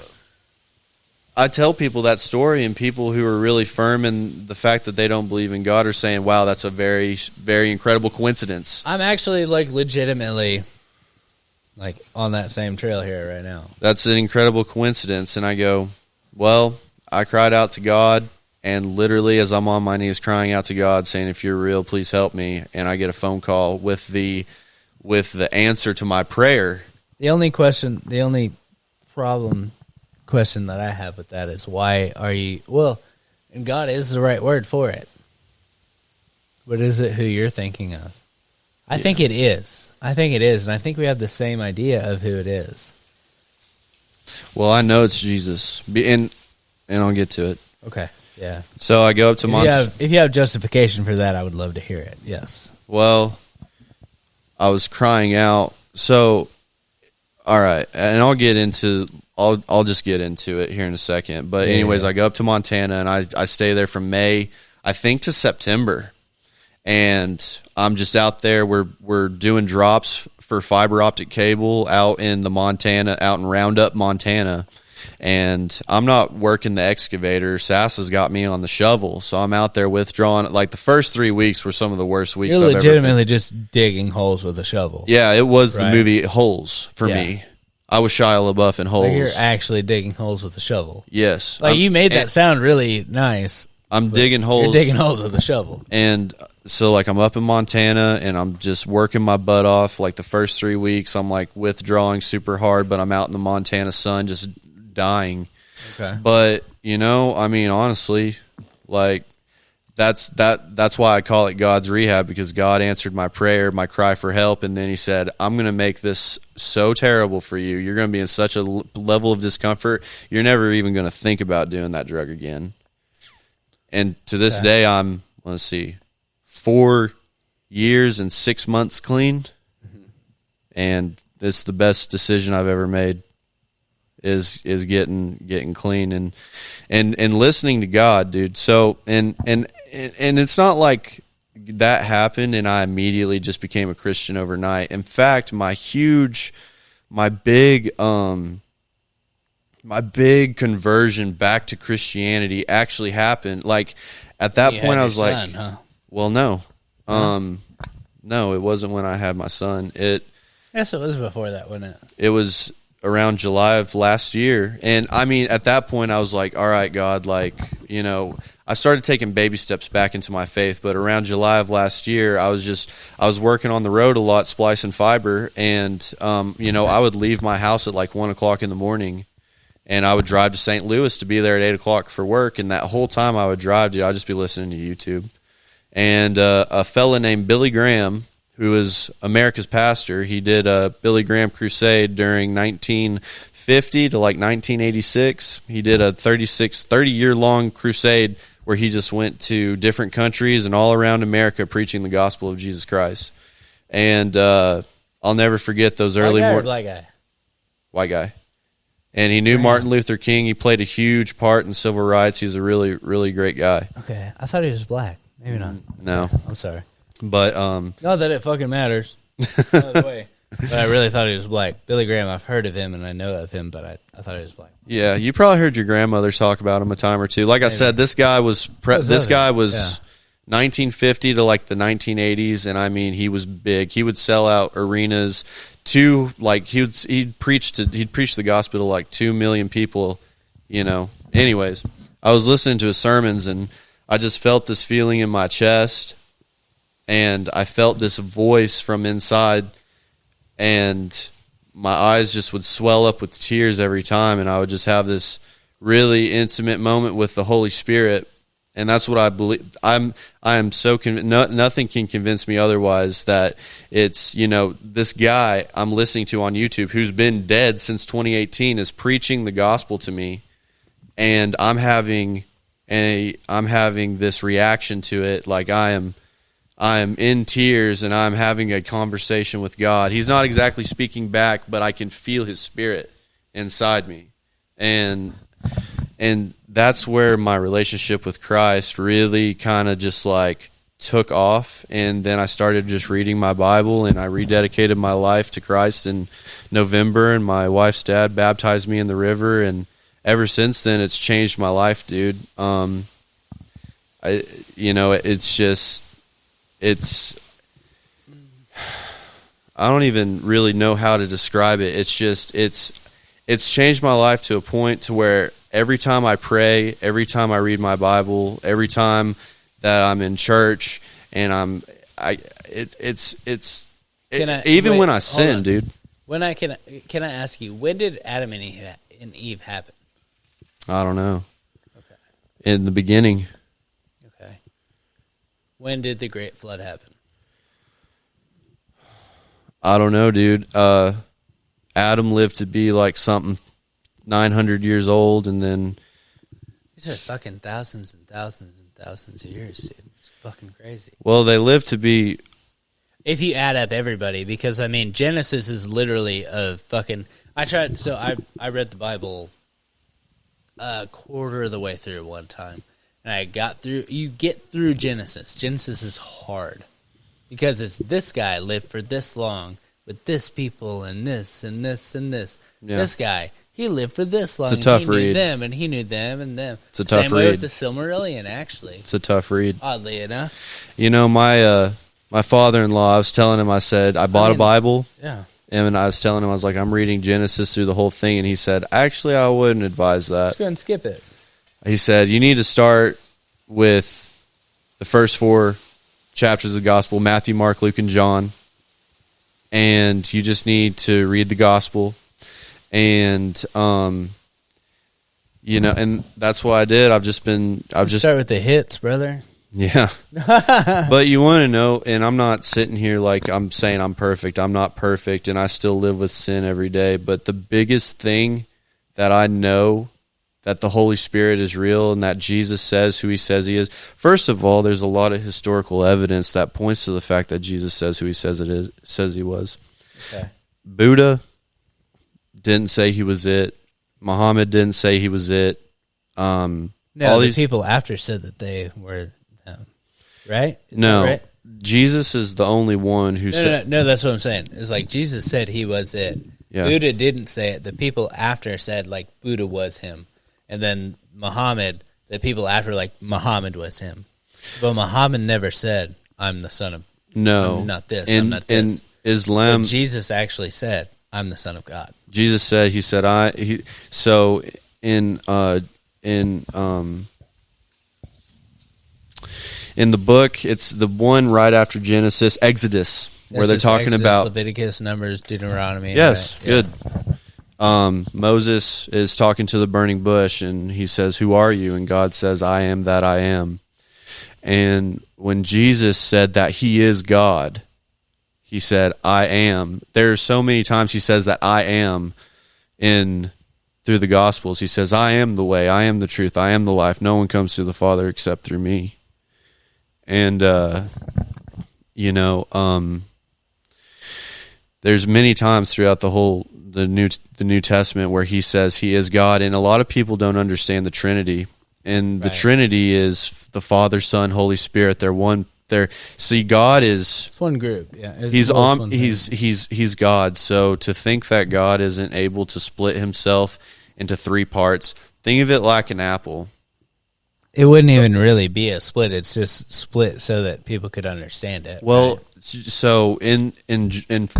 I tell people that story, and people who are really firm in the fact that they don't believe in God are saying, "Wow, that's a very, very incredible coincidence." I'm actually like legitimately like on that same trail here right now. That's an incredible coincidence, and I go, "Well, I cried out to God." And literally, as I'm on my knees crying out to God, saying, "If you're real, please help me," and I get a phone call with the answer to my prayer. The only problem question that I have with that is why are you and God is the right word for it. But is it who you're thinking of? I think it is. And I think we have the same idea of who it is. Well, I know it's Jesus, and I'll get to it. Okay. Yeah. So I go up to Montana. If you have justification for that, I would love to hear it. Yes. Well, I was crying out. So, all right, and I'll just get into it here in a second. But anyways, I go up to Montana and I stay there from May, I think, to September, and I'm just out there. We're doing drops for fiber optic cable out in Roundup, Montana. And I'm not working the excavator. Sass has got me on the shovel, so I'm out there withdrawing. Like the first 3 weeks were some of the worst weeks. You're I've legitimately ever been. just digging holes with a shovel. Yeah, it was right? the movie Holes for me. I was Shia LaBeouf in Holes. Like you're actually digging holes with a shovel. Yes, Like you made that sound really nice. I'm digging holes. You're digging holes with a shovel. And so, like, I'm up in Montana, and I'm just working my butt off. Like the first 3 weeks, I'm like withdrawing super hard, but I'm out in the Montana sun, just dying. Okay. But, I mean, honestly, like, that's why I call it God's rehab, because God answered my prayer, my cry for help, and then he said, I'm going to make this so terrible for you. You're going to be in such a level of discomfort, you're never even going to think about doing that drug again. And to this day, I'm, 4 years and 6 months clean, and it's the best decision I've ever made. Is getting clean and listening to God, dude. So and it's not like that happened and I immediately just became a Christian overnight. In fact, my big conversion back to Christianity actually happened. Like at that point, I was like, well, no, no, it wasn't when I had my son. Yes, it was before that, wasn't it? It was around July of last year. And I mean, at that point I was like, all right, God, like, I started taking baby steps back into my faith, but around July of last year, I was working on the road a lot, splicing fiber. And, I would leave my house at like 1:00 in the morning and I would drive to St. Louis to be there at 8:00 for work. And that whole time I would drive, dude, I'd just be listening to YouTube. And, a fella named Billy Graham, who is America's pastor, he did a Billy Graham crusade during 1950 to like 1986. He did a 30-year-long crusade where he just went to different countries and all around America preaching the gospel of Jesus Christ. And I'll never forget those early mornings. Black guy? White guy. And he knew Martin Luther King. He played a huge part in civil rights. He's a really, really great guy. Okay. I thought he was black. Maybe not. No. I'm sorry. But not that it fucking matters. By the way. But I really thought he was black. Billy Graham, I've heard of him and I know of him, but I thought he was black. Yeah, you probably heard your grandmother talk about him a time or two. Like I said, this guy was 1950 to like the 1980s, and I mean he was big. He would sell out arenas to like he'd preach the gospel to like 2 million people. Anyways, I was listening to his sermons and I just felt this feeling in my chest. And I felt this voice from inside, and my eyes just would swell up with tears every time, and I would just have this really intimate moment with the Holy Spirit. And that's what I believe. I am so nothing can convince me otherwise that it's, this guy I'm listening to on YouTube who's been dead since 2018 is preaching the gospel to me, and I'm having this reaction to it. Like I am in tears, and I'm having a conversation with God. He's not exactly speaking back, but I can feel his spirit inside me. And that's where my relationship with Christ really kind of just like took off. And then I started just reading my Bible, and I rededicated my life to Christ in November, and my wife's dad baptized me in the river. And ever since then, it's changed my life, dude. I don't even really know how to describe it. It's changed my life to a point to where every time I pray, every time I read my Bible, every time that I'm in church, and when I sin, dude. Can I ask you, when did Adam and Eve happen? I don't know. Okay. In the beginning. Okay. When did the Great Flood happen? I don't know, dude. Adam lived to be like something 900 years old, and then these are fucking thousands and thousands and thousands of years, dude. It's fucking crazy. Well, they lived to be. If you add up everybody, because I mean, Genesis is literally a fucking. I read the Bible a quarter of the way through one time, and I got through. You get through Genesis. Genesis is hard because it's this guy lived for this long with this people and this and this and this. Yeah. This guy, he lived for this long. It's a tough and he read. Knew them, and he knew them and them. It's a tough Same way read. with the Silmarillion, actually. It's a tough read. Oddly enough. My father-in-law, I was telling him, I said, I bought a Bible. Yeah. And I was telling him, I was like, I'm reading Genesis through the whole thing. And he said, actually, I wouldn't advise that. Let's go and skip it. He said, you need to start with the first 4 chapters of the gospel, Matthew, Mark, Luke, and John. And you just need to read the gospel. And, and that's what I did. I've just start with the hits, brother. Yeah. But you want to know, and I'm not sitting here like I'm saying I'm perfect. I'm not perfect, and I still live with sin every day. But the biggest thing that I know that the Holy Spirit is real and that Jesus says who he says he is. First of all, there's a lot of historical evidence that points to the fact that Jesus says who he says he was. Okay. Buddha didn't say he was it. Muhammad didn't say he was it. No, all these people after said that they were right? No. Right? Jesus is the only one who said... No, that's what I'm saying. It's like Jesus said he was it. Yeah. Buddha didn't say it. The people after said, like, Buddha was him. And then Muhammad, the people after, like, Muhammad was him. But Muhammad never said, I'm the son of... No. I'm not this, I'm not this. In Islam... But Jesus actually said, I'm the son of God. Jesus said, in the book, it's the one right after Genesis, Exodus, where they're talking about Leviticus, Numbers, Deuteronomy. Yes, right? good. Yeah. Moses is talking to the burning bush, and he says, "Who are you?" And God says, "I am that I am." And when Jesus said that he is God, he said, "I am." There are so many times he says that "I am" through the Gospels. He says, "I am the way, I am the truth, I am the life. No one comes to the Father except through me." And, there's many times throughout the New Testament where he says he is God, and a lot of people don't understand the Trinity. And the Trinity is the Father, Son, Holy Spirit. They're one. God is it's one group. Yeah, he's God. So to think that God isn't able to split himself into 3 parts, think of it like an apple. It wouldn't even really be a split. It's just split so that people could understand it. Well, right? So in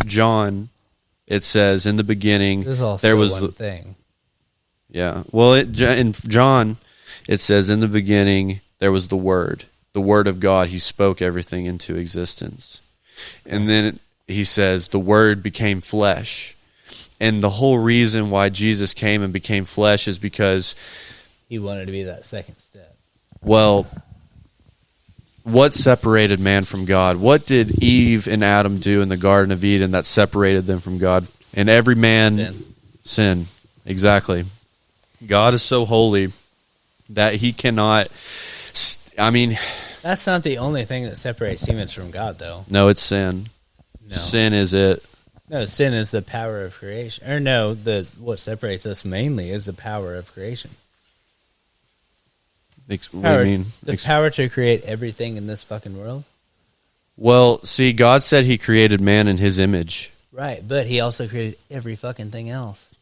John, it says in the beginning there was one thing. Yeah. Well, in John, it says in the beginning there was the Word of God. He spoke everything into existence, and then he says the Word became flesh. And the whole reason why Jesus came and became flesh is because, He wanted to be that second step. well, what separated man from God? What did Eve and Adam do in the Garden of Eden that separated them from God? And every man sin. Exactly. God is so holy that he cannot, I mean, That's not the only thing that separates humans from God, though. no, it's sin. No. Sin is it. No, sin is the power of creation. Or no, what separates us mainly is the power of creation. What do you mean? The power to create everything in this fucking world. Well, see, God said he created man in his image. Right, but he also created every fucking thing else.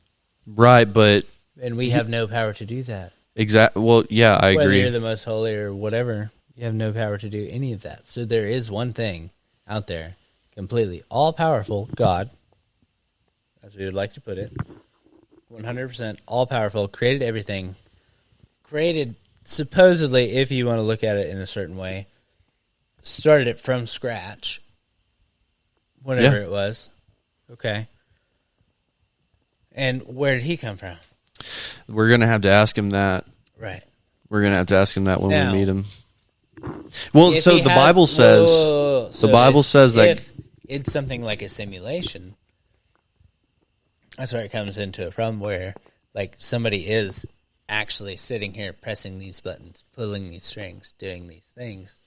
Right, but And we have no power to do that. Well, yeah, I Whether agree. you're the most holy or whatever, you have no power to do any of that. So there is one thing out there, completely all-powerful, God, as we would like to put it, 100% all-powerful, created everything, created, supposedly, if you want to look at it in a certain way, started it from scratch, whenever it was. Okay. And where did he come from? We're going to have to ask him that. Right. We're going to have to ask him that when Now, we meet him. Well, If so he the has- Bible says, whoa. the So Bible if- says that, if it's something like a simulation, that's where it comes into a problem where, like, somebody is actually sitting here pressing these buttons, pulling these strings, doing these things.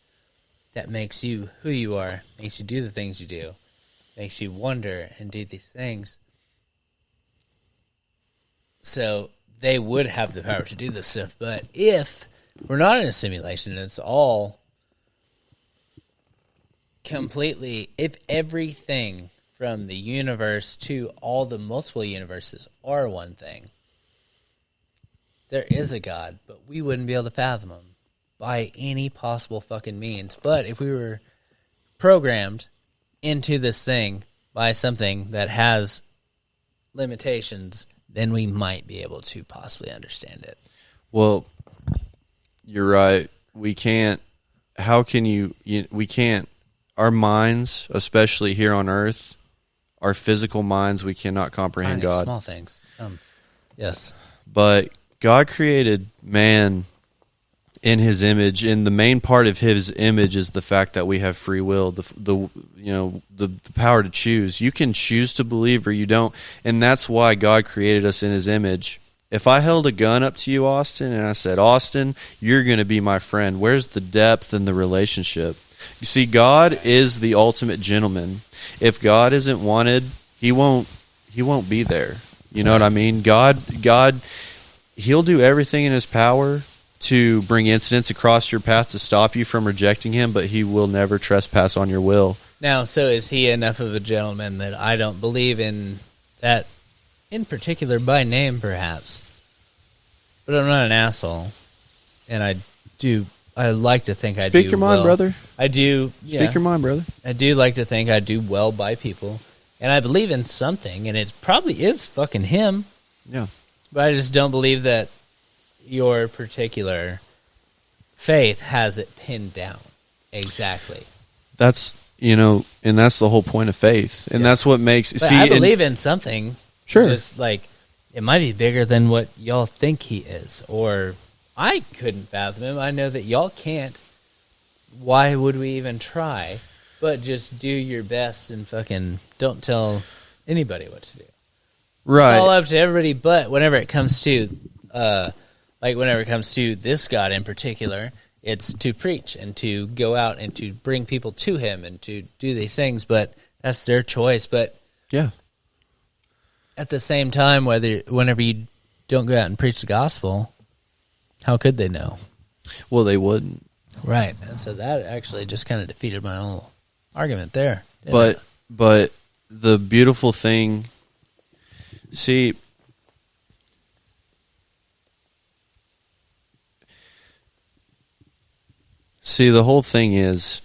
That makes you who you are, makes you do the things you do, makes you wonder and do these things. So they would have the power to do this stuff. But if we're not in a simulation and it's all completely, if everything from the universe to all the multiple universes are one thing, there is a God, but we wouldn't be able to fathom him by any possible fucking means. But if we were programmed into this thing by something that has limitations, then we might be able to possibly understand it. well, you're right. We can't, how can we can't, our minds, especially here on earth, our physical minds, we cannot comprehend Tiny, God. small things. Yes. But God created man in his image, and the main part of his image is the fact that we have free will, the power to choose. You can choose to believe or you don't, and that's why God created us in his image. If I held a gun up to you, Austin, and I said, Austin, you're going to be my friend, where's the depth in the relationship? You see, God is the ultimate gentleman. If God isn't wanted, he won't be there. You know what I mean? God, he'll do everything in his power to bring incidents across your path to stop you from rejecting him, but he will never trespass on your will. Now, so is he enough of a gentleman that I don't believe in that in particular by name, perhaps? But I'm not an asshole, and I like to think I do. Speak your mind, well. brother. I do. Yeah, Speak your mind, brother. I do like to think I do well by people, and I believe in something, and it probably is fucking him. Yeah. But I just don't believe that your particular faith has it pinned down exactly. That's, and that's the whole point of faith. And that's what makes, But I believe in something. Sure. Just like it might be bigger than what y'all think he is, or I couldn't fathom him. I know that y'all can't. Why would we even try? But just do your best and fucking don't tell anybody what to do. right. It's all up to everybody. But whenever it comes to, whenever it comes to this God in particular, it's to preach and to go out and to bring people to him and to do these things. But that's their choice. But Yeah. at the same time, whenever you don't go out and preach the gospel, how could they know? Well, they wouldn't. Right. And so that actually just kind of defeated my own argument there. didn't But the beautiful thing, see, the whole thing is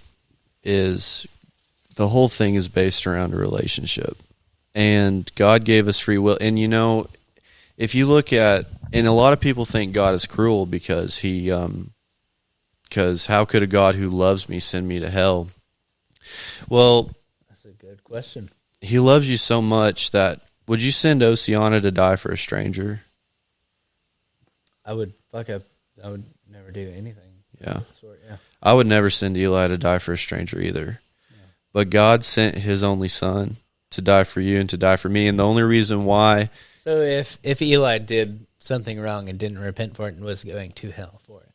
the whole thing is based around a relationship. And God gave us free will. And if you look at, and a lot of people think God is cruel because because how could a God who loves me send me to hell? Well, that's a good question. he loves you so much that Would you send Oceana to die for a stranger? I would never do anything. Yeah. Of the sort, yeah. I would never send Eli to die for a stranger either. Yeah. But God sent his only son to die for you and to die for me. And the only reason why... So if Eli did something wrong and didn't repent for it and was going to hell for it,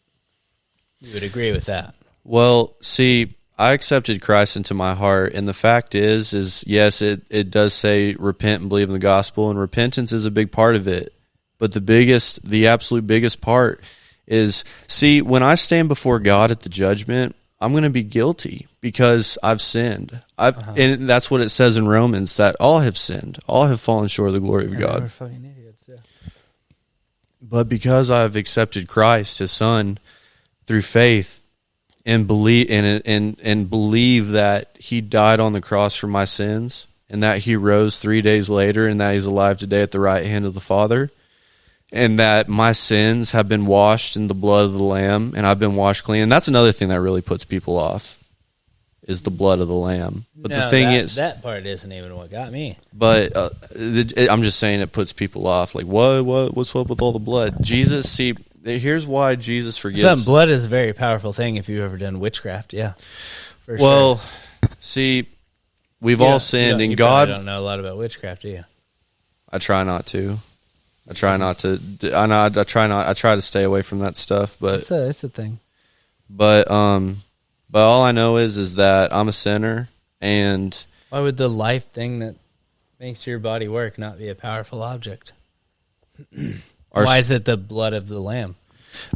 you would agree with that? Well, see, I accepted Christ into my heart, and the fact is yes, it does say repent and believe in the gospel, and repentance is a big part of it. But the absolute biggest part is, see, when I stand before God at the judgment, I'm going to be guilty because I've sinned. And that's what it says in Romans, that all have sinned. All have fallen short of the glory of God. We're fucking idiots, yeah. But because I've accepted Christ, his son, through faith, and believe and believe that he died on the cross for my sins, and that he rose 3 days later, and that he's alive today at the right hand of the Father, and that my sins have been washed in the blood of the Lamb, and I've been washed clean. And that's another thing that really puts people off, is the blood of the Lamb. But the thing is, that part isn't even what got me. But I'm just saying it puts people off. Like, what's up with all the blood? Jesus, see, here's why Jesus forgives. Blood is a very powerful thing if you've ever done witchcraft, yeah. For well, sure. See, we've all sinned, and God... You don't know a lot about witchcraft, do you? I try not to. I try to stay away from that stuff, but it's a thing. But all I know is that I'm a sinner, and why would the life thing that makes your body work not be a powerful object? Why is it the blood of the Lamb?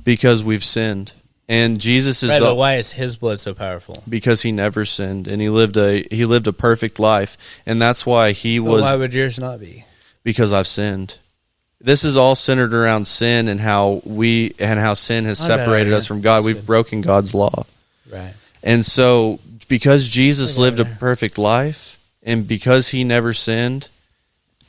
Because we've sinned, and Jesus is right. But why is his blood so powerful? Because he never sinned, and he lived a perfect life, and that's why he was. Why would yours not be? Because I've sinned. This is all centered around sin and how sin has separated us from God. We've broken God's law. Right. And so because Jesus lived a perfect life, and because he never sinned,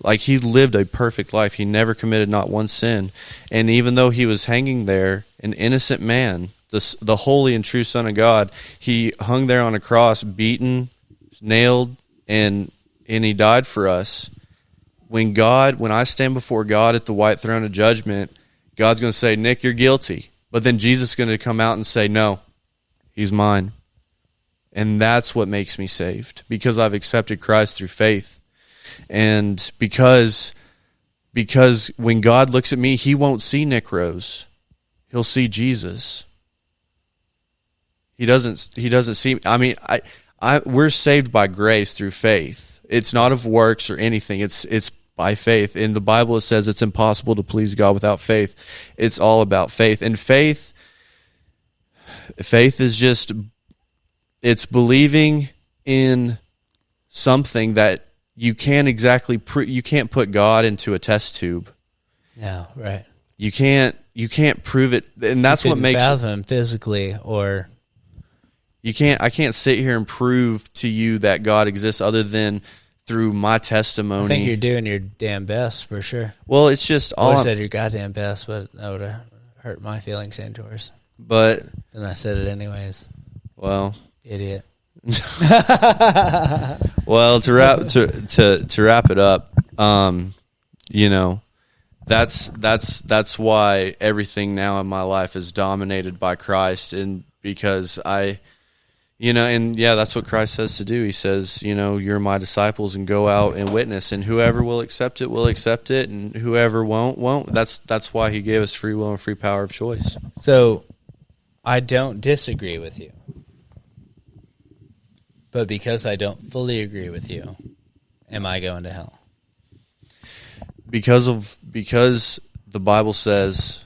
like he lived a perfect life, he never committed not one sin. And even though he was hanging there, an innocent man, the holy and true Son of God, he hung there on a cross, beaten, nailed, and he died for us. When I stand before God at the white throne of judgment, God's going to say, Nick, you're guilty. But then Jesus is going to come out and say, no, he's mine. And that's what makes me saved, because I've accepted Christ through faith. And because when God looks at me, he won't see Nick Rose. He'll see Jesus. He doesn't see me. I mean, we're saved by grace through faith. It's not of works or anything. It's by faith. In the Bible, it says it's impossible to please God without faith. It's all about faith. And faith is just, it's believing in something that you can't exactly you can't put God into a test tube. Yeah, right. You can't prove it, and that's what makes fathom physically, or I can't sit here and prove to you that God exists other than through my testimony. I think you're doing your damn best, for sure. Well, it's just all I said your goddamn best, but that would have hurt my feelings and yours. But and I said it anyways. Well, idiot. Well, to wrap it up, that's why everything now in my life is dominated by Christ, and because that's what Christ says to do. He says, you're my disciples, and go out and witness, and whoever will accept it, and whoever won't. That's why he gave us free will and free power of choice. So, I don't disagree with you. But because I don't fully agree with you, am I going to hell? Because the Bible says,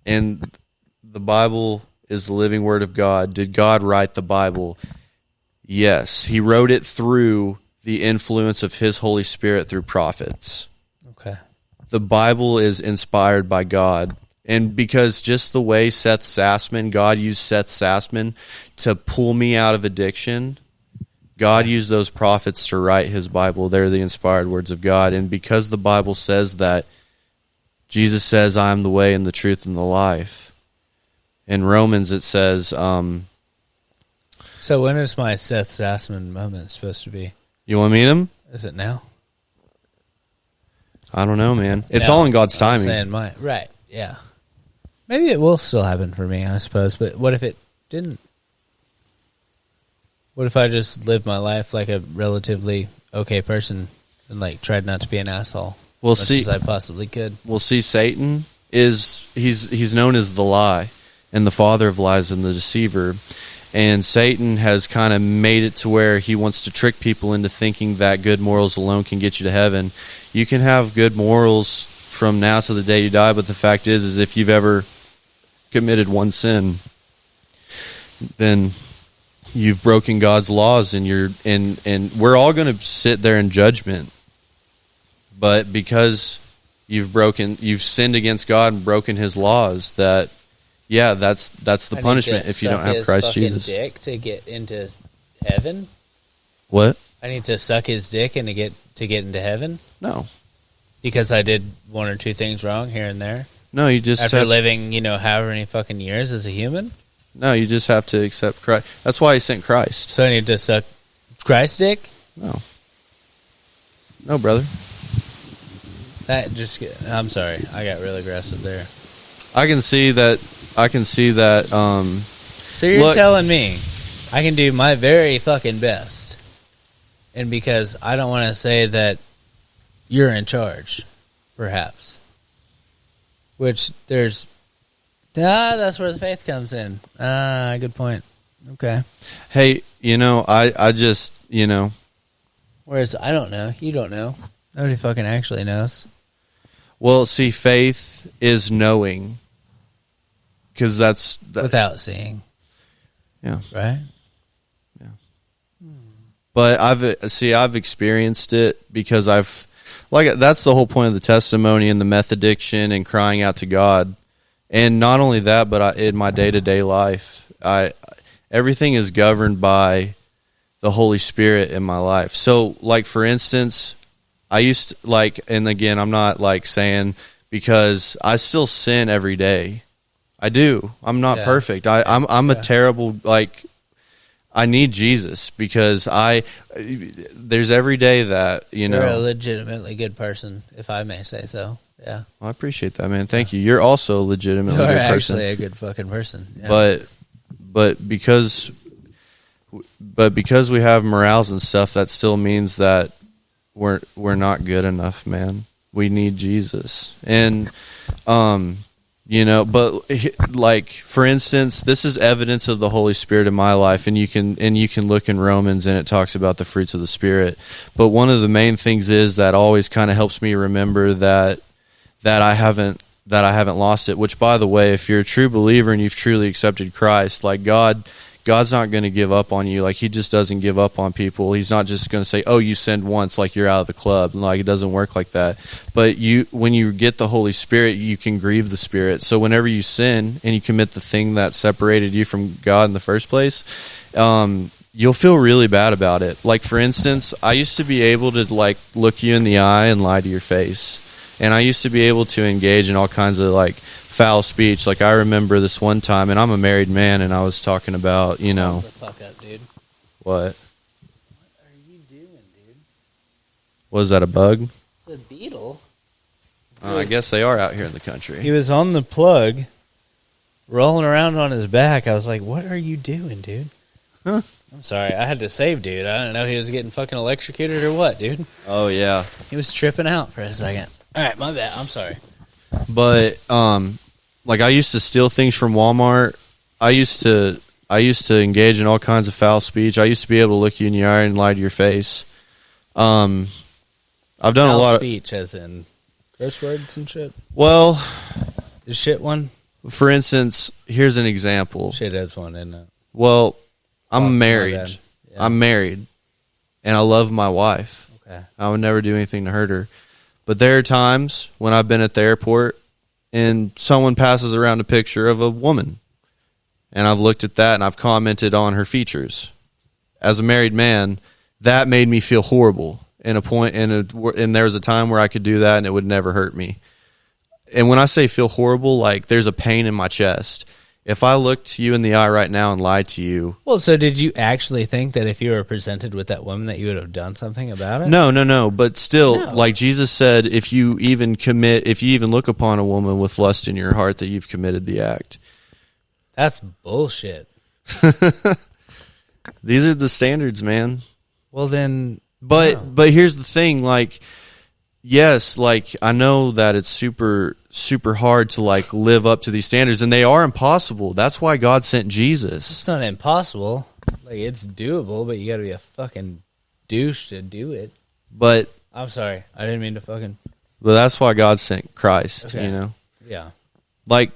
and the Bible is the living word of God. Did God write the Bible? Yes. He wrote it through the influence of his Holy Spirit through prophets. Okay. The Bible is inspired by God. And because just the way God used Seth Sassman to pull me out of addiction, God used those prophets to write his Bible. They're the inspired words of God. And because the Bible says that, Jesus says, I am the way and the truth and the life. In Romans it says... So when is my Seth Sassman moment supposed to be? You want to meet him? Is it now? I don't know, man. It's No, all in God's I'm timing. saying right, yeah. Maybe it will still happen for me, I suppose. But what if it didn't? What if I just lived my life like a relatively okay person and like tried not to be an asshole? Well, as much as I possibly could. Well, see, Satan he's known as the lie and the father of lies and the deceiver. And Satan has kind of made it to where he wants to trick people into thinking that good morals alone can get you to heaven. You can have good morals from now to the day you die, but the fact is if you've ever committed one sin, then you've broken God's laws, and and we're all going to sit there in judgment. But because you've sinned against God and broken His laws, that's the punishment if you don't have Christ Jesus. Dick to get into heaven. What? I need to suck his dick and to get into heaven. No, because I did one or two things wrong here and there. No, you just after living, however many fucking years as a human. No, you just have to accept Christ. That's why He sent Christ. So I need to suck Christ's dick? No, brother. I'm sorry, I got real aggressive there. I can see that. So you're telling me I can do my very fucking best, and because I don't want to say that you're in charge, perhaps. Which that's where the faith comes in. Good point. Okay. Hey, I just, Whereas I don't know. You don't know. Nobody fucking actually knows. Well, see, faith is knowing. Because that's... Without seeing. Yeah. Right? Yeah. But I've experienced it because that's the whole point of the testimony and the meth addiction and crying out to God. And not only that, but in my day-to-day life, everything is governed by the Holy Spirit in my life. So, like, for instance, I used to, and again, I'm not, saying, because I still sin every day. I do. I'm not perfect. I'm a terrible, I need Jesus because there's every day that, You're a legitimately good person, if I may say so. Yeah. Well, I appreciate that, man. Thank you. You're also a legitimately good person. You're actually a good fucking person. Yeah. But because we have morals and stuff, that still means that we're not good enough, man. We need Jesus. And but for instance, this is evidence of the Holy Spirit in my life, and you can look in Romans and it talks about the fruits of the Spirit. But one of the main things is that always kind of helps me remember that I haven't lost it. Which, by the way, if you're a true believer and you've truly accepted Christ, God's not going to give up on you. He just doesn't give up on people. He's not just going to say, "Oh, you sinned once, you're out of the club." It doesn't work like that. But when you get the Holy Spirit, you can grieve the Spirit. So whenever you sin and you commit the thing that separated you from God in the first place, you'll feel really bad about it. For instance, I used to be able to look you in the eye and lie to your face, and I used to be able to engage in all kinds of foul speech. I remember this one time, and I'm a married man, and I was talking about, Hold the fuck up, dude. What? What are you doing, dude? Was that a bug? It's a beetle. I guess they are out here in the country. He was on the plug, rolling around on his back. I was like, what are you doing, dude? Huh? I'm sorry. I had to save dude. I didn't know he was getting fucking electrocuted or what, dude. Oh, yeah. He was tripping out for a second. All right, my bad. I'm sorry. But I used to steal things from Walmart. I used to engage in all kinds of foul speech. I used to be able to look you in the eye and lie to your face. I've done a lot of speech, as in curse words and shit. Well, is shit one? For instance, here's an example. Shit is one, isn't it? Well, I'm married. Yeah. I'm married, and I love my wife. Okay. I would never do anything to hurt her. But there are times when I've been at the airport and someone passes around a picture of a woman, and I've looked at that and I've commented on her features. As a married man, that made me feel horrible. And there was a time where I could do that and it would never hurt me. And when I say feel horrible, there's a pain in my chest. If I looked you in the eye right now and lied to you, Well, so did you actually think that if you were presented with that woman that you would have done something about it? no. But still, No. like Jesus said, if you even look upon a woman with lust in your heart, that you've committed the act. That's bullshit. These are the standards, man. Well, then... But no. but here's the thing, like, yes, like I know that it's super hard to like live up to these standards, and they are impossible. That's why God sent Jesus. It's not impossible. Like, it's doable, but you gotta be a fucking douche to do it. But I'm sorry. I didn't mean to fucking... that's why God sent Christ, Okay. you know? Yeah. Like,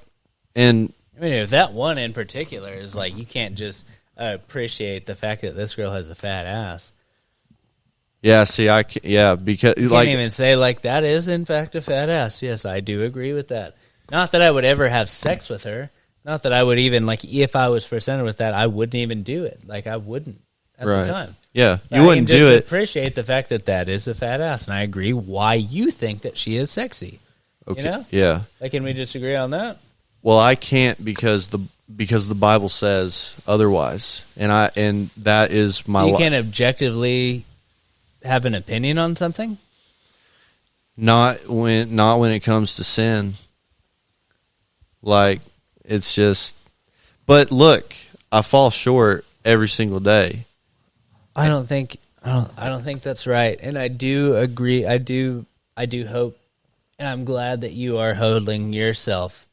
and I mean, if that one in particular is like, you can't just appreciate the fact that this girl has a fat ass. yeah, see, because You like, can't even say, like, that is, in fact, a fat ass. Yes, I do agree with that. Not that I would ever have sex with her. Not that I would even, like, if I was presented with that, I wouldn't even do it. Like, I wouldn't at right. the time. Yeah, But you I wouldn't can do just it. appreciate the fact that that is a fat ass, and I agree why you think that she is sexy. Okay. You know? Yeah. Like, can we disagree on that? Well, I can't because the Bible says otherwise, and that is my You can't objectively have an opinion on something? not when it comes to sin. Like, it's just, but look, I fall short every single day. I don't think that's right. And I do agree. I do hope, and I'm glad that you are holding yourself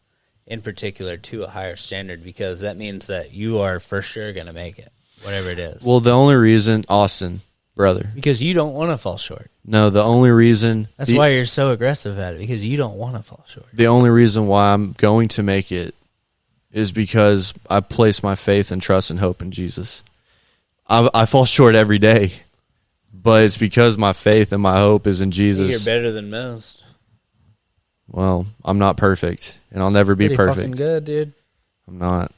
in particular to a higher standard, because that means that you are for sure going to make it, whatever it is. Well, the only reason, Austin, brother, because you don't want to fall short. no, the only reason That's why you're so aggressive at it, because you don't want to fall short. the only reason why I'm going to make it is because I place my faith and trust and hope in Jesus. I fall short every day, but it's because my faith and my hope is in I think Jesus. you're better than most. Well, I'm not perfect, and I'll never be Pretty perfect. fucking good, dude. I'm not.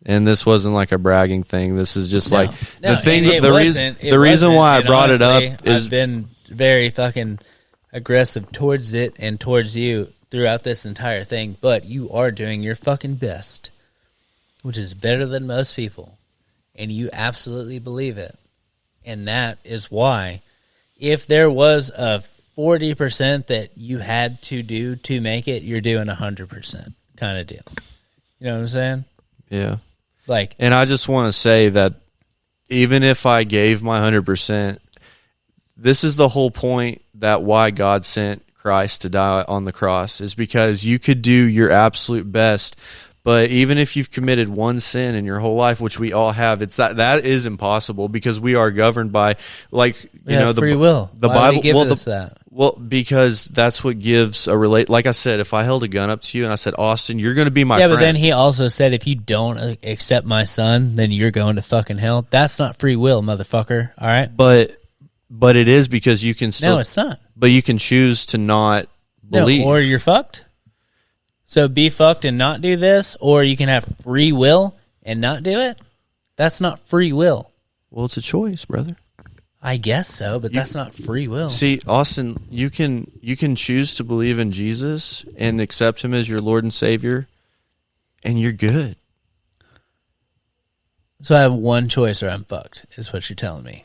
And this wasn't like a bragging thing. This is just like No, the thing. and it The wasn't. reason, the reason why I And brought it honestly, up is I've been very fucking aggressive towards it and towards you throughout this entire thing. But you are doing your fucking best, which is better than most people, and you absolutely believe it. And that is why, if there was a 40% that you had to do to make it, you're doing 100% kind of deal. You know what I'm saying? yeah. Like, And I just want to say that even if I gave my 100%, this is the whole point that why God sent Christ to die on the cross, is because you could do your absolute best, but even if you've committed one sin in your whole life, which we all have, it's that is impossible, because we are governed by, like, we have free will. The Why would Bible. he give Well, us that? well, because that's what gives a Like I said, if I held a gun up to you and I said, Austin, you're going to be my Yeah, friend. but then he also said, if you don't accept my son, then you're going to fucking hell. That's not free will, motherfucker. All right? But it is, because you can still. No, it's not. But you can choose to not No, believe. or you're fucked. So be fucked and not do this, or you can have free will and not do it. That's not free will. Well, it's a choice, brother. I guess so, but that's not free will. See, Austin, you can choose to believe in Jesus and accept him as your Lord and Savior, and you're good. So I have one choice, or I'm fucked, is what you're telling me.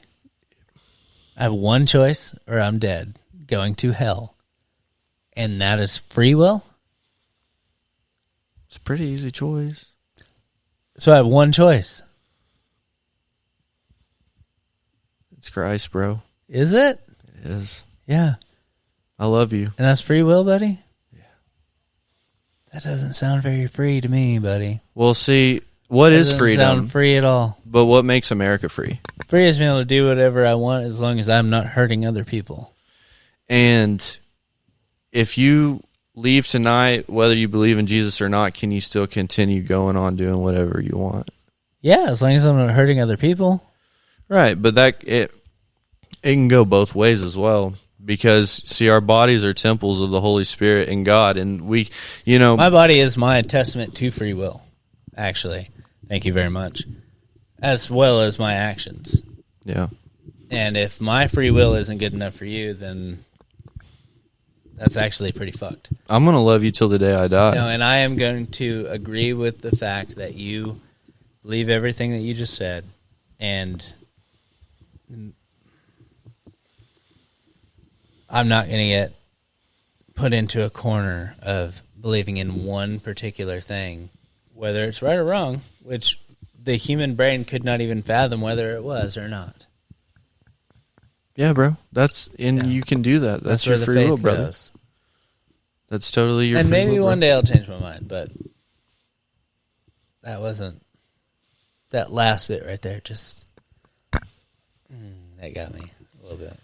I have one choice, or I'm dead, going to hell. And that is free will? It's a pretty easy choice. So I have one choice. It's Christ, bro. Is it? It is. Yeah. I love you. And that's free will, buddy? Yeah. That doesn't sound very free to me, buddy. Well, see, what is Doesn't freedom? sound free at all. But what makes America free? Free is being able to do whatever I want as long as I'm not hurting other people. And if you leave tonight, whether you believe in Jesus or not, can you still continue going on doing whatever you want? Yeah, as long as I'm not hurting other people. Right, but it can go both ways as well, because see, our bodies are temples of the Holy Spirit and God, and we, My body is my testament to free will, actually. Thank you very much. As well as my actions. yeah. And if my free will isn't good enough for you, then That's actually pretty fucked. I'm going to love you till the day I die. No, and I am going to agree with the fact that you believe everything that you just said, and I'm not going to get put into a corner of believing in one particular thing, whether it's right or wrong, which the human brain could not even fathom whether it was or not. Yeah, bro. You can do that. That's your where the free faith will, brother. goes. That's totally your And free maybe will, one bro. day I'll change my mind, but that last bit right there just that got me a little bit.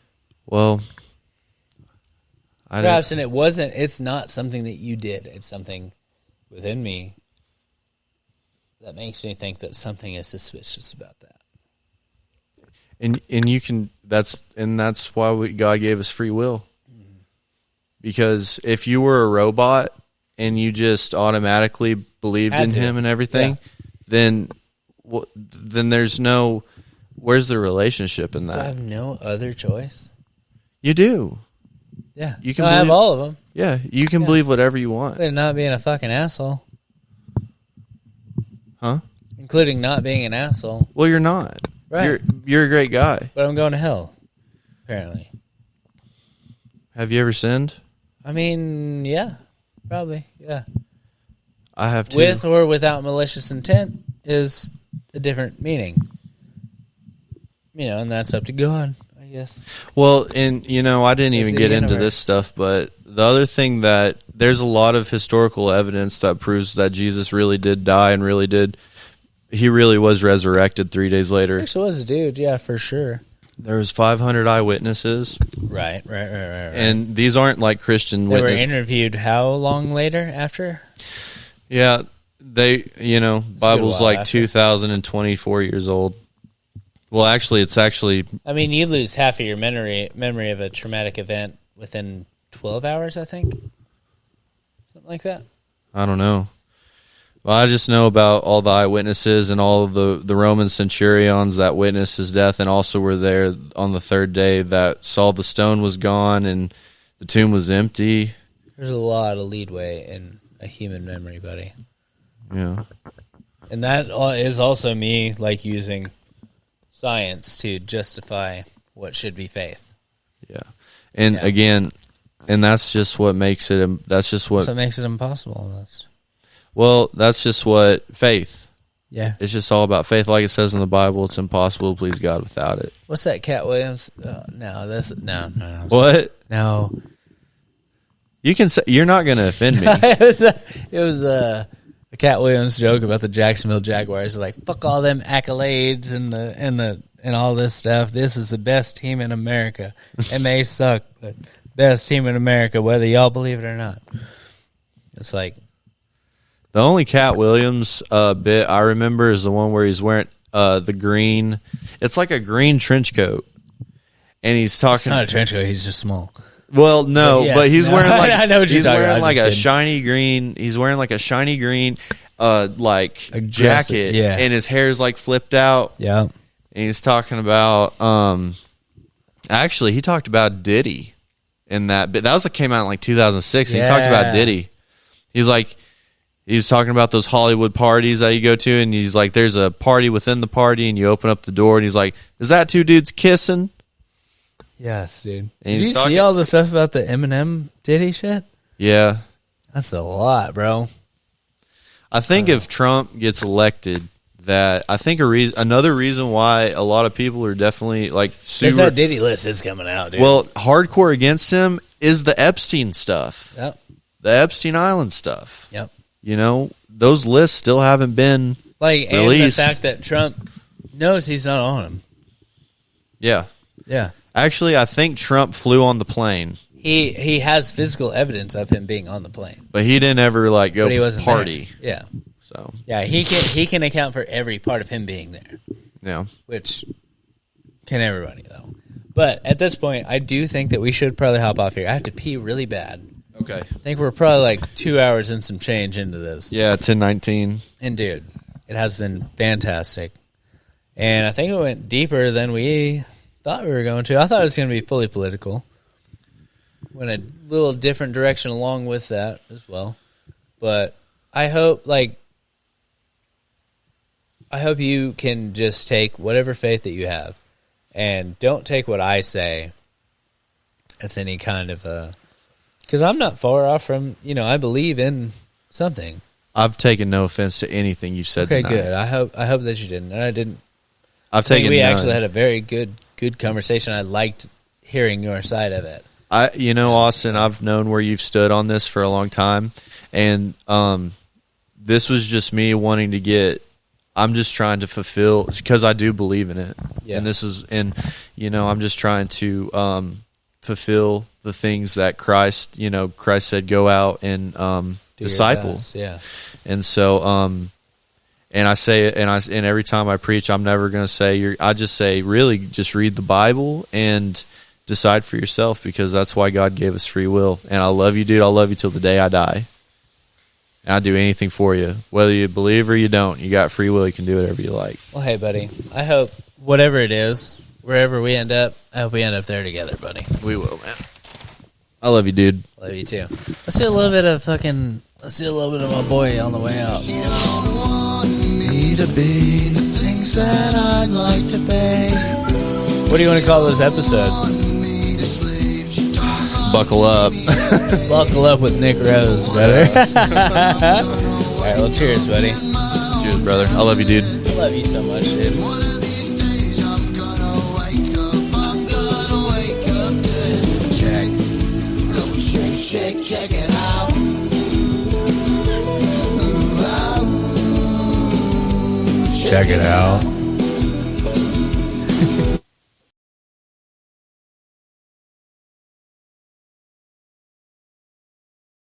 Well, Perhaps, and it's not something that you did. It's something within me that makes me think that something is suspicious about that. and you can that's why God gave us free will. Because if you were a robot and you just automatically believed in him and everything, then there's where's the relationship in So I that? have no other choice. You do. Yeah, You can I have believe- all of them, Yeah, you can believe whatever you want. but not being a fucking asshole, Huh? including not being an asshole. Well, you're not. Right. You're a great guy. But I'm going to hell, apparently. Have you ever sinned? I mean, yeah, probably, yeah. I have too. With or without malicious intent is a different meaning. And that's up to God, I guess. Well, and I didn't even the get into universe. this stuff, but the other thing that there's a lot of historical evidence that proves that Jesus really did die and he really was resurrected 3 days later. Actually was a dude, yeah, for sure. There was 500 eyewitnesses, Right. and these aren't like Christian They were witnesses. interviewed how long later after? Yeah, Bible's while like after. 2,024 years old. Well, it's actually I mean, you lose half of your memory of a traumatic event within 12 hours, I think. Something like that. I don't know. Well, I just know about all the eyewitnesses and all of the Roman centurions that witnessed his death and also were there on the third day that saw the stone was gone and the tomb was empty. There's a lot of leadway in a human memory, buddy. Yeah. And that is also me, like, using science to justify what should be faith. Yeah. And Yeah. again, and that's just what makes it, So it makes it impossible. That's just what faith. Yeah. It's just all about faith. Like it says in the Bible, it's impossible to please God without it. What's that, Cat Williams? No. What? No. You can say, you're not going to offend me. it was a Cat Williams joke about the Jacksonville Jaguars. It's like, fuck all them accolades and all this stuff. This is the best team in America. It may suck, but best team in America, whether y'all believe it or not. It's like, The only Cat Williams bit I remember is the one where he's wearing the green. It's like a green trench coat, and he's it's talking. not a trench coat. He's just small. Well, no, But yes, but he's no, wearing like I know what you're he's talking wearing about. like I'm a just kidding. shiny green. He's wearing like a shiny green, like A dress, jacket, yeah. and his hair's like flipped out. Yeah. And he's talking about. Actually, he talked about Diddy in that bit. That came out in like 2006. And He talked about Yeah. Diddy. He's talking about those Hollywood parties that you go to, and he's like, there's a party within the party, and you open up the door, and he's like, is that two dudes kissing? Yes, dude. And Did he's you talking- see all the stuff about the Eminem Diddy shit? Yeah. That's a lot, bro. I think if Trump gets elected, that I think another reason why a lot of people are definitely like There's super that Diddy list is coming out, dude. well hardcore against him is the Epstein stuff, Yep. the Epstein Island stuff. Yep. Those lists still haven't been Like, released. and the fact that Trump knows he's not on him. Yeah. Yeah. Actually, I think Trump flew on the plane, He has physical evidence of him being on the plane, but he didn't ever like go but he wasn't party. there. Yeah. So Yeah, he can account for every part of him being there, yeah. which can everybody, though. But at this point, I do think that we should probably hop off here. I have to pee really bad. Okay. I think we're probably like 2 hours and some change into this. Yeah, 10:19. And dude, it has been fantastic. And I think it went deeper than we thought we were going to. I thought it was going to be fully political. went a little different direction along with that as well. But I hope you can just take whatever faith that you have, and don't take what I say as any kind of a, because I'm not far off from, I believe in something. I've taken no offense to anything you've said Okay, tonight. good. I hope that you didn't. And I didn't. I've taken We none. actually had a very good conversation. I liked hearing your side of it. Austin, I've known where you've stood on this for a long time, and this was just me wanting to get. I'm just trying to fulfill, because I do believe in it, Yeah. and I'm just trying to fulfill the things that Christ said, go out and Do your disciple. best, yeah. And so, and I say it, and every time I preach, I'm never going to say I just say, really, just read the Bible and decide for yourself, because that's why God gave us free will. And I love you, dude. I'll love you till the day I die. And I'll do anything for you, whether you believe or you don't. You got free will. You can do whatever you like. Well, hey, buddy. I hope whatever it is, wherever we end up, I hope we end up there together, buddy. We will, man. I love you, dude. Love you too. Let's do a little bit of my boy on the way out. She don't want me to be the things that I'd like to be. What do you want to call this episode? Want me to sleep. She don't like Buckle up. Buckle up with Nick Rose, brother. All right, well, cheers, buddy. Cheers, brother. I love you, dude. I love you so much, dude. one of these days I'm gonna wake up. I'm gonna wake up to check. Come check it out. Check it out.